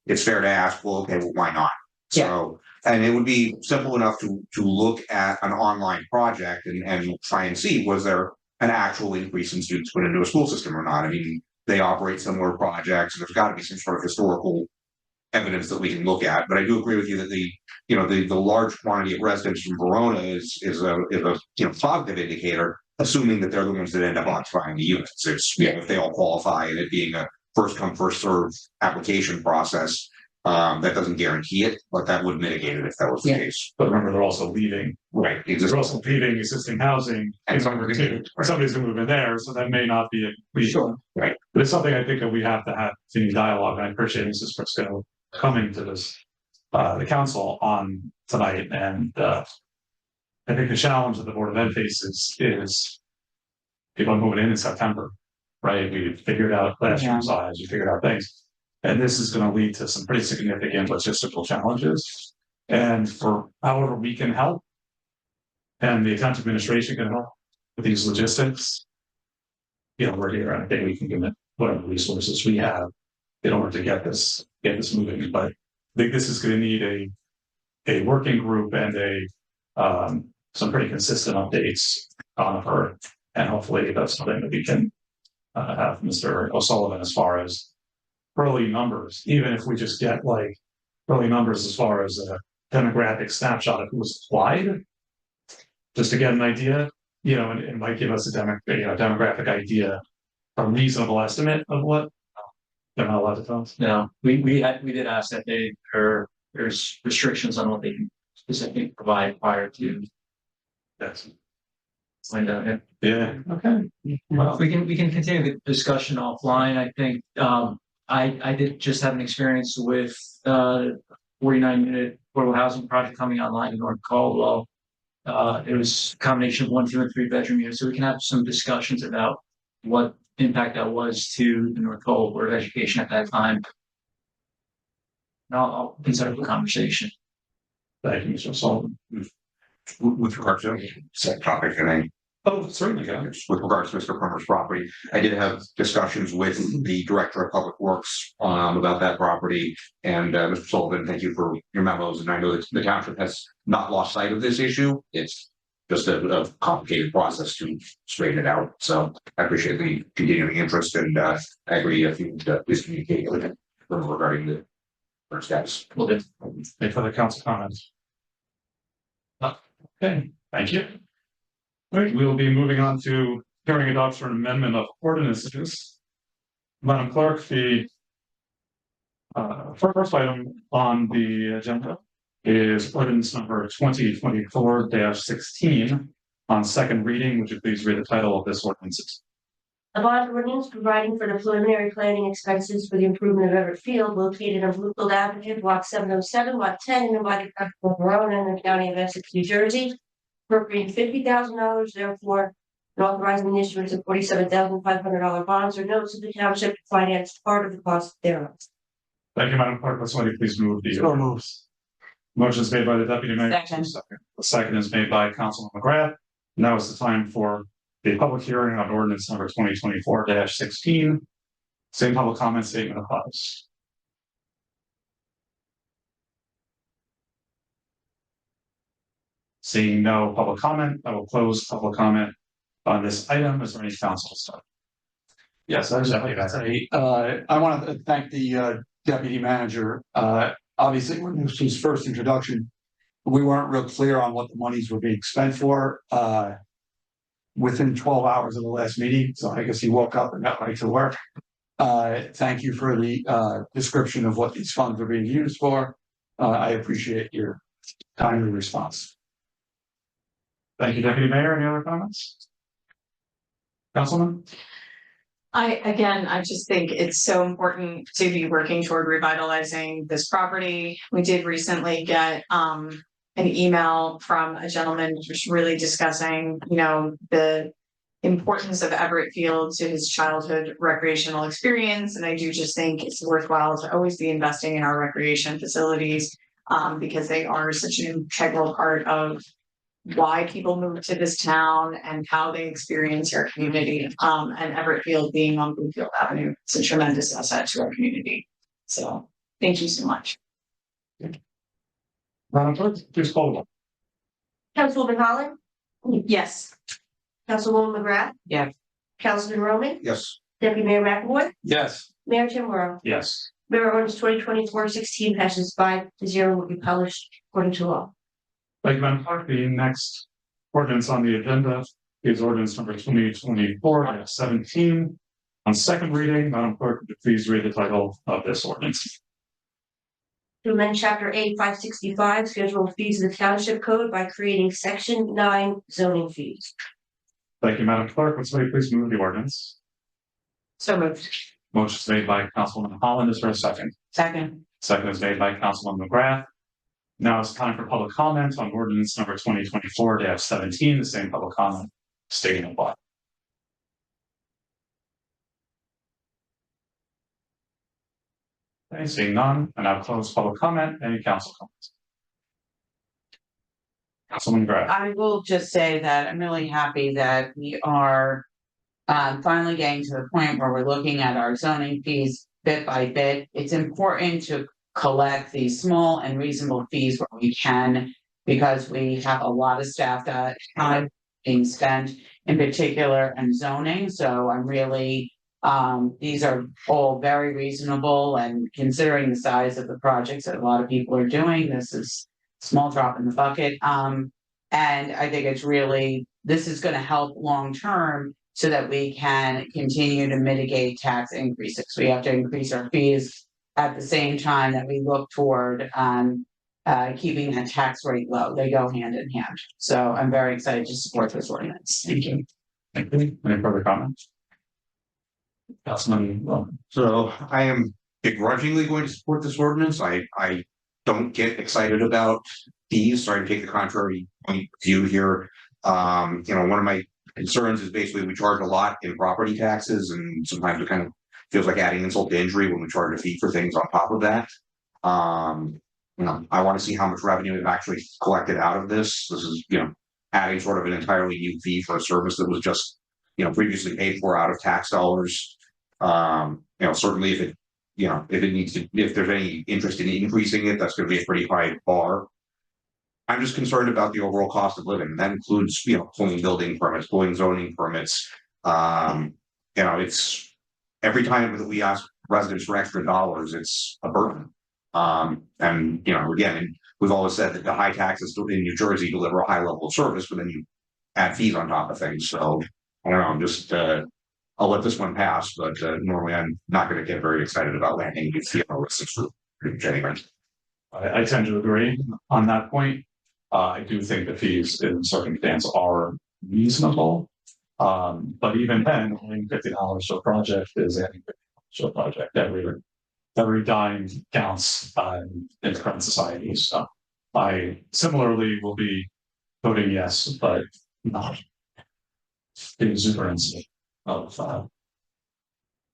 it's fair to ask, well, okay, well, why not? So, and it would be simple enough to look at an online project and try and see, was there an actual increase in students put into a school system or not? I mean, they operate similar projects, and there's got to be some sort of historical evidence that we can look at. But I do agree with you that the large quantity of residents from Verona is a positive indicator, assuming that they're the ones that end up occupying the units. It's if they all qualify, and it being a first come first served application process. That doesn't guarantee it, but that would mitigate it if that was the case. But remember, they're also leaving. Right. They're also leaving existing housing. And somebody's gonna move in there, so that may not be a Sure. Right. But it's something I think that we have to have continued dialogue, and I appreciate Mrs. Frisco coming to this, the council on tonight. And I think the challenge that the Board of Ed faces is people moving in September, right? We figured out classroom size, we figured out things. And this is going to lead to some pretty significant logistical challenges. And for however we can help, and the township administration can help with these logistics, we're here, and I think we can give it whatever resources we have in order to get this moving. But I think this is going to need a working group and some pretty consistent updates on her. And hopefully that's something that we can have Mr. O'Sullivan as far as early numbers, even if we just get like early numbers as far as a demographic snapshot of who was applied, just to get an idea, and it might give us a demographic idea, a reasonable estimate of what they're not allowed to tell us. No, we did ask that there's restrictions on what they can specifically provide prior to. That's Find out. yeah. Okay. Well, we can continue the discussion offline. I think I did just have an experience with 49-unit affordable housing project coming online in North Caldwell. It was a combination of 1, 2, and 3-bedroom units. So we can have some discussions about what impact that was to the North Caldwell Board of Education at that time. And I'll consider the conversation. Thank you, Mr. Sullivan. With regard to that topic, and Oh, certainly, yeah. with regards to Mr. Plummer's property. I did have discussions with the Director of Public Works about that property. And Mr. Sullivan, thank you for your memos. And I know that the township has not lost sight of this issue. It's just a complicated process to straighten it out. So I appreciate the continuing interest, and I agree if you please communicate with it regarding the first steps. Will do. Any further council comments? Okay, thank you. All right, we'll be moving on to hearing adoption and amendment of ordinances. Madam Clerk, the first item on the agenda is ordinance number 2024-16 on second reading. Would you please read the title of this ordinance? A bond ordinance providing for the preliminary planning expenses for the improvement of Everett Field located on Bluefield Avenue, block 707, lot 10, in the body of Verona in the county of Essex, New Jersey. Appropriating $50,000, therefore, and authorizing the issuance of $47,500 bonds or notes of the township to finance part of the cost thereof. Thank you, Madam Clerk. Would somebody please move the So ordinance? Motion is made by the Deputy Mayor. Second. The second is made by Councilman McGrath. Now is the time for the public hearing on ordinance number 2024-16. Same public comment statement applies. Seeing no public comment, I will close public comment on this item. Is there any council stuff? Yes, I was like to say, I want to thank the deputy manager. Obviously, when this was his first introduction, we weren't real clear on what the monies were being spent for. Within 12 hours of the last meeting, so I guess he woke up and got right to work. Thank you for the description of what these funds are being used for. I appreciate your timely response. Thank you, Deputy Mayor. Any other comments? Councilman? I just think it's so important to be working toward revitalizing this property. We did recently get an email from a gentleman just really discussing, the importance of Everett Field to his childhood recreational experience. And I do just think it's worthwhile to always be investing in our recreation facilities because they are such an integral part of why people move to this town and how they experience our community. And Everett Field being on Bluefield Avenue, it's a tremendous asset to our community. So thank you so much. Madam Clerk, please call the roll. Councilwoman Holland, Yes. Councilwoman McGrath. Yes. Councilman Roman, Yes. Deputy Mayor McAvoy, Yes. Mayor Tim Morrow. Yes. Mayor ordinance 2024-16 passes 5-0, will be published according to law. Thank you, Madam Clerk. The next ordinance on the agenda is ordinance number 2024-17 on second reading. Madam Clerk, would you please read the title of this ordinance? To amend chapter 565, schedule of fees of the township code by creating section 9 zoning fees. Thank you, Madam Clerk. Would somebody please move the ordinance? So moved. Motion is made by Councilwoman Holland. Is there a second? Second. Second is made by Councilwoman McGrath. Now it's time for public comment on ordinance number 2024-17, the same public comment stating apply. Okay, seeing none, and I'll close public comment. Any council comments? Councilman McGrath. I will just say that I'm really happy that we are finally getting to the point where we're looking at our zoning fees bit by bit. It's important to collect these small and reasonable fees where we can, because we have a lot of staff that time being spent in particular and zoning. So I'm really, these are all very reasonable, and considering the size of the projects that a lot of people are doing, this is a small drop in the bucket. And I think it's really, this is going to help long term so that we can continue to mitigate tax increases. We have to increase our fees at the same time that we look toward keeping that tax rate low. They go hand in hand. So I'm very excited to support this ordinance. Thank you. Thank you. Any further comments? Councilman. So I am begrudgingly going to support this ordinance. I don't get excited about fees, so I take the contrary point of view here. One of my concerns is basically we charge a lot in property taxes, and sometimes it kind of feels like adding insult to injury when we charge a fee for things on top of that. I want to see how much revenue we've actually collected out of this. This is, adding sort of an entirely new fee for a service that was just, previously paid for out of tax dollars. Certainly if it, if it needs to, if there's any interest in increasing it, that's gonna be a pretty high bar. I'm just concerned about the overall cost of living. That includes, pulling building permits, pulling zoning permits. It's every time that we ask residents for extra dollars, it's a burden. And again, we've always said that the high taxes in New Jersey deliver a high level of service, but then you add fees on top of things. So I don't know, I'm just I'll let this one pass, but normally I'm not going to get very excited about landing risks for anyway. I tend to agree on that point. I do think the fees in circumstance are reasonable. But even then, only $50 per project is adding $50 per project. Every dime counts in the current society. So I similarly will be voting yes, but not the exuberance of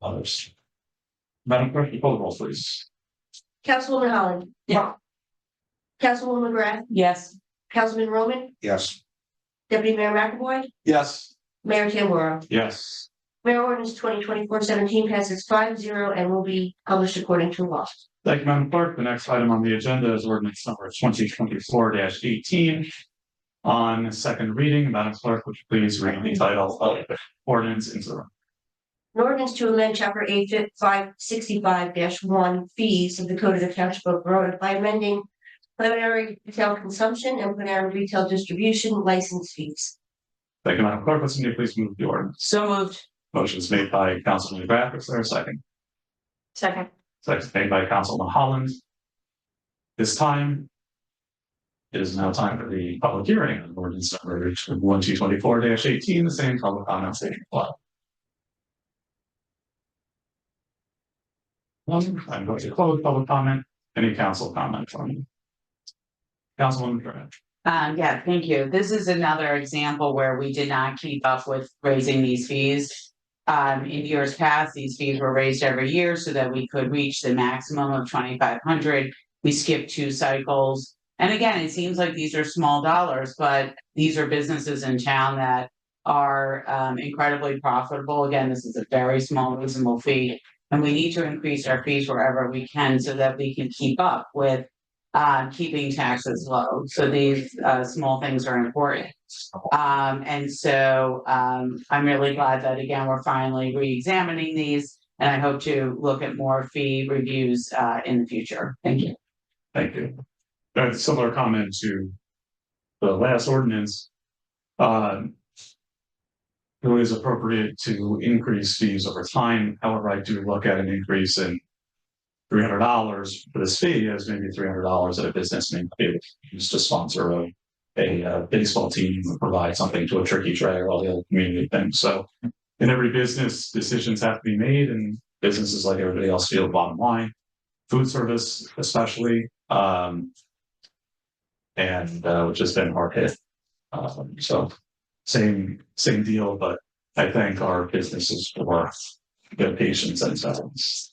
others. Madam Clerk, you call the roll, please. Councilwoman Holland. Yeah. Councilwoman McGrath. Yes. Councilman Roman. Yes. Deputy Mayor McAvoy. Yes. Mayor Tamura. Yes. Mayor ordinance 2024-17 passes 5-0 and will be published according to law. Thank you, Madam Clerk. The next item on the agenda is ordinance number 2024-18. On second reading, Madam Clerk, would you please read the title of the ordinance into the room? An ordinance to amend chapter 565-1 fees of the Code of the Township of Verona by amending preliminary retail consumption and preliminary retail distribution license fees. Thank you, Madam Clerk. Would somebody please move the ordinance? So moved. Motion is made by Councilman McGrath. Is there a second? Second. Second made by Councilman Holland. This time, it is now time for the public hearing on ordinance number 2024-18, the same public comment statement. I'm going to close public comment. Any council comment from you? Councilwoman McGrath. Yeah, thank you. This is another example where we did not keep up with raising these fees. In years past, these fees were raised every year so that we could reach the maximum of 2,500. We skipped 2 cycles. And again, it seems like these are small dollars, but these are businesses in town that are incredibly profitable. Again, this is a very small, reasonable fee. And we need to increase our fees wherever we can so that we can keep up with keeping taxes low. So these small things are important. And so I'm really glad that, again, we're finally re-examining these, and I hope to look at more fee reviews in the future. Thank you. Thank you. A similar comment to the last ordinance. It is appropriate to increase fees over time. However, I do look at an increase in $300 for this fee as maybe $300 that a business may be able to use to sponsor a baseball team or provide something to a turkey tray or all the other community things. So in every business, decisions have to be made, and businesses like everybody else feel the bottom line. Food service especially, which has been hard hit. So same deal, but I thank our businesses for their patience and silence.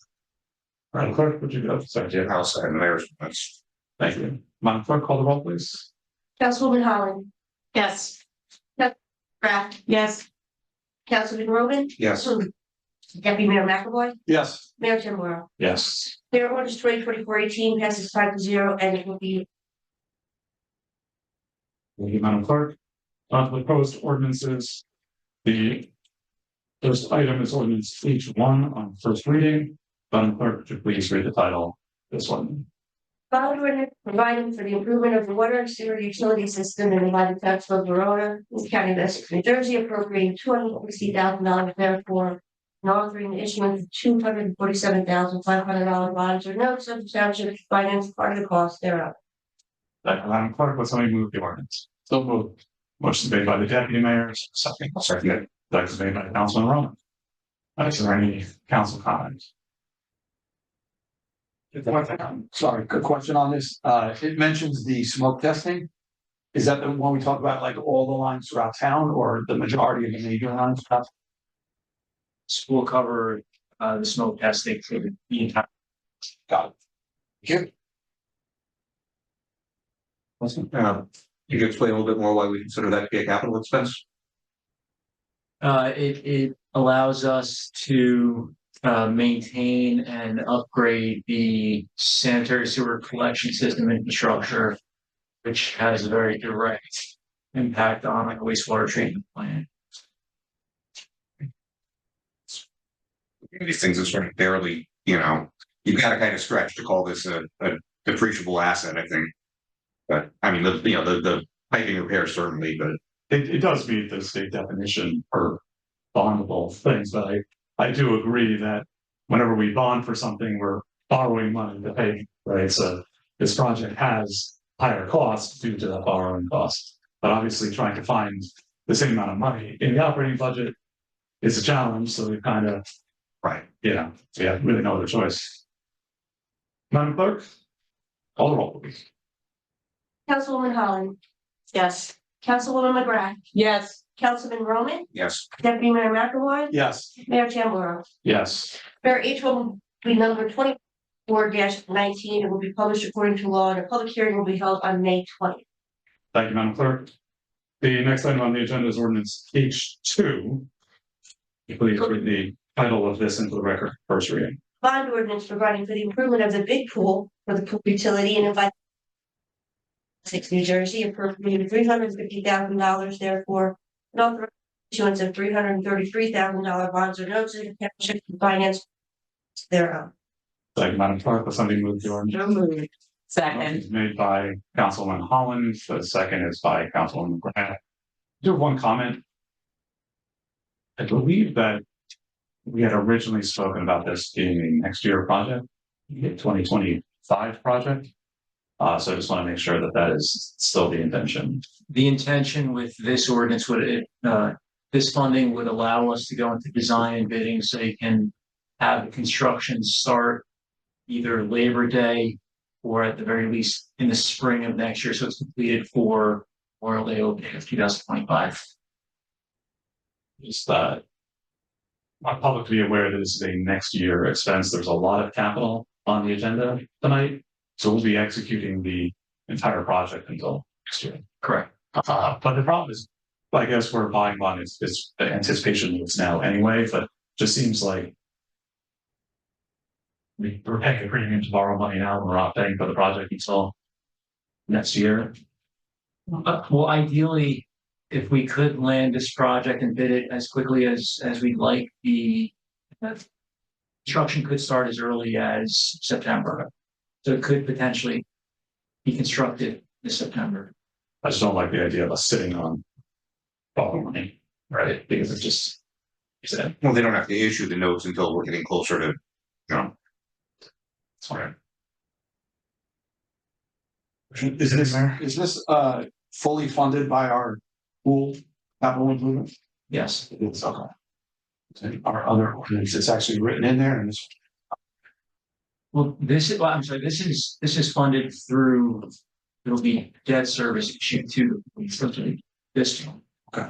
Madam Clerk, would you go? Sorry, Jim. I'll second the mayor's comments. Thank you. Madam Clerk, call the roll, please. Councilwoman Holland. Yes. McGrath. Yes. Councilman Roman. Yes. Deputy Mayor McAvoy. Yes. Mayor Tamura. Yes. Mayor ordinance 2024-18 passes 5-0 and it will be. Thank you, Madam Clerk. The proposed ordinances. The first item is ordinance H1 on first reading. Madam Clerk, would you please read the title of this one? Bond ordinance providing for the improvement of the water and sewer utility system in the United States of Verona, County of Essex, New Jersey, appropriating $260,000 therefore, and authoring the issuance of $247,500 bonds or notes of the township to finance part of the cost thereof. Thank you, Madam Clerk. Would somebody move the ordinance? So moved. Motion made by the deputy mayor. Second. Second. That is made by Councilman Roman. Is there any council comments? Sorry, good question on this. It mentions the smoke testing. Is that the one we talk about, like all the lines throughout town, or the majority of the major lines? We'll cover the smoke testing for the entire. Got it. Thank you. Can you explain a little bit more why we consider that to be a capital expense? It allows us to maintain and upgrade the sanitary sewer collection system infrastructure, which has a very direct impact on a wastewater treatment plant. These things are sort of barely, you know, you've got to kind of stretch to call this a depreciable asset, I think. But I mean, the piping repair certainly, but It does meet the state definition for bondable things, but I do agree that whenever we bond for something, we're borrowing money to pay, right? So this project has higher costs due to that borrowing cost. But obviously trying to find the same amount of money in the operating budget is a challenge, so we kind of, right. yeah, so yeah, really no other choice. Madam Clerk, call the roll, please. Councilwoman Holland, Yes. Councilwoman McGrath, Yes. Councilman Roman, Yes. Deputy Mayor McAvoy, Yes. Mayor Tamburro. Yes. Mayor H will be number 24-19 and will be published according to law, and a public hearing will be held on May 20th. Thank you, Madam Clerk. The next item on the agenda is ordinance H2. Please read the title of this into the record, first reading. Bond ordinance providing for the improvement of the big pool for the pool utility and invite 6 New Jersey appropriated $350,000, therefore, and authorized issuance of $333,000 bonds or notes in the township to finance thereof. Thank you, Madam Clerk. Will somebody move the ordinance? Second. Motion is made by Councilwoman Holland. The second is by Councilwoman Grant. Do have one comment. I believe that we had originally spoken about this being a next year project, a 2025 project. So I just want to make sure that that is still the intention. The intention with this ordinance would, this funding would allow us to go into design and bidding so you can have construction start either Labor Day or at the very least in the spring of next year. So it's completed for Memorial Day opening of 2025. Just want public to be aware that this is a next year expense. There's a lot of capital on the agenda tonight. So we'll be executing the entire project until next year. Correct. But the problem is, I guess we're buying on it's the anticipation moves now anyway, but just seems like we're paying a premium to borrow money now and we're not paying for the project until next year. Well, ideally, if we could land this project and bid it as quickly as we'd like, the construction could start as early as September. So it could potentially be constructed this September. I just don't like the idea of us sitting on borrowing money, right? Because it's just, Well, they don't have to issue the notes until we're getting closer to, you know. Sorry. Is this fully funded by our pool capital improvement? Yes. It's okay. Our other ordinance, it's actually written in there and it's. Well, I'm sorry, this is funded through, it'll be debt service issued to this one. Okay.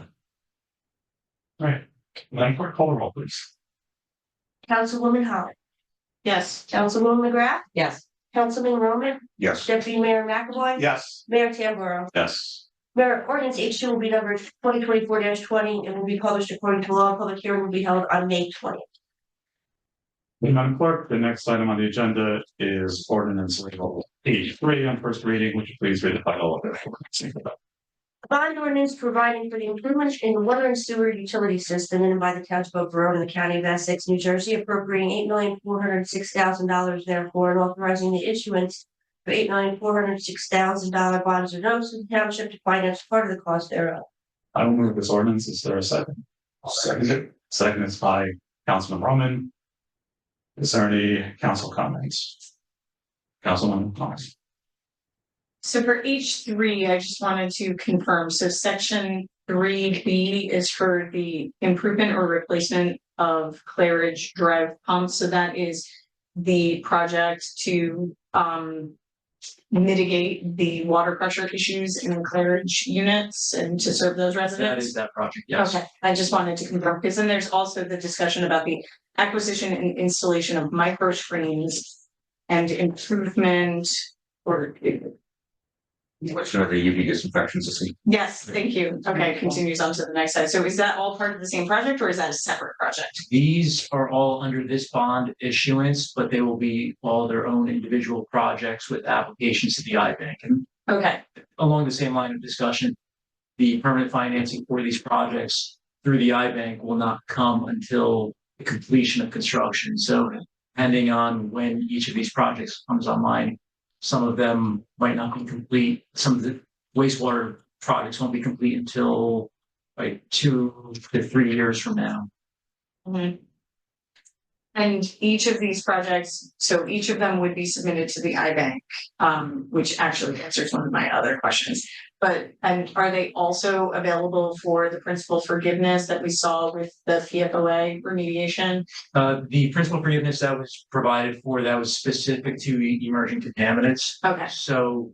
All right. Madam Clerk, call the roll, please. Councilwoman Holland, Yes. Councilwoman McGrath, Yes. Councilman Roman, Yes. Deputy Mayor McAvoy. Yes. Mayor Tamburro. Yes. Mayor ordinance H2 will be numbered 2024-20 and will be published according to law. Public hearing will be held on May 20th. Madam Clerk, the next item on the agenda is ordinance label H3 on first reading. Would you please read the title of it? Bond ordinance providing for the improvements in the water and sewer utility system in and by the Township of Verona in the County of Essex, New Jersey, appropriating $8,406,000, therefore, and authorizing the issuance of $8,406,000 bonds or notes in the township to finance part of the cost thereof. I will move this ordinance. Is there a second? Second it. Second is by Councilman Roman. Is there any council comments? Councilman Thomas. So for H3, I just wanted to confirm, so section 3B is for the improvement or replacement of Claridge Drive pumps. So that is the project to mitigate the water pressure issues in Claridge units and to serve those residents. That is that project, yes. Okay, I just wanted to confirm, because then there's also the discussion about the acquisition and installation of micro screens and improvement or Question of the UV disinfection system. Yes, thank you. Okay, continues on to the next slide. So is that all part of the same project or is that a separate project? These are all under this bond issuance, but they will be all their own individual projects with applications to the iBank. And Okay, along the same line of discussion, the permanent financing for these projects through the iBank will not come until the completion of construction. So depending on when each of these projects comes online, some of them might not be complete. Some of the wastewater projects won't be complete until like 2 to 3 years from now. and each of these projects, so each of them would be submitted to the iBank, which actually answers one of my other questions. And are they also available for the principal forgiveness that we saw with the PFOA remediation? The principal forgiveness that was provided for, that was specific to emerging contaminants. Okay, So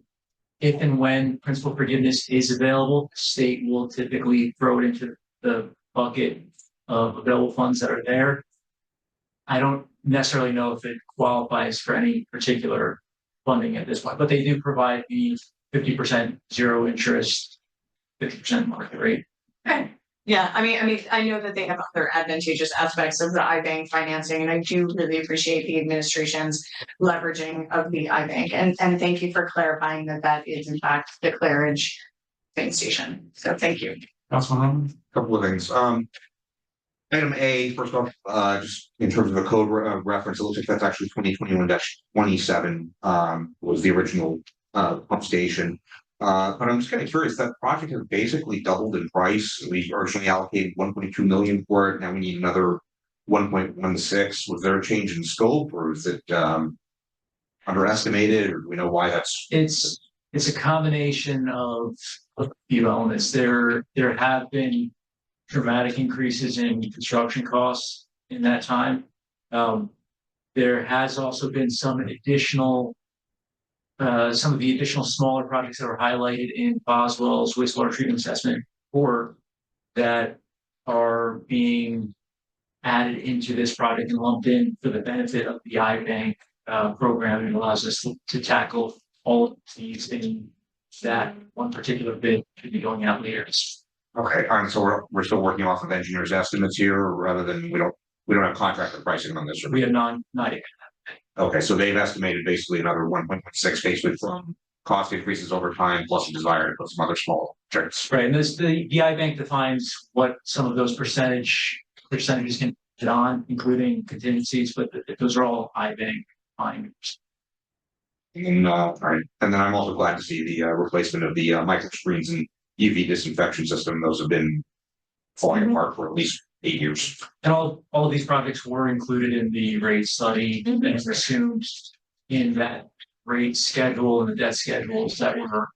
if and when principal forgiveness is available, the state will typically throw it into the bucket of available funds that are there. I don't necessarily know if it qualifies for any particular funding at this point, but they do provide the 50% zero interest, 50% market rate. okay. Yeah, I mean, I know that they have other advantageous aspects of the iBank financing, and I do really appreciate the administration's leveraging of the iBank. And thank you for clarifying that that is in fact the Claridge train station. So thank you. Councilman, Couple of things. Item A, first off, just in terms of a code reference, it looks like that's actually 2021-27 was the original pump station. But I'm just kind of curious, that project has basically doubled in price. We originally allocated 1.2 million for it. Now we need another 1.16. Was there a change in scope, or is it underestimated, or do we know why that's? It's a combination of a few elements. There have been dramatic increases in construction costs in that time. There has also been some of the additional smaller projects that were highlighted in Boswell's wastewater treatment assessment report that are being added into this project and lumped in for the benefit of the iBank program. It allows us to tackle all of these in that one particular bid should be going out later. Okay, so we're still working off of engineers' estimates here, rather than we don't have contractor pricing on this. We have not yet. Okay, so they've estimated basically another 1.6 basically from cost increases over time, plus a desire to put some other small projects. Right, and the iBank defines what some of those percentages can fit on, including contingencies, but those are all iBank defined. And all right, and then I'm also glad to see the replacement of the micro screens and UV disinfection system. Those have been falling apart for at least 8 years. And all of these projects were included in the rate study and assumed in that rate schedule and the debt schedules that were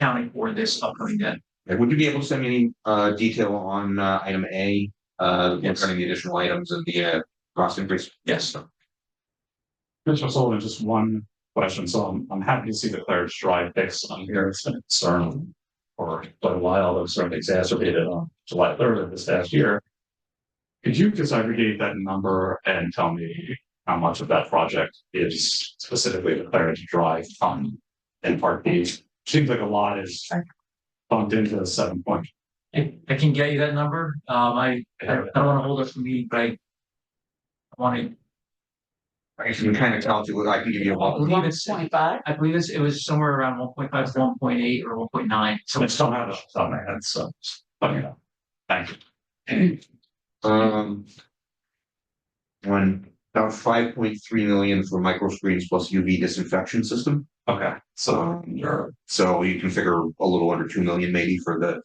accounting for this upcoming debt. Would you be able to send me any detail on item A concerning the additional items and the cost increase? Yes. Mr. Sullivan, just one question. So I'm happy to see the Claridge Drive fix on here. It's been a concern for quite a while. That was certainly exacerbated on July 3rd of this past year. Could you disaggregate that number and tell me how much of that project is specifically the Claridge Drive fund in Part B? Seems like a lot is bumped into the 7 point. I can get you that number. I don't want to hold up the meeting, but I want to. I can kind of calculate. I can give you a I believe it's 1.5. I believe it was somewhere around 1.5 to 1.8 or 1.9. So I still have it off the top of my head. So, but yeah, thank you. When about 5.3 million for micro screens plus UV disinfection system. Okay, so so you can figure a little under 2 million maybe for the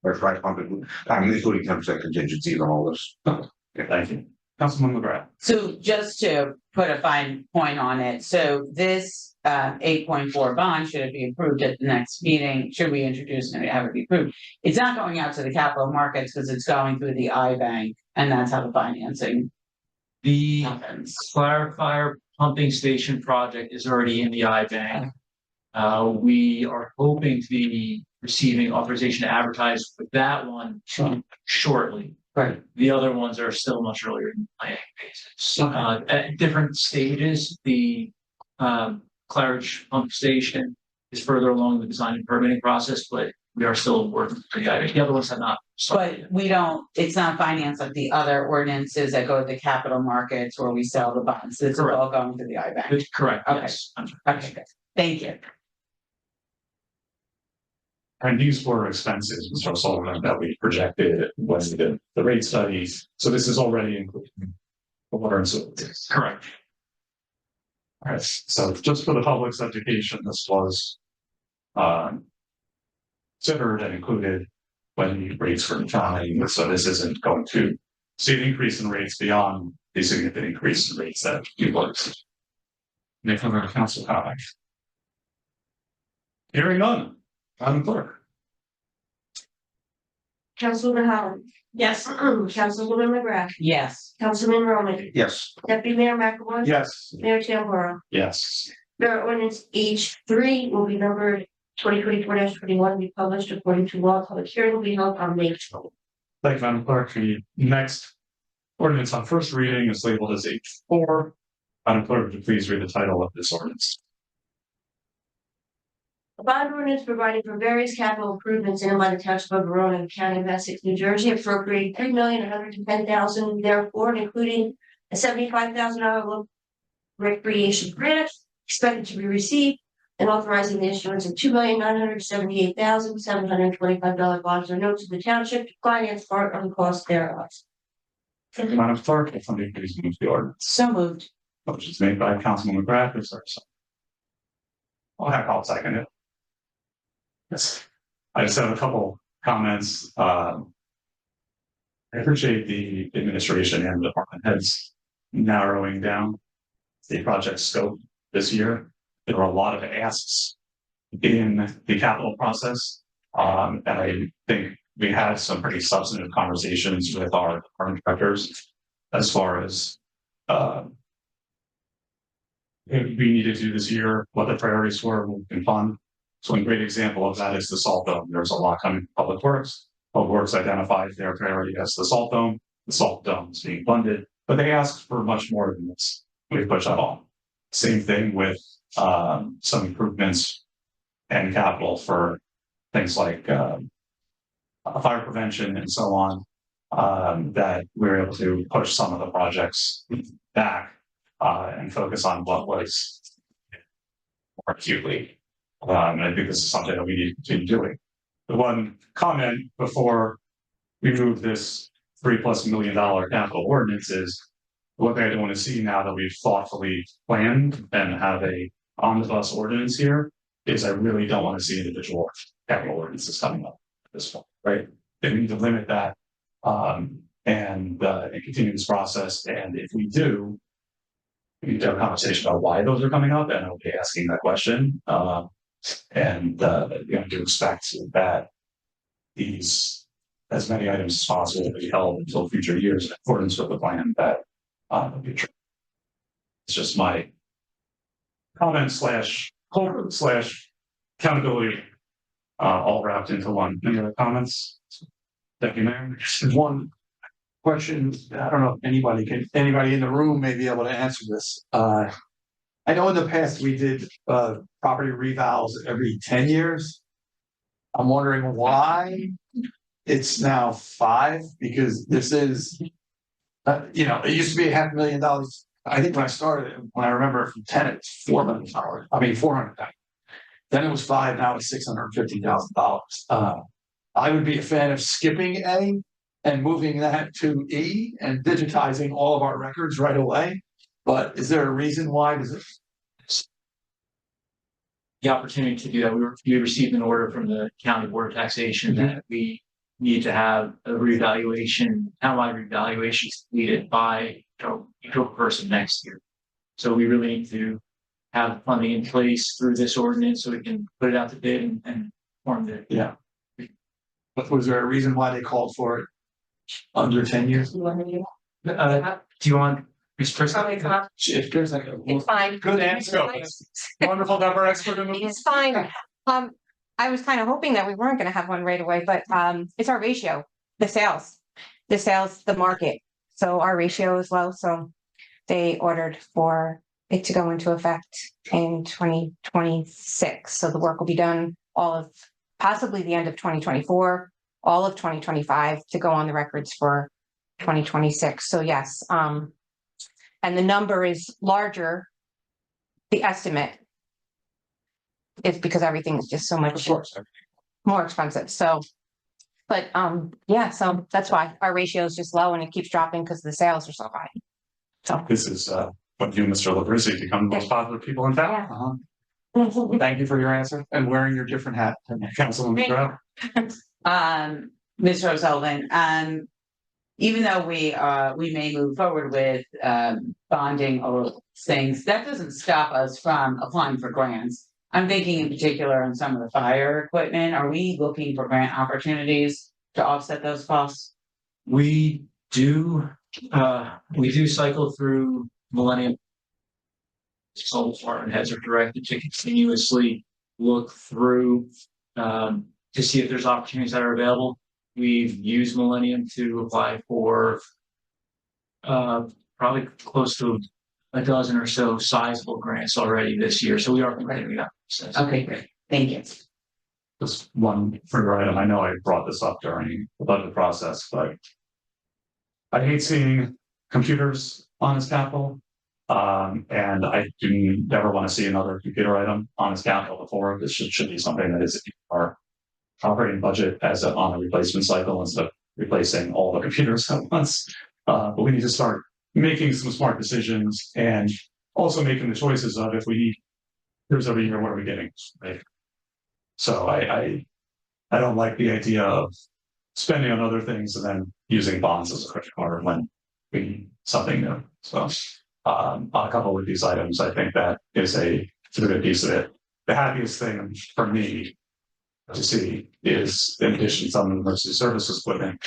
air pump, including 10% contingencies on all this. Okay, thank you. Councilman McGrath. So just to put a fine point on it, so this 8.4 bond, should it be approved at the next meeting, should we introduce and have it be approved? It's not going out to the capital markets because it's going through the iBank, and that's how the financing the happens. clarifier pumping station project is already in the iBank. We are hoping to be receiving authorization to advertise with that one shortly. Right. The other ones are still much earlier in the planning phases. At different stages, the Claridge pump station is further along the design and permitting process, but we are still working for the items. The other ones have not. started. But we don't, it's not finance like the other ordinances that go to the capital markets where we sell the bonds. This is all going to the IBank. It's correct, Okay. yes. Okay, good. Thank you. And these were expenses, Mr. Sullivan, that we projected when we did the rate studies. So this is already included. The water and sewer. Correct. All right, so just for the public's education, this was considered and included when the rates were defined. So this isn't going to see an increase in rates beyond the significant increase in rates that you voted. Nick, from our council comment. Hearing none, Madam Clerk. Councilwoman Holland. Yes. Councilwoman McGrath. Yes. Councilman Roman. Yes. Deputy Mayor McAvoy. Yes. Mayor Tamara. Yes. Mayor ordinance H3 will be numbered 2024-21, be published according to law. Public hearing will be held on May 12th. Thank you, Madam Clerk. The next ordinance on first reading is labeled as H4. Madam Clerk, would you please read the title of this ordinance? A bond ordinance providing for various capital improvements in and by the Township of Verona, County of Essex, New Jersey, appropriating $3,110,000, therefore, and including a $75,000 recreation grant expected to be received, and authorizing the issuance of $2,978,725 bonds or notes of the township to finance part of the cost thereof. Thank you, Madam Clerk. If somebody please move the ordinance. So moved. Motion is made by Councilman McGrath. Is there a second? I'll second it. Yes. I just have a couple comments. I appreciate the administration and department heads narrowing down the project scope this year. There were a lot of asks in the capital process. And I think we had some pretty substantive conversations with our department directors as far as what we need to do this year, what the priorities were, what we can fund. So a great example of that is the salt dome. There's a lot coming from Public Works. Public Works identified their priority as the salt dome. The salt dome is being funded, but they asked for much more than this. We push that on. Same thing with some improvements and capital for things like fire prevention and so on. That we're able to push some of the projects back and focus on what was more acutely. And I think this is something that we need to continue doing. The one comment before we move this $3+ million capital ordinance is what I don't want to see now that we've thoughtfully planned and have a omnibus ordinance here is I really don't want to see individual capital ordinances coming up at this point, right? They need to limit that and continue this process. And if we do, we need to have a conversation about why those are coming up, and I'll be asking that question. To expect that these, as many items as possible, will be held until future years in accordance with the plan that will be true. It's just my comment / hope / accountability all wrapped into one. Any other comments? Deputy Mayor? One question, I don't know if anybody in the room may be able to answer this. I know in the past we did property revals every 10 years. I'm wondering why it's now 5, because this is, it used to be $500,000. I think when I started, when I remember from 10, it's $4 million. I mean, 400,000. Then it was 5, now it's $650,000. I would be a fan of skipping A and moving that to E and digitizing all of our records right away. But is there a reason why? Does it? The opportunity to do that, we received an order from the County Board of Taxation that we need to have a reevaluation, townwide reevaluation completed by October 1st of next year. So we really need to have funding in place through this ordinance so we can put it out to bid and form the. Yeah. But was there a reason why they called for it under 10 years? Do you want? If there's like It's fine. good answer. Wonderful number expert in the It's fine. I was kind of hoping that we weren't going to have one right away, but it's our ratio, the sales, the market. So our ratio is low. So they ordered for it to go into effect in 2026. So the work will be done all of possibly the end of 2024, all of 2025 to go on the records for 2026. So yes, and the number is larger. The estimate is because everything is just so much more expensive. So, but yeah, so that's why our ratio is just low and it keeps dropping because the sales are so high. So This is what you, Mr. Labrizzi, become the most popular people in town. Thank you for your answer. And wearing your different hat. Councilwoman Grau. Mr. O'Sullivan, even though we may move forward with bonding or things, that doesn't stop us from applying for grants. I'm thinking in particular on some of the fire equipment. Are we looking for grant opportunities to offset those costs? We do cycle through Millennium. All department heads are directed to continuously look through to see if there's opportunities that are available. We've used Millennium to apply for probably close to a dozen or so sizable grants already this year. So we are continuing that process. Okay, great. Thank you. Just one further item. I know I brought this up during the budget process, but I hate seeing computers on his capital. And I do never want to see another computer item on his capital before. This should be something that is in our operating budget as on a replacement cycle instead of replacing all the computers at once. But we need to start making some smart decisions and also making the choices of if we need computers every year, what are we getting? Right. So I don't like the idea of spending on other things and then using bonds as a credit card when we need something new. So on a couple of these items, I think that is a good piece of it. The happiest thing for me to see is, in addition to some emergency services equipment,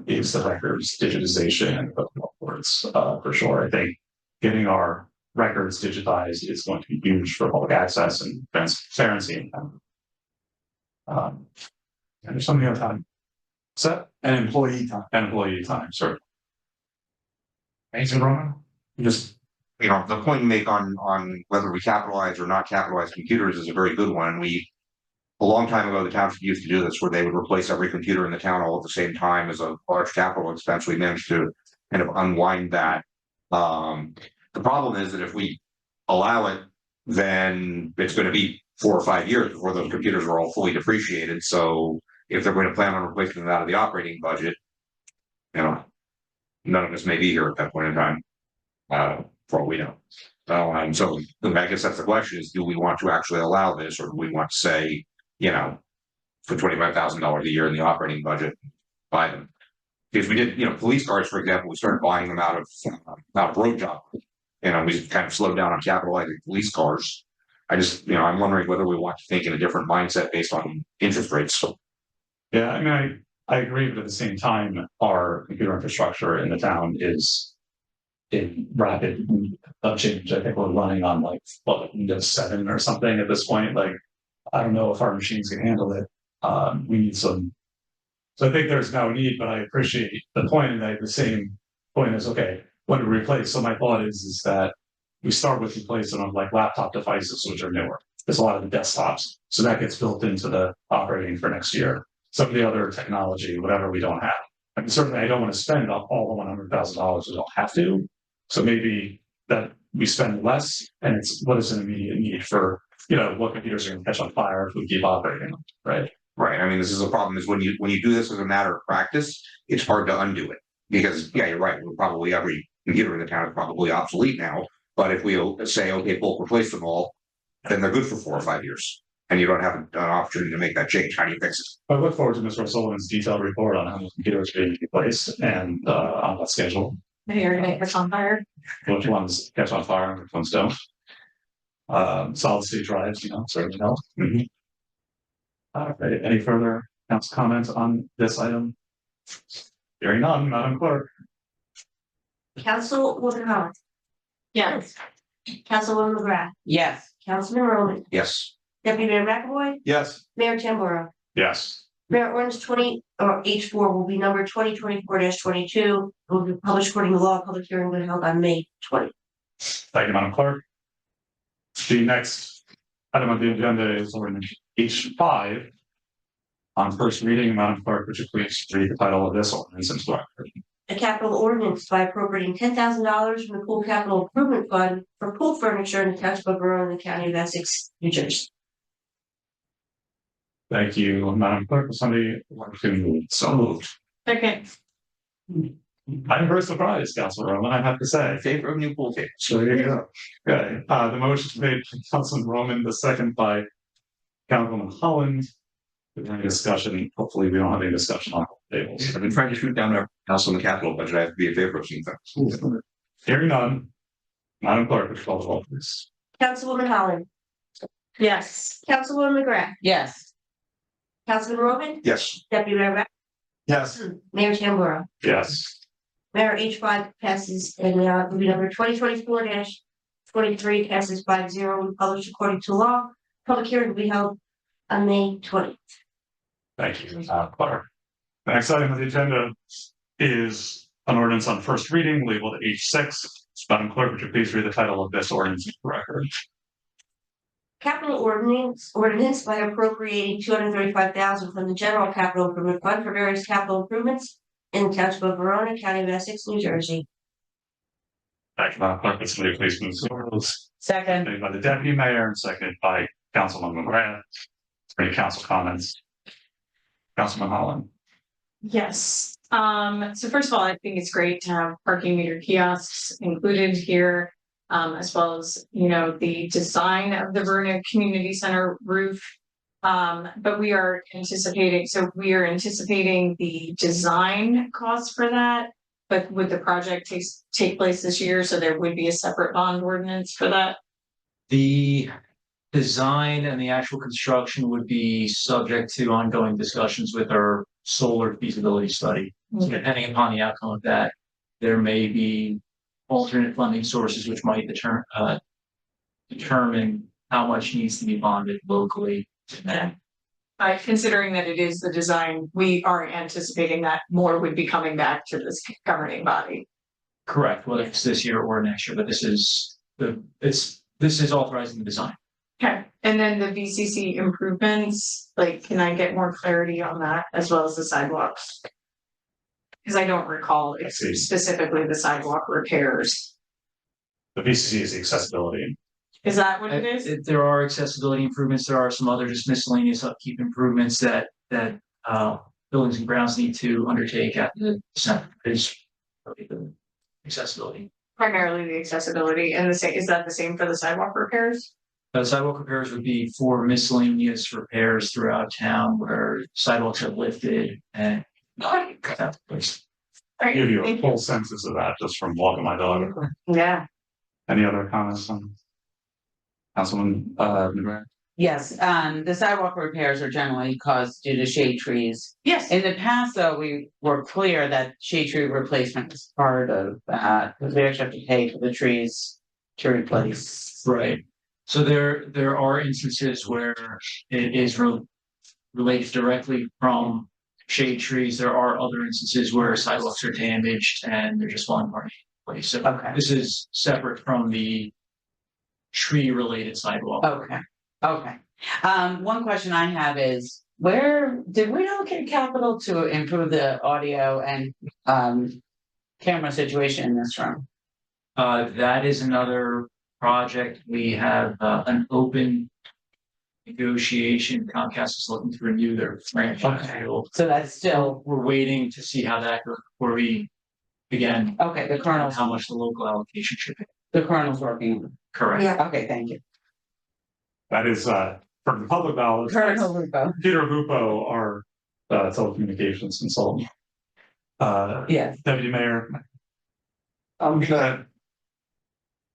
is the records digitization and reports for sure. I think getting our records digitized is going to be huge for public access and transparency. And there's something other time. Set And employee time. and employee time, sir. Thanks, Verona. Just You know, the point you make on whether we capitalize or not capitalize computers is a very good one. A long time ago, the township used to do this where they would replace every computer in the town all at the same time as a large capital expense. We managed to kind of unwind that. The problem is that if we allow it, then it's going to be 4 or 5 years before those computers are all fully depreciated. So if they're going to plan on replacing them out of the operating budget, you know, none of us may be here at that point in time, for all we know. So I guess that's the question is, do we want to actually allow this, or do we want to say, you know, for $25,000 a year in the operating budget, buy them? Because we did, you know, police cars, for example, we started buying them out of road job. You know, we kind of slowed down on capitalizing police cars. I'm wondering whether we want to think in a different mindset based on interest rates. yeah, I mean, I agree, but at the same time, our computer infrastructure in the town is in rapid change. I think we're running on like Windows 7 or something at this point. Like, I don't know if our machines can handle it. We need some. So I think there's no need, but I appreciate the point, and the same point is okay. When we replace, so my thought is that we start with replacing on like laptop devices, which are newer. There's a lot of the desktops, so that gets built into the operating for next year. Some of the other technology, whatever we don't have. I mean, certainly I don't want to spend all the $100,000. We don't have to. So maybe that we spend less, and it's what is an immediate need for, you know, what computers are going to catch on fire if we keep operating them, right? Right. I mean, this is a problem is when you do this as a matter of practice, it's hard to undo it because, yeah, you're right. Probably every computer in the town is probably obsolete now. But if we say, okay, bulk replace them all, then they're good for 4 or 5 years. And you don't have an opportunity to make that change. How do you fix it? I look forward to Mr. O'Sullivan's detailed report on how those computers are being replaced and on what schedule. You're gonna catch on fire. Which ones catch on fire and which ones don't. Solid state drives, you know, certainly help. Right. Any further council comments on this item? Hearing none, Madam Clerk. Councilwoman Howard, Yes. Councilwoman McGrath, Yes. Councilman Rowland, Yes. Deputy Mayor McAvoy, Yes. Mayor Tamboro. Yes. Mayor ordinance 20 or H4 will be number 2024-22. Will be published according to law. Public hearing will be held on May 20. Thank you, Madam Clerk. The next item on the agenda is ordinance H5. On first reading, Madam Clerk, would you please read the title of this ordinance into the record? A capital ordinance by appropriating $10,000 from the pool capital improvement fund for pool furniture in the Township of Verona in the County of Essex, New Jersey. Thank you, Madam Clerk. Will somebody want to move? So moved. Second. I'm very surprised, Councilor Roman, I have to say. In favor of new pool tables. So there you go. Okay, the motion is made by Councilman Roman, the second by Councilman Holland. Is there any discussion? Hopefully, we don't have any discussion on tables. I've been trying to shoot down our house on the capital budget. I have to be in favor of something. Hearing none. Madam Clerk, would you call the roll, please? Councilwoman Holland, Yes. Councilwoman McGrath, Yes. Councilman Roman, Yes. Deputy Mayor Rath, Yes. Mayor Tamburro. Yes. Mayor H5 passes and moving number 2024-23 passes 5-0 and published according to law. Public hearing will be held on May 20th. Thank you, Clerk. The next item on the agenda is an ordinance on first reading labeled H6. Madam Clerk, would you please read the title of this ordinance into the record? Capital ordinance by appropriating $235,000 from the general capital improvement fund for various capital improvements in the Township of Verona, County of Essex, New Jersey. Thank you, Madam Clerk. Would somebody please move the rules? Second. Made by the Deputy Mayor and seconded by Councilman McGrath. Any council comments? Councilman Holland. Yes. So first of all, I think it's great to have parking meter kiosks included here, as well as, the design of the Verona Community Center roof. But we are anticipating the design costs for that, but would the project take place this year? So there would be a separate bond ordinance for that? The design and the actual construction would be subject to ongoing discussions with our solar feasibility study. So depending upon the outcome of that, there may be alternate funding sources which might determine how much needs to be bonded locally. Considering that it is the design, we are anticipating that more would be coming back to this governing body. Correct, whether it's this year or next year, but this is authorizing the design. Okay, and then the VCC improvements, can I get more clarity on that as well as the sidewalks? Because I don't recall specifically the sidewalk repairs. The VCC is the accessibility. Is that what it is? There are accessibility improvements. There are some other just miscellaneous upkeep improvements that buildings and grounds need to undertake at the center. Is the accessibility. Primarily the accessibility, and is that the same for the sidewalk repairs? The sidewalk repairs would be for miscellaneous repairs throughout town where sidewalks are lifted and cut out the place. Give you a full census of that just from walking my dog. Yeah. Any other comments on Councilman McGrath? Yes, the sidewalk repairs are generally caused due to shade trees. Yes. In the past, though, we were clear that shade tree replacement was part of that, because we actually have to pay for the trees to replace. Right. So there are instances where it is related directly from shade trees. There are other instances where sidewalks are damaged and they're just falling apart. So this is separate from the tree related sidewalk. Okay. One question I have is, where did we allocate capital to improve the audio and camera situation in this room? That is another project. We have an open negotiation. Comcast is looking to renew their franchise deal. So that's still, we're waiting to see how that goes before we begin. Okay, the Colonel's, how much the local allocation should be. The Colonel's working on it. Correct. Yeah. Okay, thank you. That is from the public knowledge. Colonel Lupo. Peter Lupo, our telecommunications consultant. Yes. Deputy Mayor. I'm gonna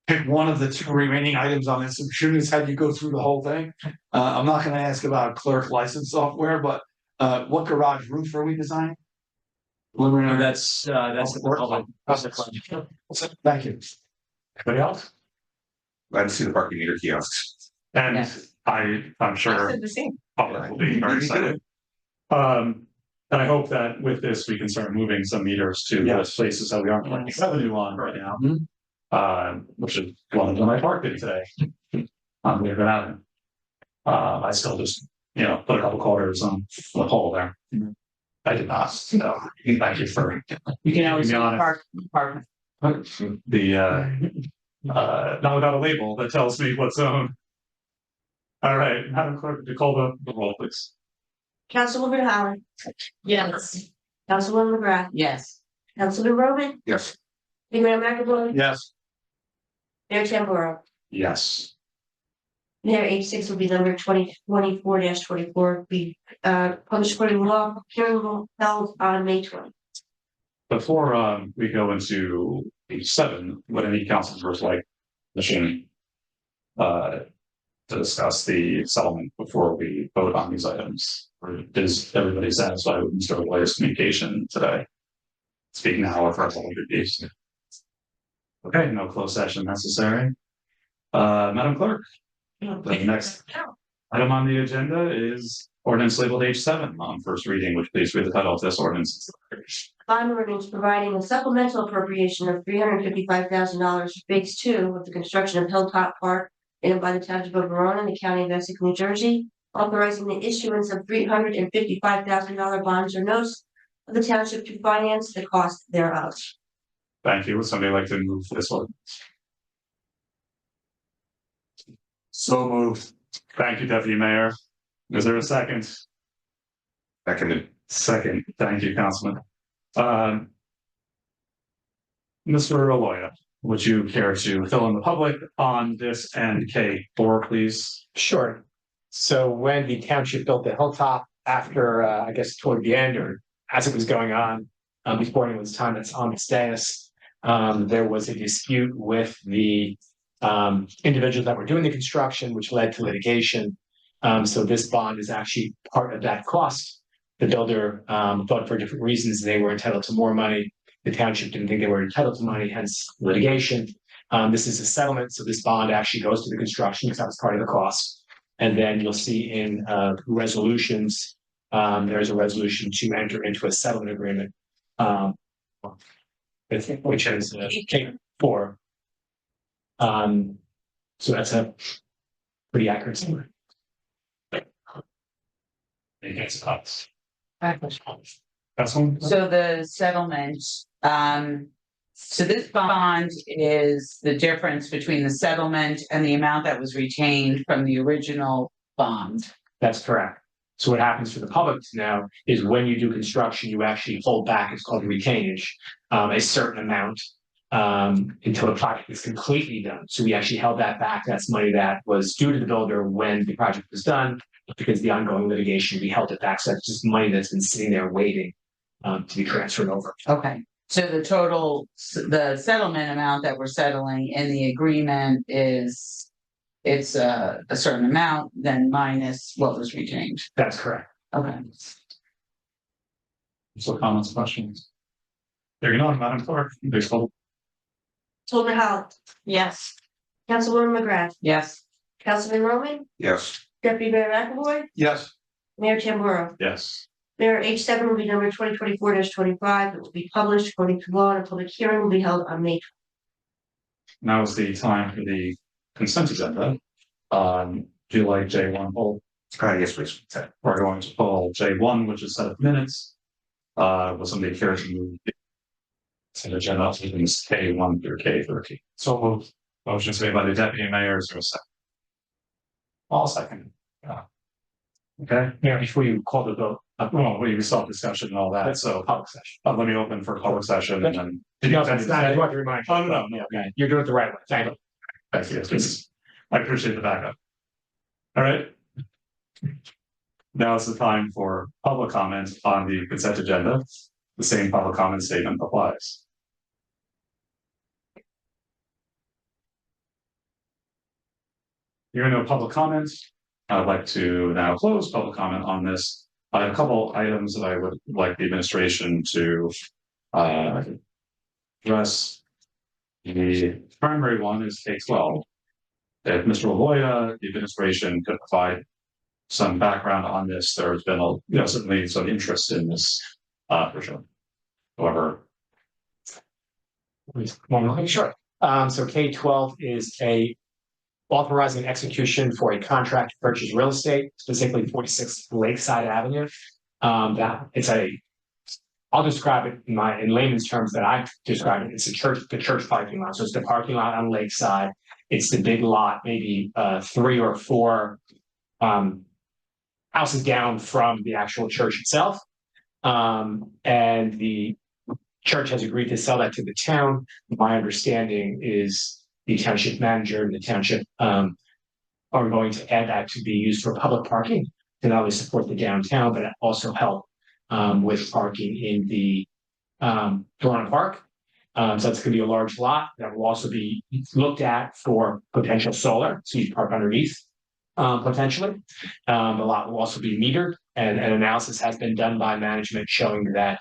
pick one of the two remaining items on this. I'm shooting his head, you go through the whole thing. I'm not gonna ask about clerk license software, but what garage roof are we designing? That's the public. Thank you. Anybody else? Glad to see the parking meter kiosks. And Yes. I'm sure the same. public will be very excited. And I hope that with this, we can start moving some meters to those places that we aren't collecting revenue on right now. Which is one of them I parked in today. On Weaver Avenue. I still just, put a couple quarters on the pole there. I did not, so thank you for. You can always Be honest. park. Not without a label that tells me what zone. All right, Madam Clerk, to call the roll, please. Councilwoman Holland, Yes. Councilwoman McGrath, Yes. Councilman Roman, Yes. Mayor McAvoy, Yes. Mayor Tamburro. Yes. Mayor H6 will be number 2024-24, be published according to law, hearing will be held on May 20. Before we go into H7, would any council members like mission to discuss the settlement before we vote on these items? Or is everybody satisfied with Mr. White's communication today? Speak now or for a couple of days. Okay, no closed session necessary. Madam Clerk, the next item on the agenda is ordinance labeled H7 on first reading, which please read the title of this ordinance. Bond ordinance providing a supplemental appropriation of $355,000 for phase 2 of the construction of Hilltop Park in and by the Township of Verona in the County of Essex, New Jersey, authorizing the issuance of $355,000 bonds or notes of the township to finance the cost thereof. Thank you. Would somebody like to move this ordinance? So moved. Thank you, Deputy Mayor. Is there a second? Seconded. Second. Thank you, Councilman. Mr. Aloya, would you care to fill in the public on this and K4, please? Sure. So when the township built the hilltop after, I guess toward the end or as it was going on, before anyone's time that's on its dais, there was a dispute with the individuals that were doing the construction, which led to litigation. So this bond is actually part of that cost. The builder thought for different reasons they were entitled to more money. The township didn't think they were entitled to money, hence litigation. This is a settlement, so this bond actually goes to the construction because that was part of the cost. And then you'll see in resolutions, there's a resolution to enter into a settlement agreement, which is K4. So that's a pretty accurate summary. Against us. That's one. So the settlement, so this bond is the difference between the settlement and the amount that was retained from the original bond. That's correct. So what happens for the public to know is when you do construction, you actually hold back, it's called retainage, a certain amount until the project is completely done. So we actually held that back. That's money that was due to the builder when the project was done. Because the ongoing litigation, we held it back. So that's just money that's been sitting there waiting to be transferred over. Okay, so the total, the settlement amount that we're settling in the agreement is, it's a certain amount, then minus what was retained. That's correct. Okay. So comments, questions? There you go, Madam Clerk. Please call. Councilwoman Holland, Yes. Councilwoman McGrath, Yes. Councilman Roman, Yes. Deputy Mayor McAvoy, Yes. Mayor Tamburro. Yes. Mayor H7 will be number 2024-25. It will be published according to law and a public hearing will be held on May. Now is the time for the consent agenda. Do you like J1 poll? Yes, please. Okay, we're going to poll J1, which is set of minutes. Will somebody care to move the consent agenda items K1 through K13? So moved. Motion's made by the deputy mayor. Is there a second? All second. Okay, Mayor, before you call the vote, well, we saw discussion and all that, so public session. let me open for public session and then. No, that's not, I want to remind you. Oh, no, Okay, you're doing it the right way. Thank you. Thank you. I appreciate the backup. All right. Now is the time for public comment on the consent agenda. The same public comment statement applies. Hearing no public comments, I'd like to now close public comment on this. I have a couple items that I would like the administration to address. The primary one is K12. If Mr. Aloya, the administration could provide some background on this, there's been certainly some interest in this for sure. However, Sure. So K-12 is a authorizing execution for a contract to purchase real estate, specifically 46 Lakeside Avenue. I'll describe it in layman's terms that I describe it. It's the church parking lot. So it's the parking lot on Lakeside. It's the big lot, maybe 3 or 4 houses down from the actual church itself. And the church has agreed to sell that to the town. My understanding is the township manager and the township are going to add that to be used for public parking to not only support the downtown, but also help with parking in the Verona Park. So that's going to be a large lot that will also be looked at for potential solar, so you can park underneath potentially. The lot will also be metered, and an analysis has been done by management showing that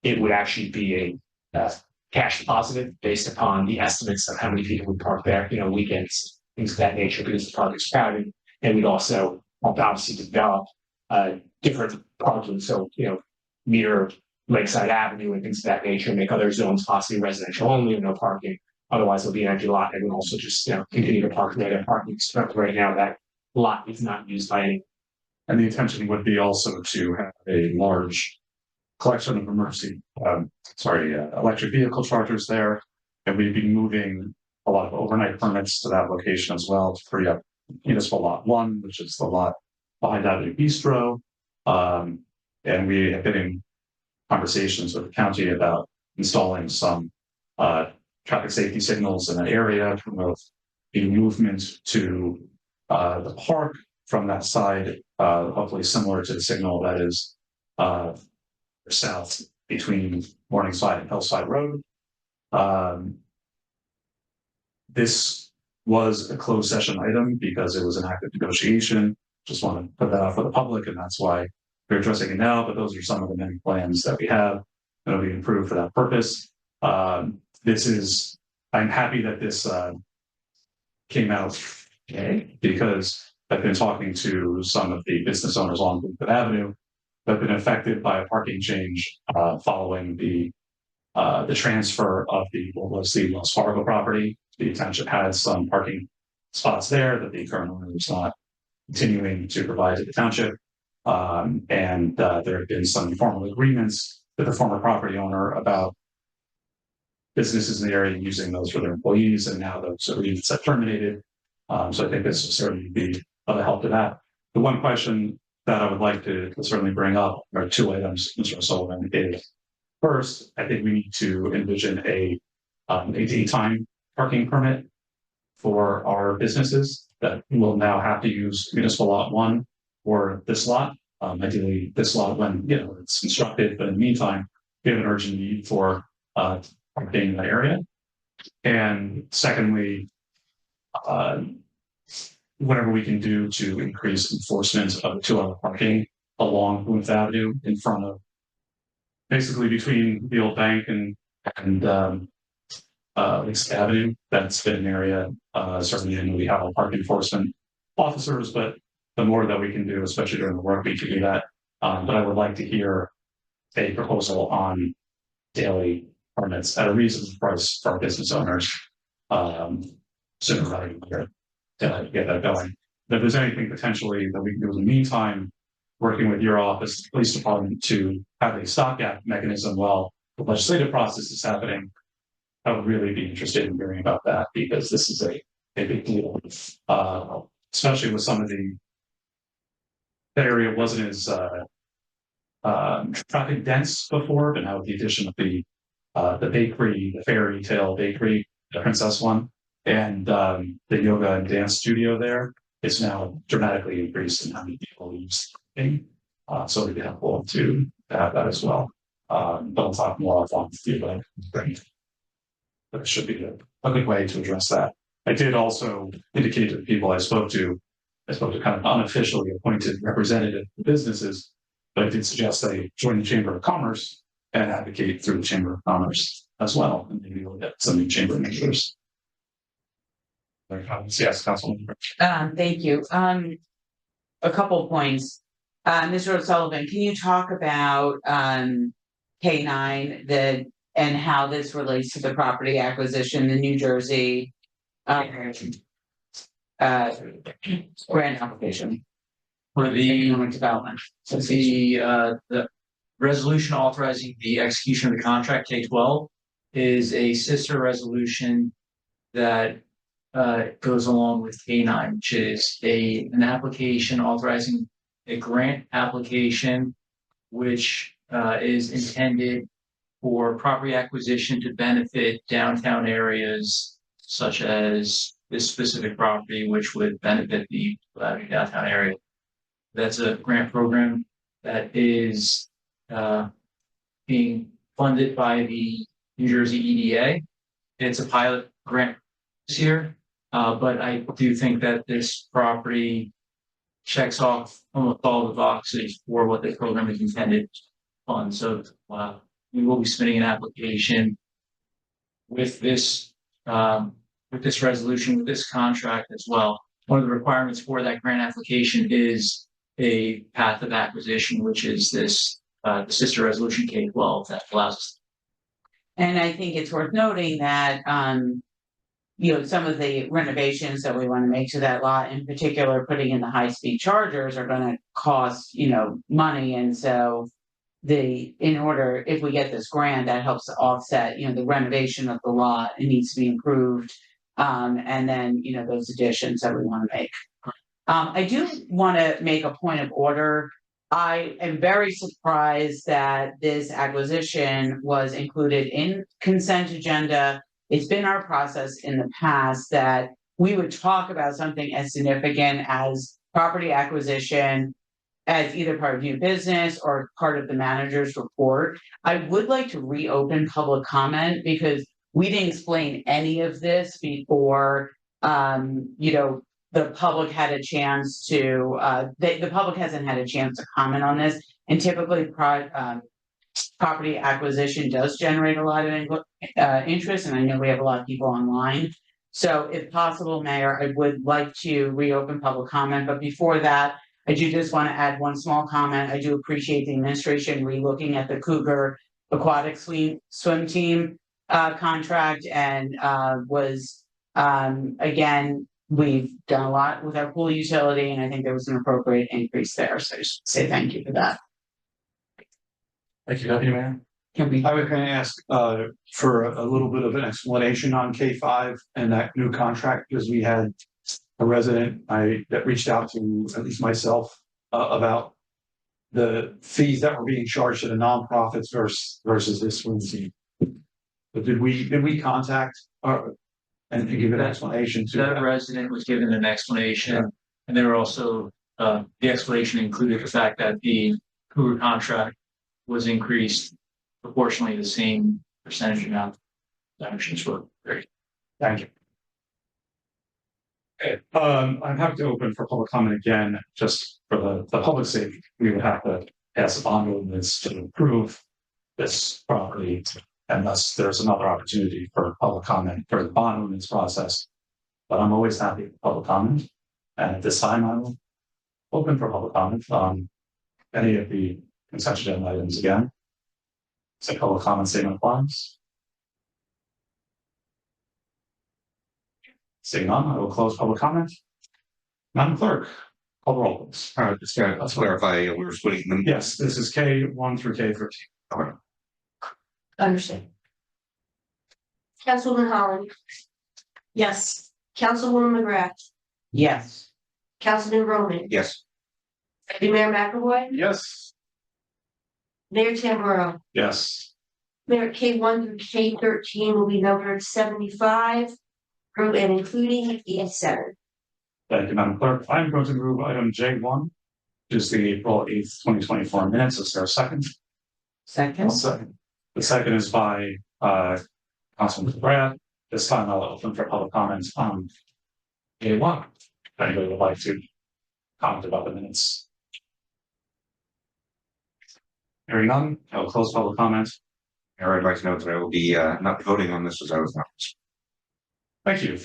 it would actually be a cash positive based upon the estimates of how many people would park there, weekends, things of that nature, because the project's crowded. And we'd also obviously develop different parking, so meter Lakeside Avenue and things of that nature, make other zones possibly residential only and no parking. Otherwise, it'll be an empty lot, and we'll also just continue to park there. That parking right now, that lot is not used by any. And the intention would be also to have a large collection of electric vehicle chargers there. And we'd be moving a lot of overnight permits to that location as well to free up municipal lot 1, which is the lot behind Avenue Bistro. And we have been in conversations with the county about installing some traffic safety signals in that area to promote the movement to the park from that side, hopefully similar to the signal that is south between Morningside and Hillside Road. This was a closed session item because it was an active negotiation. Just want to put that out for the public, and that's why we're addressing it now. But those are some of the many plans that we have that will be improved for that purpose. I'm happy that this came out today because I've been talking to some of the business owners on Bloomfield Avenue that have been affected by a parking change following the transfer of the Wells Fargo property. The township has some parking spots there that the current owner is not continuing to provide to the township. And there have been some formal agreements with the former property owner about businesses in the area using those for their employees, and now those agreements have terminated. So I think this will certainly be of a help to that. The one question that I would like to certainly bring up are 2 items, Mr. O'Sullivan, is first, I think we need to envision a daytime parking permit for our businesses that will now have to use municipal lot 1 or this lot. Ideally, this lot when it's constructed, but in the meantime, we have an urgent need for parking in that area. And secondly, whatever we can do to increase enforcement of the 2-hour parking along Bloomfield Avenue in front of, basically between the old bank and Lakeside Avenue. That's been an area, certainly, and we have a park enforcement officers, but the more that we can do, especially during the work week, to do that. But I would like to hear a proposal on daily permits at a reasonable price for our business owners sooner rather than later to get that going. If there's anything potentially that we can do in the meantime, working with your office, the police department, to have a stopgap mechanism while the legislative process is happening, I would really be interested in hearing about that, because this is a big deal, especially with some of that area wasn't as traffic dense before, but now with the addition of the bakery, the fairy tale bakery, the Princess one, and the yoga and dance studio there, it's now dramatically increased in how many people use it. So it'd be helpful to have that as well. But I'll talk more offline with you, but it should be a good way to address that. I did also indicate to the people I spoke to kind of unofficially appointed representative of businesses, but I did suggest they join the Chamber of Commerce and advocate through the Chamber of Commerce as well, and maybe we'll get some new chamber members. Yes, Councilman. Thank you. A couple of points. Mr. O'Sullivan, can you talk about K9, the and how this relates to the property acquisition, the New Jersey grant application For for the, economic development. the resolution authorizing the execution of the contract K-12 is a sister resolution that goes along with K-9, which is an application authorizing a grant application which is intended for property acquisition to benefit downtown areas such as this specific property, which would benefit the downtown area. That's a grant program that is being funded by the New Jersey EDA. It's a pilot grant this year, but I do think that this property checks off almost all the boxes for what the program is intended to fund. So we will be submitting an application with this resolution, with this contract as well. One of the requirements for that grant application is a path of acquisition, which is this the sister resolution K-12 that allows us. And I think it's worth noting that, some of the renovations that we want to make to that lot, in particular, putting in the high-speed chargers are gonna cost, money. And so if we get this grant, that helps to offset, the renovation of the lot, it needs to be improved. And then, those additions that we want to make. I do want to make a point of order. I am very surprised that this acquisition was included in consent agenda. It's been our process in the past that we would talk about something as significant as property acquisition as either part of new business or part of the manager's report. I would like to reopen public comment because we didn't explain any of this before, the public had a chance to, the public hasn't had a chance to comment on this. And typically, property acquisition does generate a lot of interest, and I know we have a lot of people online. So if possible, Mayor, I would like to reopen public comment, but before that, I do just want to add one small comment. I do appreciate the administration relooking at the Cougar Aquatic Swim Team contract, and again, we've done a lot with our pool utility, and I think there was an appropriate increase there. So I just say thank you for that. Thank you, Deputy Mayor. I was gonna ask for a little bit of an explanation on K5 and that new contract, because we had a resident that reached out to at least myself about the fees that were being charged to the nonprofits versus this swim team. But did we contact and give an explanation to that resident was given an explanation, and there were also the explanation included the fact that the Cougar contract was increased proportionally the same percentage amount. Actions were great. Thank you. Okay, I'm happy to open for public comment again, just for the public's sake. We would have to pass a bond ordinance to approve this property, unless there's another opportunity for public comment for the bond ordinance process. But I'm always happy for public comment, and at this time, I will open for public comment on any of the consent agenda items again. So public comment statement applies. Seeing none, I will close public comment. Madam Clerk, call the roll, please. All right, let's clarify, we're splitting them. Yes, this is K1 through K13. Okay. Understood. Councilwoman Holland, Yes. Councilwoman McGrath, Yes. Councilman Roman, Yes. Deputy Mayor McAvoy, yes. Mayor Tamboro. Yes. Mayor K1 through K13 will be numbered 75 through and including 87. Thank you, Madam Clerk. I'm going to move item J1, which is the April 8th, 2024 minutes. Is there a second? Second. Second. The second is by Councilman McGrath. This time I'll open for public comments on J1. If anybody would like to comment about the minutes. Hearing none, I will close public comment. Mayor, I'd like to note that I will be not voting on this as I was not. Thank you.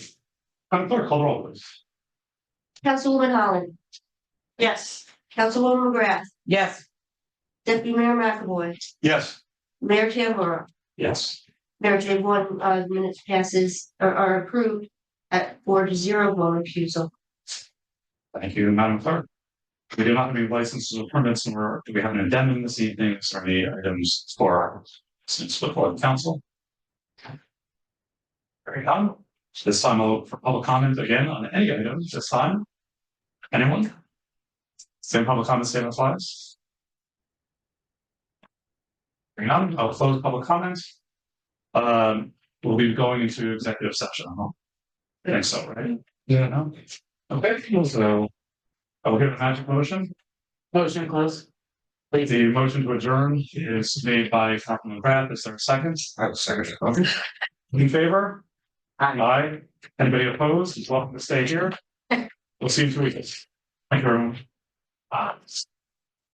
Madam Clerk, call the roll, please. Councilwoman Holland, Yes. Councilwoman McGrath, Yes. Deputy Mayor McAvoy, Yes. Mayor Tamboro. Yes. Mayor J. One, the minutes passes or are approved at 4-0, one recusal. Thank you, Madam Clerk. We do not have any licenses or permits, nor do we have an addendum this evening, is there any items for since before the council? Very good. This time I'll look for public comment again on any items this time. Anyone? Same public comment statement applies. Very none, I'll close public comment. We'll be going into executive session. I think so, right? Yeah, no. Okay, so I will hear the magic motion. Motion to close. Please. The motion to adjourn is made by Councilman McGrath. Is there a second? I was second. Okay. In favor? Aye. Aye. Anybody opposed is welcome to stay here. We'll see you in 2 weeks. Thank you, everyone.